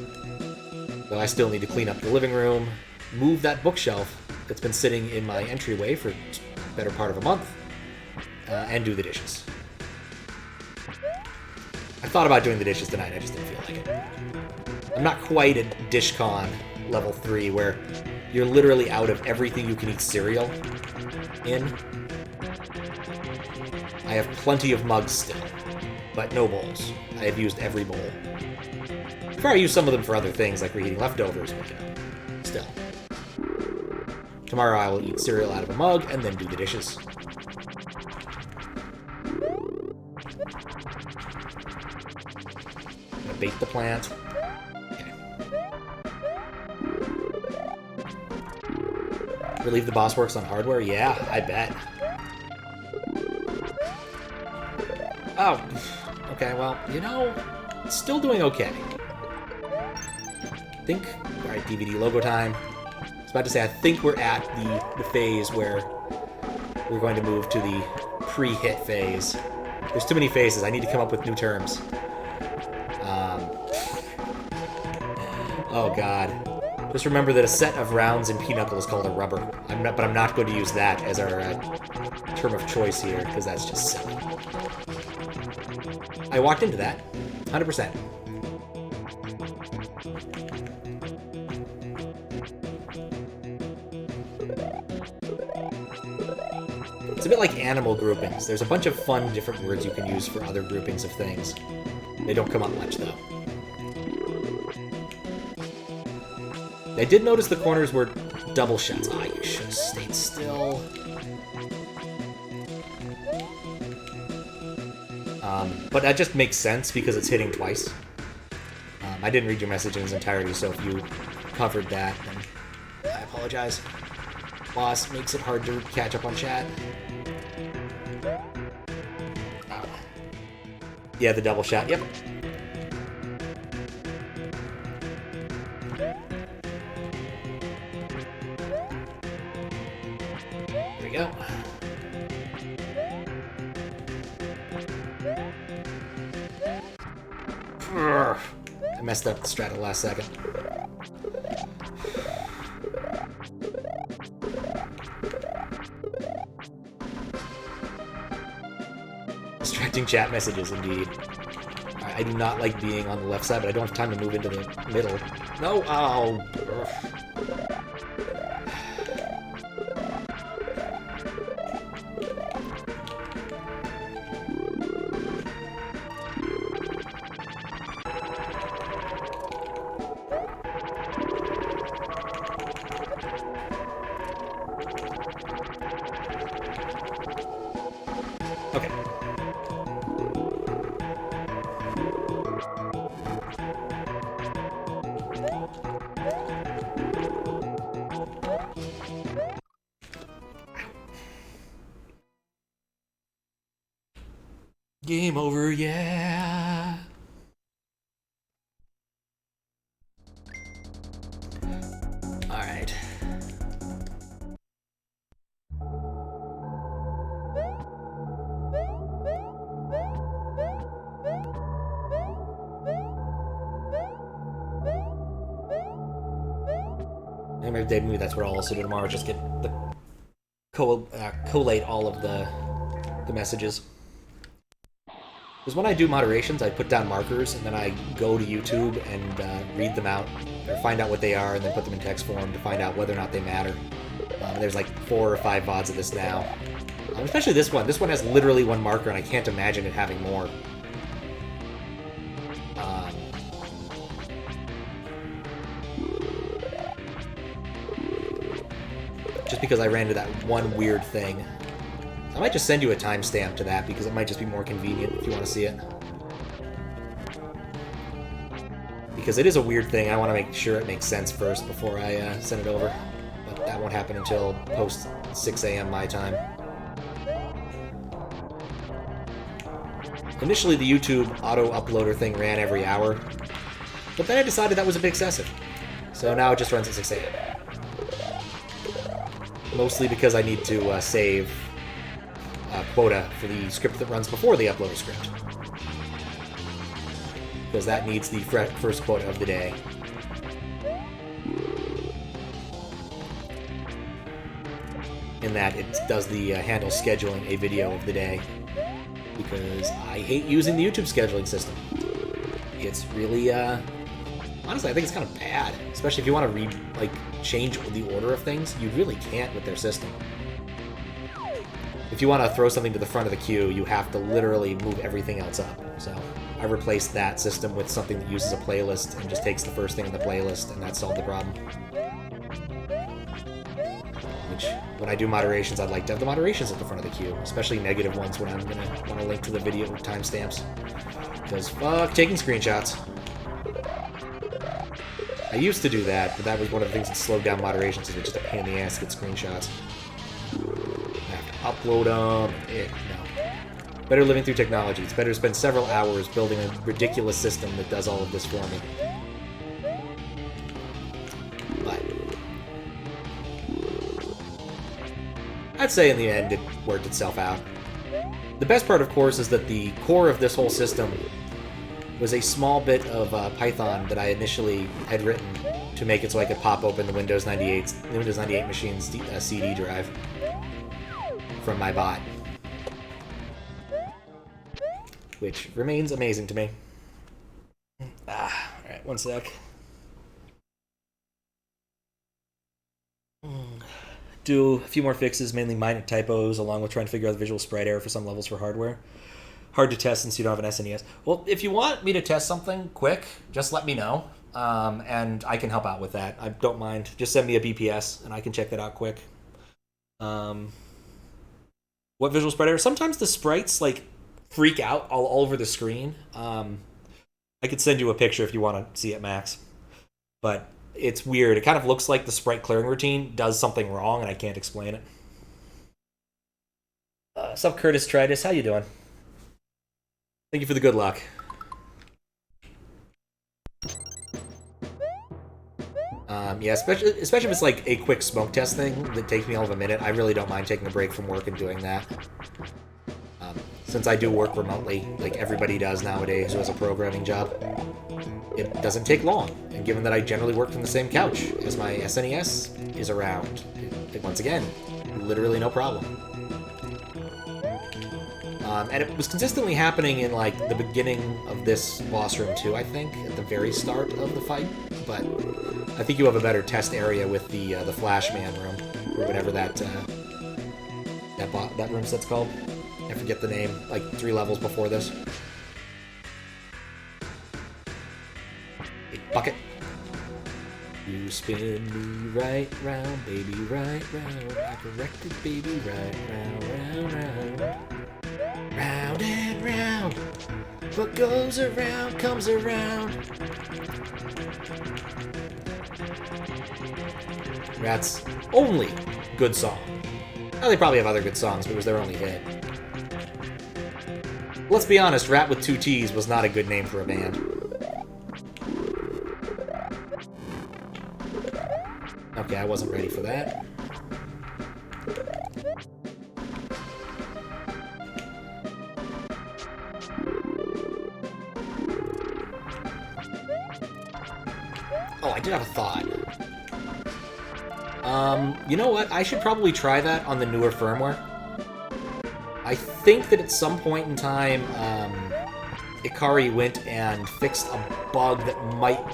[SPEAKER 1] Though I still need to clean up the living room, move that bookshelf that's been sitting in my entryway for the better part of a month, and do the dishes. I thought about doing the dishes tonight, I just didn't feel like it. I'm not quite at DishCon level 3, where you're literally out of everything you can eat cereal in. I have plenty of mugs still, but no bowls. I have used every bowl. Before I use some of them for other things, like reheating leftovers, but still. Tomorrow I will eat cereal out of a mug, and then do the dishes. I'm gonna bait the plant. Okay. Relieve the boss works on hardware? Yeah, I bet. Oh, okay, well, you know, still doing okay. I think, alright, DVD logo time. I was about to say, I think we're at the phase where we're going to move to the pre-hit phase. There's too many phases, I need to come up with new terms. Oh god. Just remember that a set of rounds in Pinochle is called a rubber. But I'm not going to use that as our term of choice here, because that's just silly. I walked into that, 100%. It's a bit like animal groupings. There's a bunch of fun different words you can use for other groupings of things. They don't come up much, though. I did notice the corners were double shots. Ah, you should have stayed still. But that just makes sense because it's hitting twice. I didn't read your message in its entirety, so if you covered that, then I apologize. Boss makes it hard to catch up on chat. Oh. Yeah, the double shot, yep. There we go. I messed up the strat at the last second. Distracting chat messages, indeed. I do not like being on the left side, but I don't have time to move into the middle. No! Oh! Game over, yeah. All right. Maybe that's what I'll also do tomorrow. Just get the collate all of the messages. Because when I do moderations, I put down markers, and then I go to YouTube and read them out, or find out what they are, and then put them in text form to find out whether or not they matter. There's like 4 or 5 VODs of this now. Especially this one. This one has literally one marker, and I can't imagine it having more. Just because I ran into that one weird thing. I might just send you a timestamp to that, because it might just be more convenient if you want to see it. Because it is a weird thing, I want to make sure it makes sense first before I send it over. But that won't happen until post 6 a.m. my time. Initially, the YouTube auto-uploader thing ran every hour, but then I decided that was a bit excessive. So now it just runs at 6 a.m. Mostly because I need to save quota for the script that runs before the uploader script. Because that needs the first quota of the day. In that it does the handle scheduling a video of the day. Because I hate using the YouTube scheduling system. It's really, honestly, I think it's kind of bad. Especially if you want to change the order of things, you really can't with their system. If you want to throw something to the front of the queue, you have to literally move everything else up. So I replaced that system with something that uses a playlist and just takes the first thing in the playlist, and that solved the problem. Which, when I do moderations, I'd like to have the moderations at the front of the queue, especially negative ones when I'm going to want to link to the video timestamps. Because fuck taking screenshots. I used to do that, but that was one of the things that slowed down moderations, is just a pain in the ass to get screenshots. Upload them. No. Better living through technology. It's better to spend several hours building a ridiculous system that does all of this for me. But I'd say in the end it worked itself out. The best part, of course, is that the core of this whole system was a small bit of Python that I initially had written to make it so I could pop open the Windows 98 machine's CD drive from my bot, which remains amazing to me. Alright, one sec. Do a few more fixes, mainly minor typos, along with trying to figure out the visual sprite error for some levels for hardware. Hard to test since you don't have an SNES. Well, if you want me to test something quick, just let me know. and I can help out with that. I don't mind. Just send me a BPS, and I can check that out quick. What visual sprite error? Sometimes the sprites like freak out all over the screen. I could send you a picture if you want to see it, Max. But it's weird. It kind of looks like the sprite clearing routine does something wrong, and I can't explain it. Sup, Curtis Tritus? How you doing? Thank you for the good luck. Yeah, especially if it's like a quick smoke test thing that takes me all of a minute, I really don't mind taking a break from work and doing that. Since I do work remotely, like everybody does nowadays who has a programming job, it doesn't take long. And given that I generally work from the same couch as my SNES is around, once again, literally no problem. And it was consistently happening in like the beginning of this boss room too, I think, at the very start of the fight. But I think you have a better test area with the Flashman room, or whatever that room set's called. I forget the name. Like 3 levels before this. Hey, bucket. You spin me right round, baby, right round. I corrected, baby, right round, round, round. Round and round. What goes around comes around. Rat's only good song. Now, they probably have other good songs, but it was their only hit. Let's be honest, Rat with 2 T's was not a good name for a band. Okay, I wasn't ready for that. Oh, I did have a thought. You know what? I should probably try that on the newer firmware. I think that at some point in time, Sicari went and fixed a bug that might...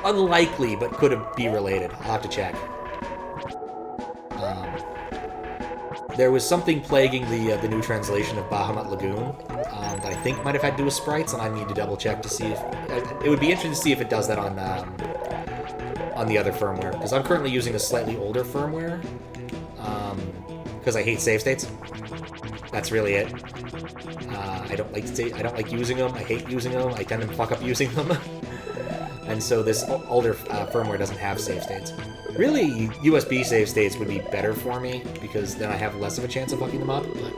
[SPEAKER 1] unlikely, but could be related. I'll have to check. There was something plaguing the new translation of Bahamut Lagoon that I think might have had to do with sprites, and I need to double check to see if... It would be interesting to see if it does that on the other firmware, because I'm currently using a slightly older firmware, because I hate save states. That's really it. I don't like using them. I hate using them. I tend to fuck up using them. And so this older firmware doesn't have save states. Really, USB save states would be better for me, because then I have less of a chance of fucking them up. But...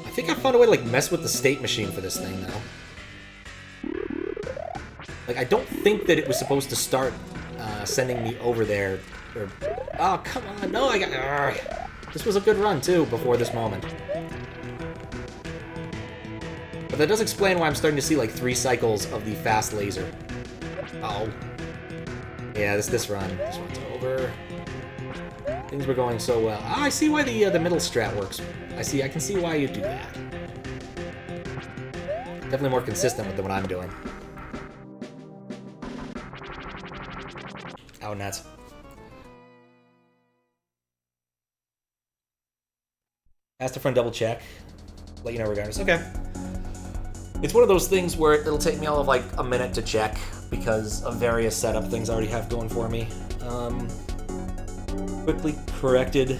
[SPEAKER 1] I think I found a way to like mess with the state machine for this thing now. Like, I don't think that it was supposed to start sending me over there. Or... Oh, come on! No, I got. This was a good run too before this moment. But that does explain why I'm starting to see like 3 cycles of the fast laser. Oh. Yeah, this one's over. Things were going so well. Ah, I see why the middle strat works. I can see why you do that. Definitely more consistent with what I'm doing. Oh, nuts. Ask a friend, double check. Let you know regardless. Okay. It's one of those things where it'll take me all of like a minute to check because of various setup things I already have going for me. Quickly corrected.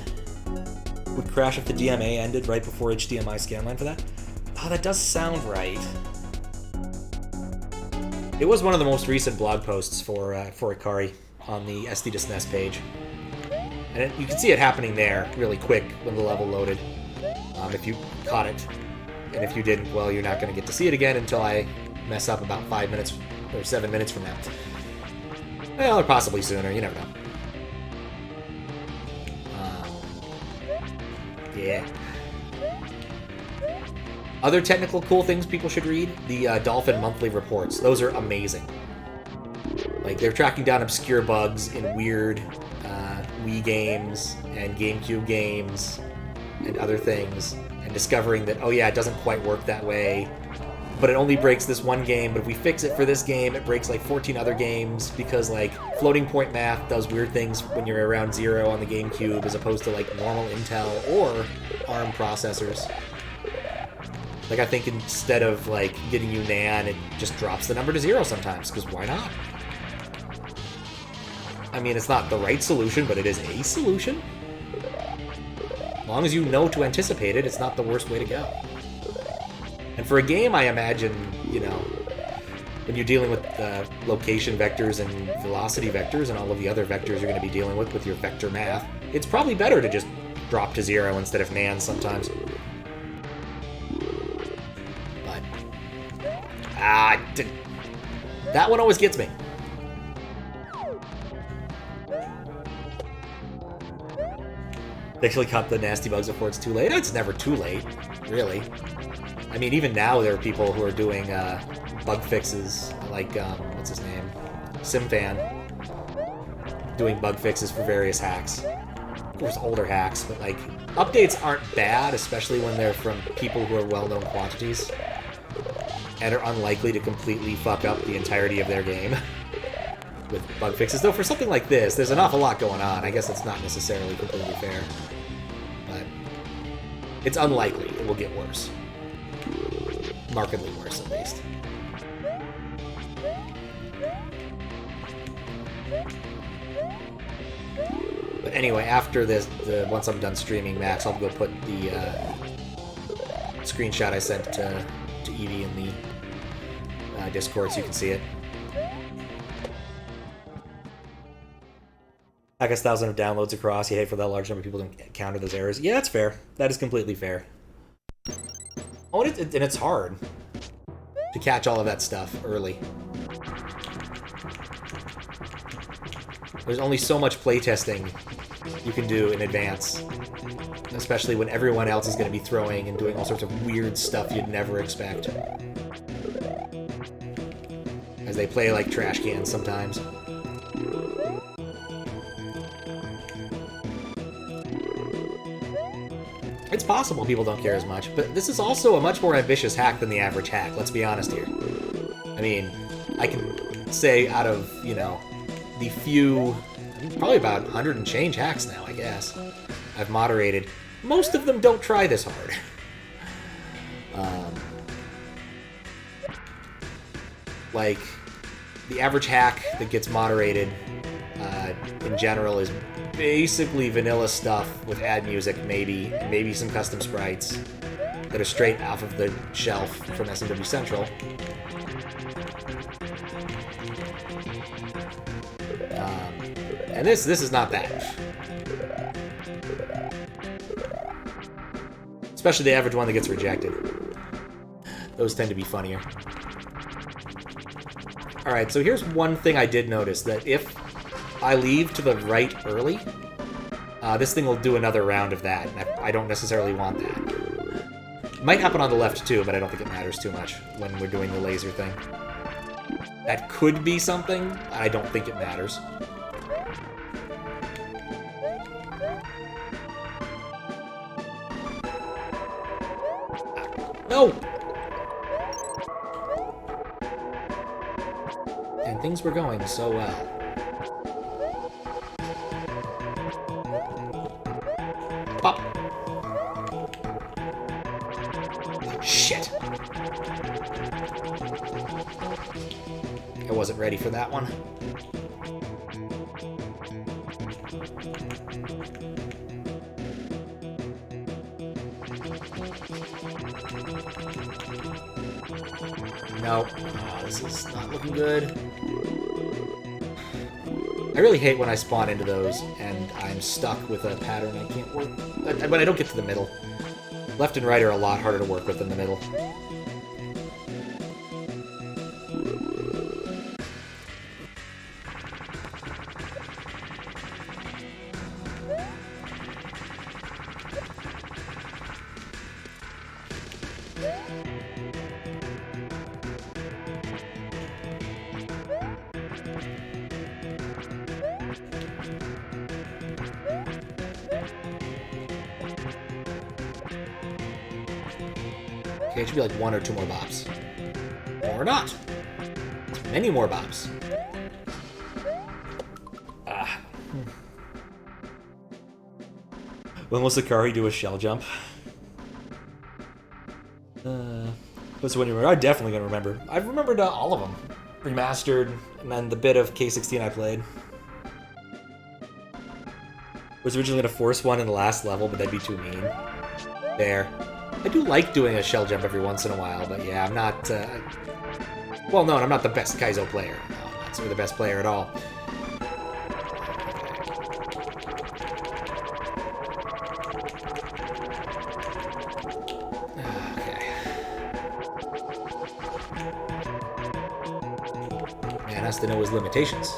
[SPEAKER 1] Would crash if the DMA ended right before HDMI scanline for that. Oh, that does sound right. It was one of the most recent blog posts for Sicari on the SD to SNES page. And you can see it happening there really quick when the level loaded. If you caught it. And if you didn't, well, you're not going to get to see it again until I mess up about 5 minutes or 7 minutes from now. Well, or possibly sooner, you never know. Yeah. Other technical cool things people should read, the Dolphin monthly reports. Those are amazing. Like, they're tracking down obscure bugs in weird Wii games and GameCube games and other things, and discovering that, oh yeah, it doesn't quite work that way, but it only breaks this one game. But if we fix it for this game, it breaks like 14 other games because like floating point math does weird things when you're around 0 on the GameCube as opposed to like normal Intel or ARM processors. Like I think instead of like getting you NAND, it just drops the number to 0 sometimes, because why not? I mean, it's not the right solution, but it is a solution. As long as you know to anticipate it, it's not the worst way to go. And for a game, I imagine, you know, when you're dealing with location vectors and velocity vectors and all of the other vectors you're going to be dealing with your vector math, it's probably better to just drop to 0 instead of NAND sometimes. But, that one always gets me. They actually caught the nasty bugs before it's too late. It's never too late, really. I mean, even now there are people who are doing bug fixes, like, what's his name? SimFan. Doing bug fixes for various hacks. Of course, older hacks, but, like, updates aren't bad, especially when they're from people who are well-known quantities and are unlikely to completely fuck up the entirety of their game with bug fixes. Though for something like this, there's an awful lot going on. I guess it's not necessarily completely fair. But it's unlikely it will get worse. Markedly worse, at least. But anyway, after this, once I'm done streaming Max, I'll go put the screenshot I sent to Eevee in the Discord so you can see it. I guess 1,000 of downloads across. You hate for that large number of people to encounter those errors. Yeah, that's fair. That is completely fair. Oh, and it's hard to catch all of that stuff early. There's only so much playtesting you can do in advance, especially when everyone else is going to be throwing and doing all sorts of weird stuff you'd never expect. As they play like trash cans sometimes. It's possible people don't care as much, but this is also a much more ambitious hack than the average hack, let's be honest here. I mean, I can say out of, you know, the few, probably about 100 and change hacks now, I guess, I've moderated, most of them don't try this hard. Like, the average hack that gets moderated in general is basically vanilla stuff with add music, maybe some custom sprites that are straight off of the shelf from SMW Central. And this is not that. Especially the average one that gets rejected. Those tend to be funnier. Alright, so here's one thing I did notice, that if I leave to the right early, this thing will do another round of that, and I don't necessarily want that. It might happen on the left too, but I don't think it matters too much when we're doing the laser thing. That could be something, I don't think it matters. No! And things were going so well. Pop! Shit. I wasn't ready for that one. No. Oh, this is not looking good. I really hate when I spawn into those and I'm stuck with a pattern I can't work. But I don't get to the middle. Left and right are a lot harder to work with than the middle. Okay, it should be like 1 or 2 more bops. or not. Many more bops. When will Sicari do a shell jump? What's when you remember? I'm definitely gonna remember. I've remembered all of them. Remastered, and then the bit of K16 I played. Was originally gonna force one in the last level, but that'd be too mean. There. I do like doing a shell jump every once in a while, but yeah, I'm not... well, no, I'm not the best Kaizo player. No, I'm not sort of the best player at all. Man has to know his limitations.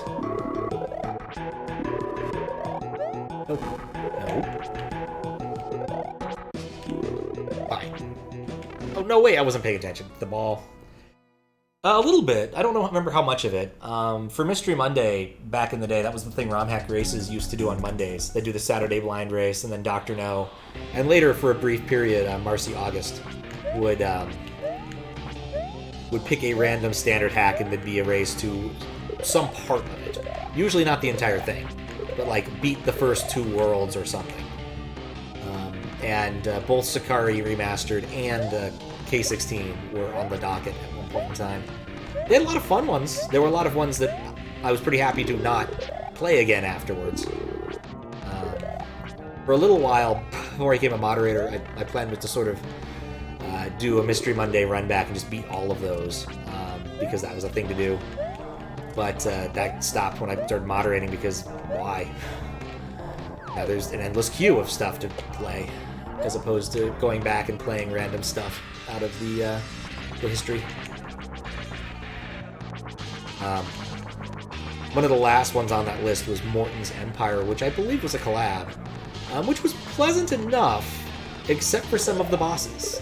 [SPEAKER 1] Nope. No. Fine. Oh, no, wait, I wasn't paying attention. The ball. A little bit. I don't remember how much of it. For Mystery Monday, back in the day, that was the thing RomHack races used to do on Mondays. They'd do the Saturday blind race, and then Dr. No. And later, for a brief period, Marcy August would pick a random standard hack, and there'd be a race to some part of it. Usually not the entire thing, but like beat the first 2 worlds or something. And both Sicari Remastered and K16 were on the docket at one point in time. They had a lot of fun ones. There were a lot of ones that I was pretty happy to not play again afterwards. For a little while, before I became a moderator, my plan was to sort of do a Mystery Monday run back and just beat all of those, because that was a thing to do. But that stopped when I started moderating, because why? Now there's an endless queue of stuff to play, as opposed to going back and playing random stuff out of the history. One of the last ones on that list was Morton's Empire, which I believe was a collab, which was pleasant enough, except for some of the bosses.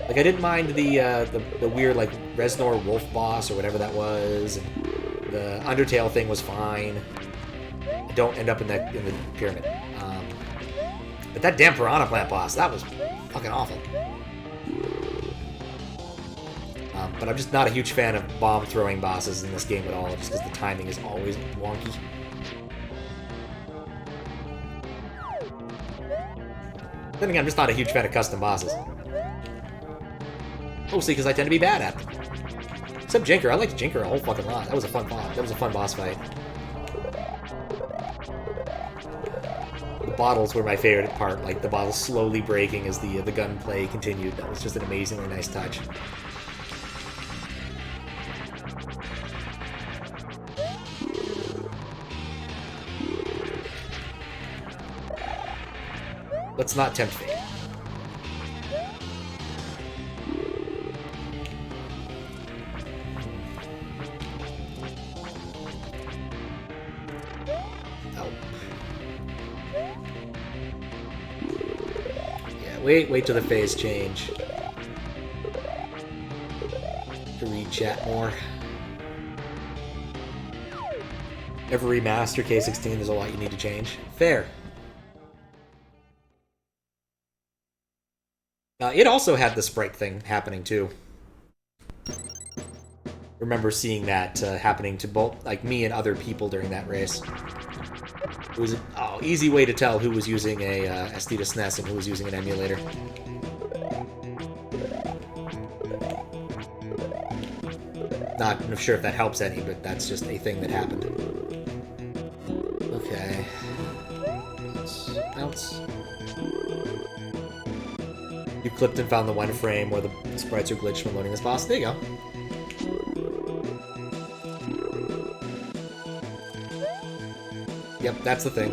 [SPEAKER 1] Like, I didn't mind the weird, like, Reznor wolf boss or whatever that was, and the Undertale thing was fine. I don't end up in the pyramid. But that damn Piranha Plant boss, that was fucking awful. But I'm just not a huge fan of bomb-throwing bosses in this game at all, just because the timing is always wonky. Then again, I'm just not a huge fan of custom bosses. Mostly because I tend to be bad at them. Except Jinker. I liked Jinker a whole fucking lot. That was a fun boss. That was a fun boss fight. The bottles were my favorite part. Like, the bottles slowly breaking as the gunplay continued. That was just an amazingly nice touch. Let's not tempt fate. Wait till the phase change. To read chat more. Every remaster K16, there's a lot you need to change. Fair. It also had the sprite thing happening too. Remember seeing that happening to both, like, me and other people during that race. It was an easy way to tell who was using a SD to SNES and who was using an emulator. Not sure if that helps any, but that's just a thing that happened. Okay. Bounce. You clipped and found the one frame where the sprites are glitched when loading this boss. There you go. Yep, that's the thing.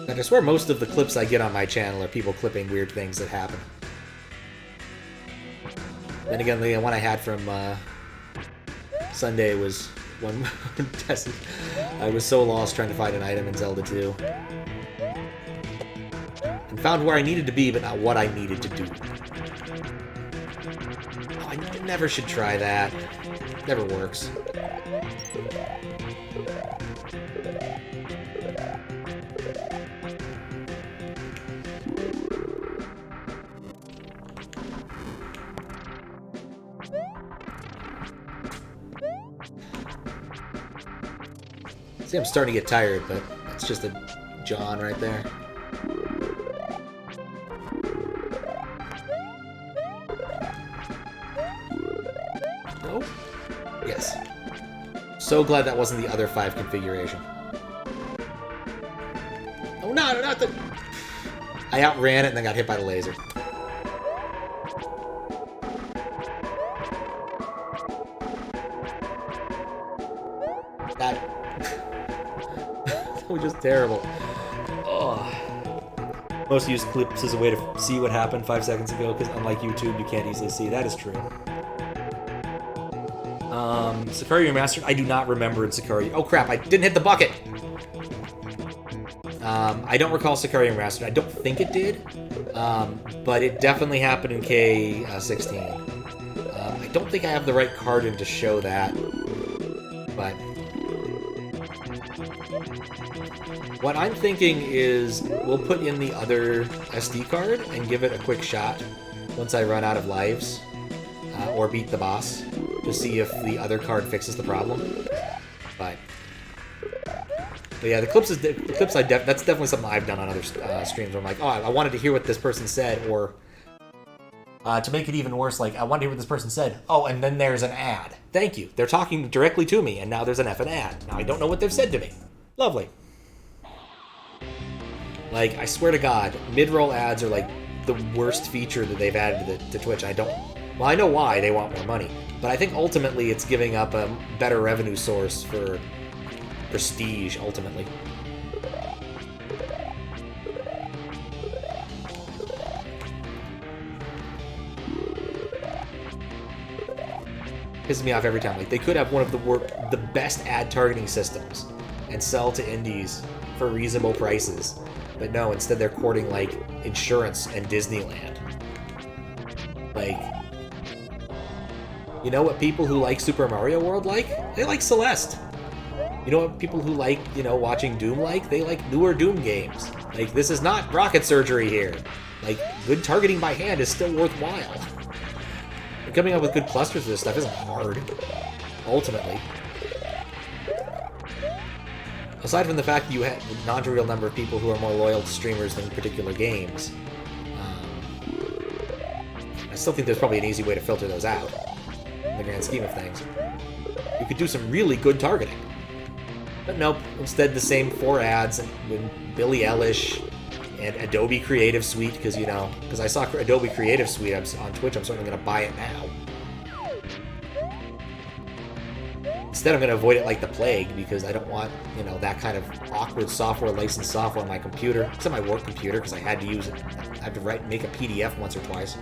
[SPEAKER 1] And I swear most of the clips I get on my channel are people clipping weird things that happen. Then again, the one I had from Sunday was one I was so lost trying to find an item in Zelda 2. And found where I needed to be, but not what I needed to do. Oh, I never should try that. Never works. See, I'm starting to get tired, but it's just a John right there. Oh, yes. So glad that wasn't the other 5 configuration. Oh no, not the... I outran it and then got hit by the laser. That was just terrible. Oh. Most use clips as a way to see what happened 5 seconds ago, because unlike YouTube, you can't easily see. That is true. Sicari Remastered? I do not remember in Sicari. Oh crap, I didn't hit the bucket! I don't recall Sicari Remastered. I don't think it did, but it definitely happened in K16. I don't think I have the right card in to show that, but... What I'm thinking is we'll put in the other SD card and give it a quick shot once I run out of lives, or beat the boss, to see if the other card fixes the problem. But yeah, the clips that's definitely something I've done on other streams where I'm like, oh, I wanted to hear what this person said, or to make it even worse, like, I wanted to hear what this person said. Oh, and then there's an ad. Thank you. They're talking directly to me, and now there's an effing ad. Now I don't know what they've said to me. Lovely. Like, I swear to God, mid-roll ads are like the worst feature that they've added to Twitch. Well, I know why, they want more money, but I think ultimately it's giving up a better revenue source for prestige, ultimately. Pisses me off every time. Like, they could have one of the best ad targeting systems and sell to indies for reasonable prices. But no, instead they're courting, like, insurance and Disneyland. Like, you know what people who like Super Mario World like? They like Celeste. You know what people who like, you know, watching Doom like? They like newer Doom games. Like, this is not rocket surgery here. Like, good targeting by hand is still worthwhile. And coming up with good clusters for this stuff isn't hard, ultimately. Aside from the fact that you have a non-trivial number of people who are more loyal to streamers than particular games, I still think there's probably an easy way to filter those out, in the grand scheme of things. You could do some really good targeting. But nope, instead the same 4 ads with Billie Eilish and Adobe Creative Suite, because, you know, because I saw Adobe Creative Suite on Twitch, I'm certainly going to buy it now. Instead, I'm going to avoid it like the plague, because I don't want, you know, that kind of awkward software, licensed software on my computer. It's on my work computer, because I had to use it. I had to make a PDF once or twice.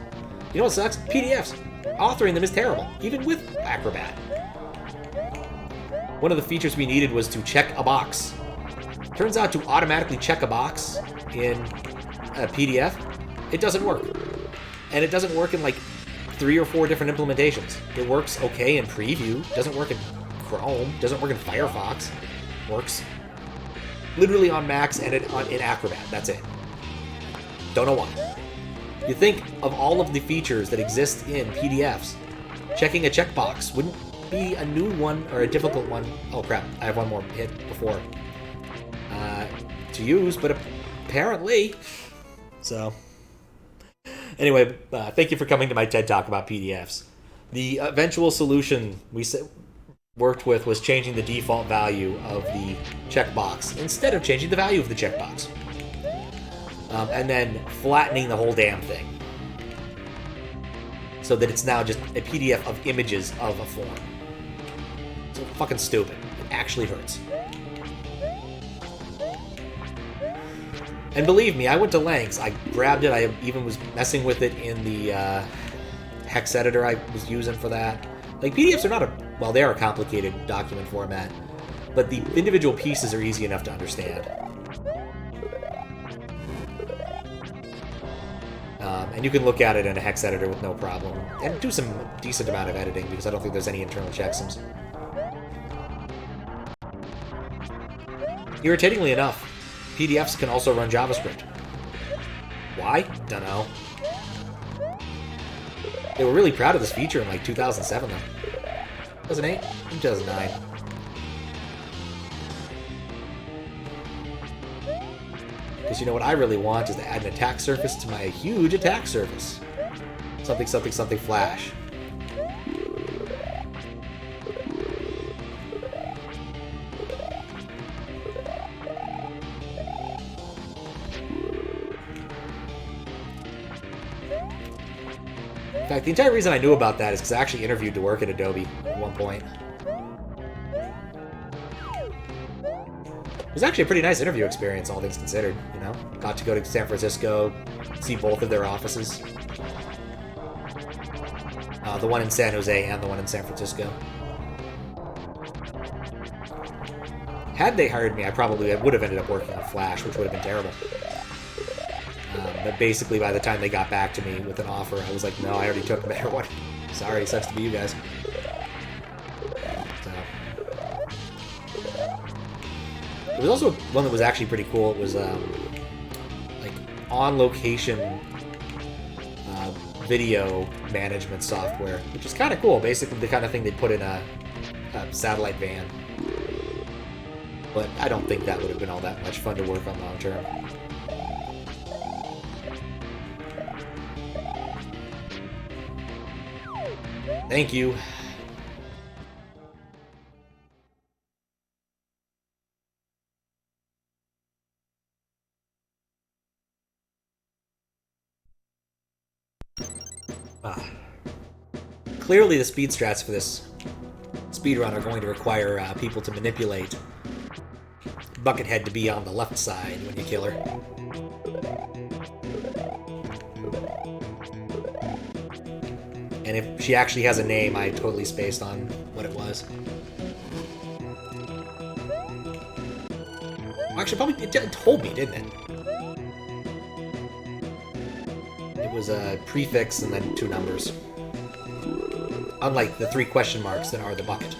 [SPEAKER 1] You know what sucks? PDFs. Authoring them is terrible, even with Acrobat. One of the features we needed was to check a box. Turns out to automatically check a box in a PDF, it doesn't work. And it doesn't work in like 3 or 4 different implementations. It works okay in Preview, doesn't work in Chrome, doesn't work in Firefox. Works literally on Macs and in Acrobat, that's it. Don't know why. You think of all of the features that exist in PDFs, checking a checkbox wouldn't be a new one or a difficult one. Oh crap, I have one more hit before to use, but apparently. So, anyway, thank you for coming to my TED Talk about PDFs. The eventual solution we worked with was changing the default value of the checkbox instead of changing the value of the checkbox. And then flattening the whole damn thing. So that it's now just a PDF of images of a form. So fucking stupid. It actually hurts. And believe me, I went to lengths. I grabbed it. I even was messing with it in the hex editor I was using for that. Like, PDFs are not well, they are a complicated document format, but the individual pieces are easy enough to understand. And you can look at it in a hex editor with no problem, and do some decent amount of editing, because I don't think there's any internal checksums. Irritatingly enough, PDFs can also run JavaScript. Why? Dunno. They were really proud of this feature in like 2007 though. 2008? 2009. Because you know what I really want is to add an attack surface to my huge attack surface. Something, something, something flash. In fact, the entire reason I knew about that is because I actually interviewed to work at Adobe at one point. It was actually a pretty nice interview experience, all things considered, you know? Got to go to San Francisco, see both of their offices. The one in San Jose and the one in San Francisco. Had they hired me, I probably would have ended up working on Flash, which would have been terrible. But basically, by the time they got back to me with an offer, I was like, no, I already took a better one. Sorry, sucks to be you guys. So. There was also one that was actually pretty cool. It was like on-location video management software, which is kind of cool. Basically, the kind of thing they put in a satellite van. But I don't think that would have been all that much fun to work on long term. Thank you. Clearly the speed strats for this speedrun are going to require people to manipulate Buckethead to be on the left side when you kill her. And if she actually has a name, I totally spaced on what it was. Actually, probably it told me, didn't it? It was a prefix and then 2 numbers. Unlike the 3 question marks that are the bucket.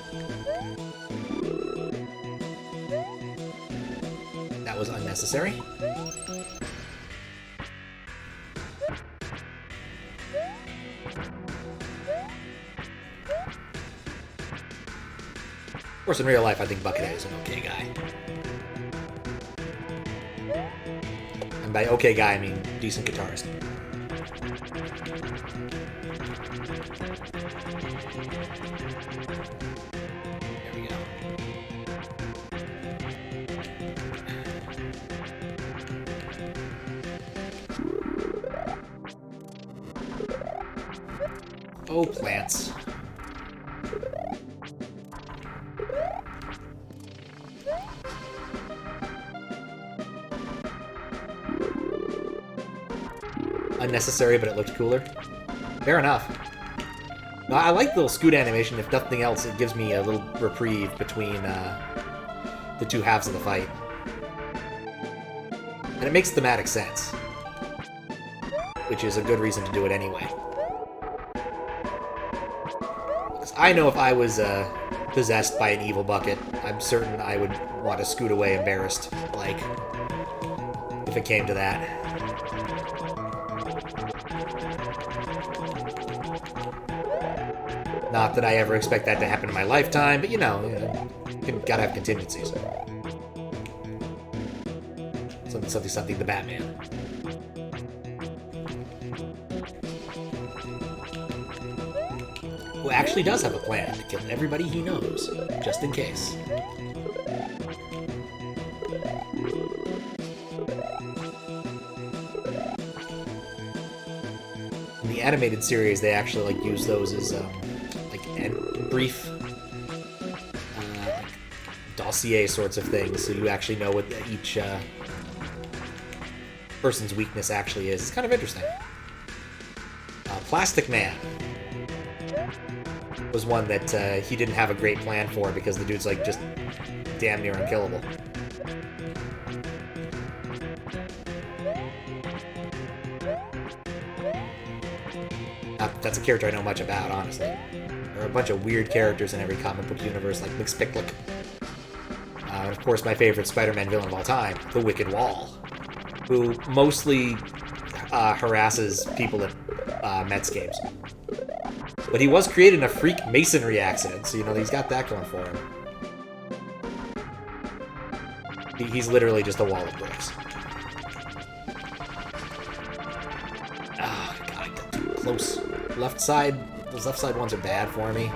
[SPEAKER 1] That was unnecessary. Of course, in real life, I think Buckethead is an okay guy. And by okay guy, I mean decent guitarist. There we go. Oh, plants. Unnecessary, but it looked cooler. Fair enough. No, I like the little scoot animation. If nothing else, it gives me a little reprieve between the 2 halves of the fight. And it makes thematic sense. Which is a good reason to do it anyway. Because I know if I was possessed by an evil bucket, I'm certain I would want to scoot away embarrassed. Like, if it came to that. Not that I ever expect that to happen in my lifetime, but you know gotta have contingencies. Something, the Batman. Who actually does have a plan to kill everybody he knows, just in case. In the animated series, they actually like use those as brief dossier sorts of things, so you actually know what each person's weakness actually is. It's kind of interesting. Plastic Man was one that he didn't have a great plan for because the dude's like just damn near unkillable. That's a character I know much about, honestly. There are a bunch of weird characters in every comic book universe, like McSpicklick. And of course, my favorite Spider-Man villain of all time, the Wicked Wall, who mostly harasses people at Mets games. But he was created in a freak masonry accident, so, you know, he's got that going for him. He's literally just a wall of bricks. Oh, God, I got too close. Left side, those left side ones are bad for me.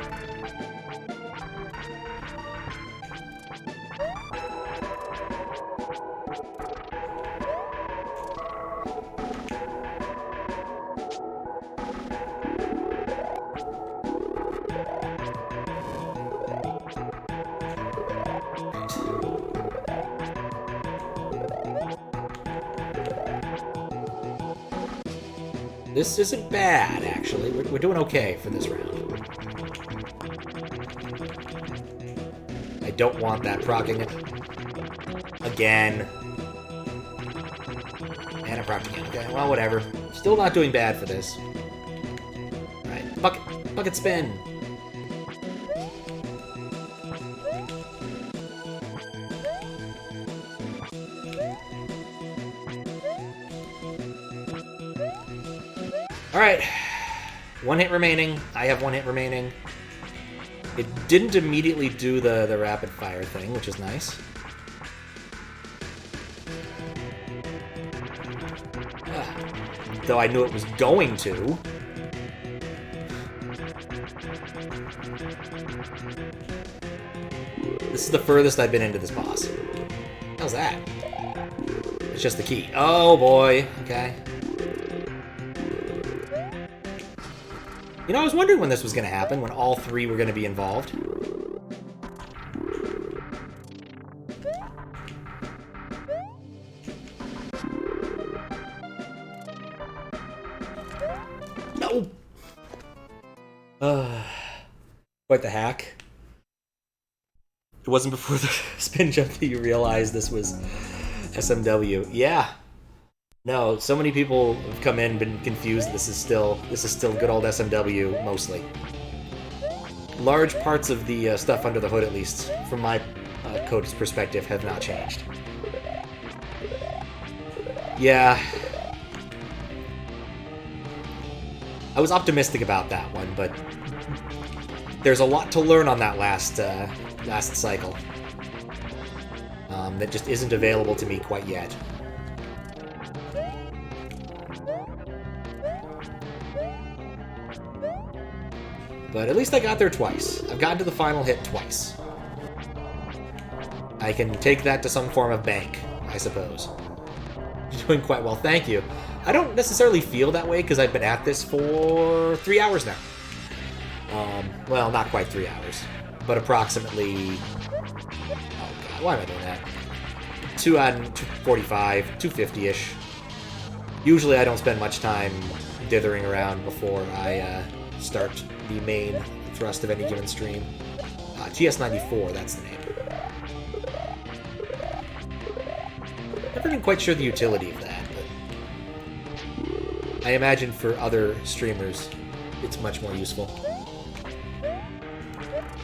[SPEAKER 1] This isn't bad, actually. We're doing okay for this round. I don't want that proccing it. Again. And I procced again. Okay, well, whatever. Still not doing bad for this. Alright, bucket spin. Alright, 1 hit remaining. I have 1 hit remaining. It didn't immediately do the rapid fire thing, which is nice. Though I knew it was going to. This is the furthest I've been into this boss. How's that? It's just the key. Oh boy, okay. You know, I was wondering when this was going to happen, when all 3 were going to be involved. No! Quite the hack. It wasn't before the spin jump that you realized this was SMW. Yeah. No, so many people have come in and been confused. This is still good old SMW, mostly. Large parts of the stuff under the hood, at least, from my code's perspective, have not changed. Yeah. I was optimistic about that one, but there's a lot to learn on that last cycle that just isn't available to me quite yet. But at least I got there twice. I've gotten to the final hit twice. I can take that to some form of bank, I suppose. You're doing quite well, thank you. I don't necessarily feel that way because I've been at this for 3 hours now. Well, not quite 3 hours, but approximately... Oh god, why am I doing that? 245, 250-ish. Usually I don't spend much time dithering around before I start the main thrust of any given stream. TS94, that's the name. Never been quite sure the utility of that, but I imagine for other streamers, it's much more useful.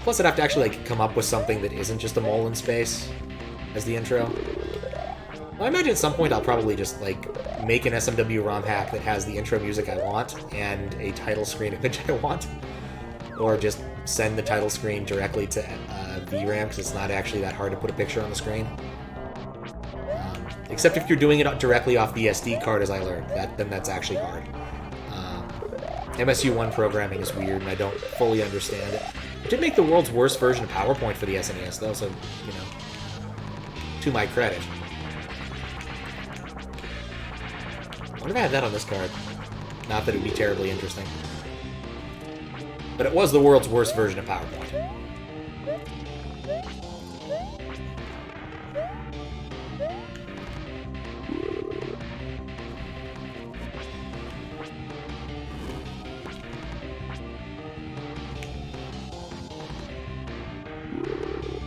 [SPEAKER 1] Plus, I'd have to actually come up with something that isn't just a mole in space as the intro. Well, I imagine at some point I'll probably just make an SMW ROM hack that has the intro music I want and a title screen image I want. Or just send the title screen directly to VRAM, because it's not actually that hard to put a picture on the screen. Except if you're doing it directly off the SD card, as I learned. Then that's actually hard. MSU1 programming is weird, and I don't fully understand it. It did make the world's worst version of PowerPoint for the SNES, though, so, you know, to my credit. I wonder if I had that on this card. Not that it would be terribly interesting. But it was the world's worst version of PowerPoint.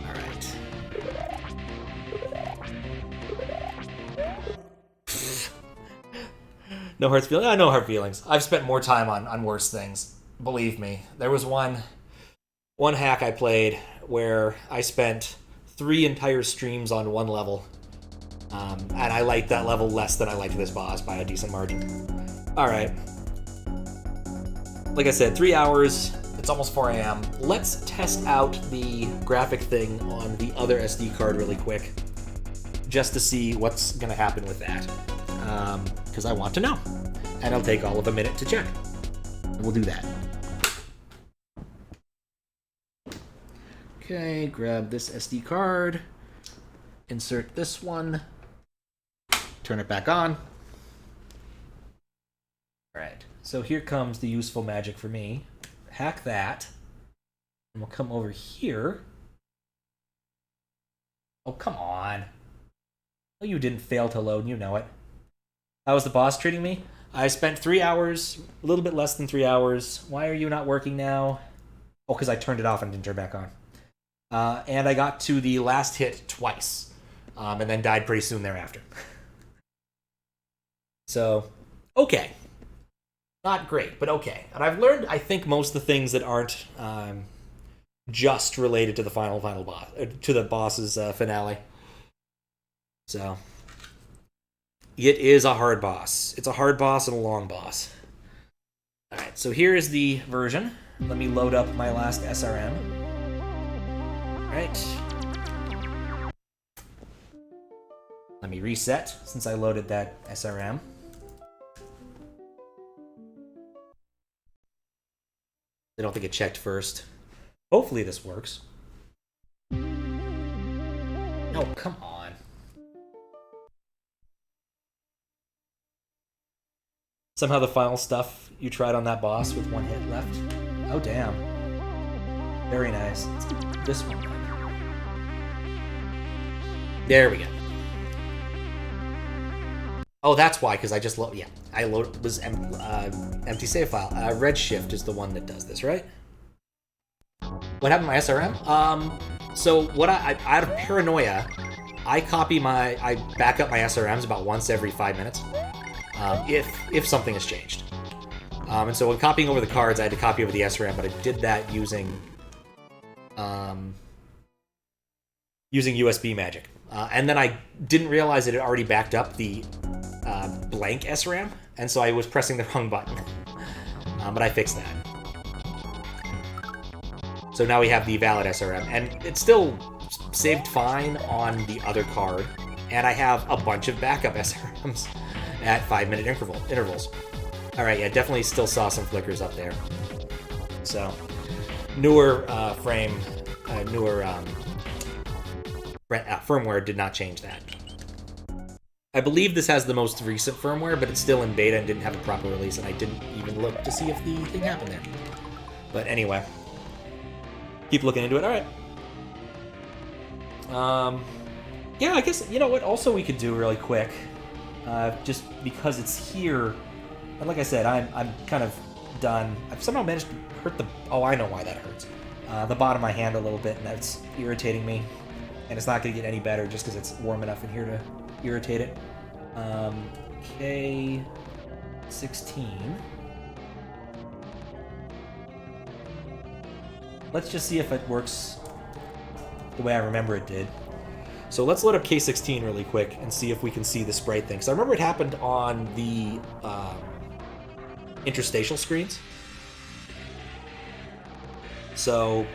[SPEAKER 1] Alright. No hard feelings? No hard feelings. I've spent more time on worse things. Believe me. There was one hack I played where I spent 3 entire streams on one level. And I liked that level less than I liked this boss by a decent margin. Alright. like I said, 3 hours. It's almost 4 a.m. Let's test out the graphic thing on the other SD card really quick, just to see what's going to happen with that, because I want to know. And it'll take all of a minute to check. We'll do that. Okay, grab this SD card, insert this one, turn it back on. All right, so here comes the useful magic for me. Hack that, and we'll come over here. Oh, come on. Oh, you didn't fail to load, you know it. How was the boss treating me? I spent 3 hours, a little bit less than 3 hours. Why are you not working now? Oh, because I turned it off and didn't turn it back on. And I got to the last hit twice, and then died pretty soon thereafter. So, okay. Not great, but okay. And I've learned, I think, most of the things that aren't just related to the final boss, to the boss's finale. So, it is a hard boss. It's a hard boss and a long boss. All right, so here is the version. Let me load up my last SRM. All right. Let me reset since I loaded that SRM. I don't think it checked first. Hopefully this works. No, come on. Somehow the final stuff you tried on that boss with 1 hit left. Oh, damn. Very nice. Let's do this one then. There we go. Oh, that's why, because I just load. Yeah, I load was empty save file. Redshift is the one that does this, right? What happened to my SRM? So what out of paranoia, I back up my SRMs about once every 5 minutes, if something has changed. And so when copying over the cards, I had to copy over the SRM, but I did that using USB magic. And then I didn't realize it had already backed up the blank SRAM, and so I was pressing the wrong button. But I fixed that. So now we have the valid SRM, and it's still saved fine on the other card, and I have a bunch of backup SRMs at 5-minute intervals. Alright, yeah, definitely still saw some flickers up there. So, newer firmware did not change that. I believe this has the most recent firmware, but it's still in beta and didn't have a proper release, and I didn't even look to see if the thing happened there. But anyway, keep looking into it. All right. Yeah, I guess, you know what, also we could do really quick, just because it's here, and like I said, I'm kind of done. I've somehow managed to hurt oh, I know why that hurts. The bottom of my hand a little bit, and that's irritating me. And it's not going to get any better just because it's warm enough in here to irritate it. K16. Let's just see if it works the way I remember it did. So let's load up K16 really quick and see if we can see the sprite thing. So I remember it happened on the interstitial screens. So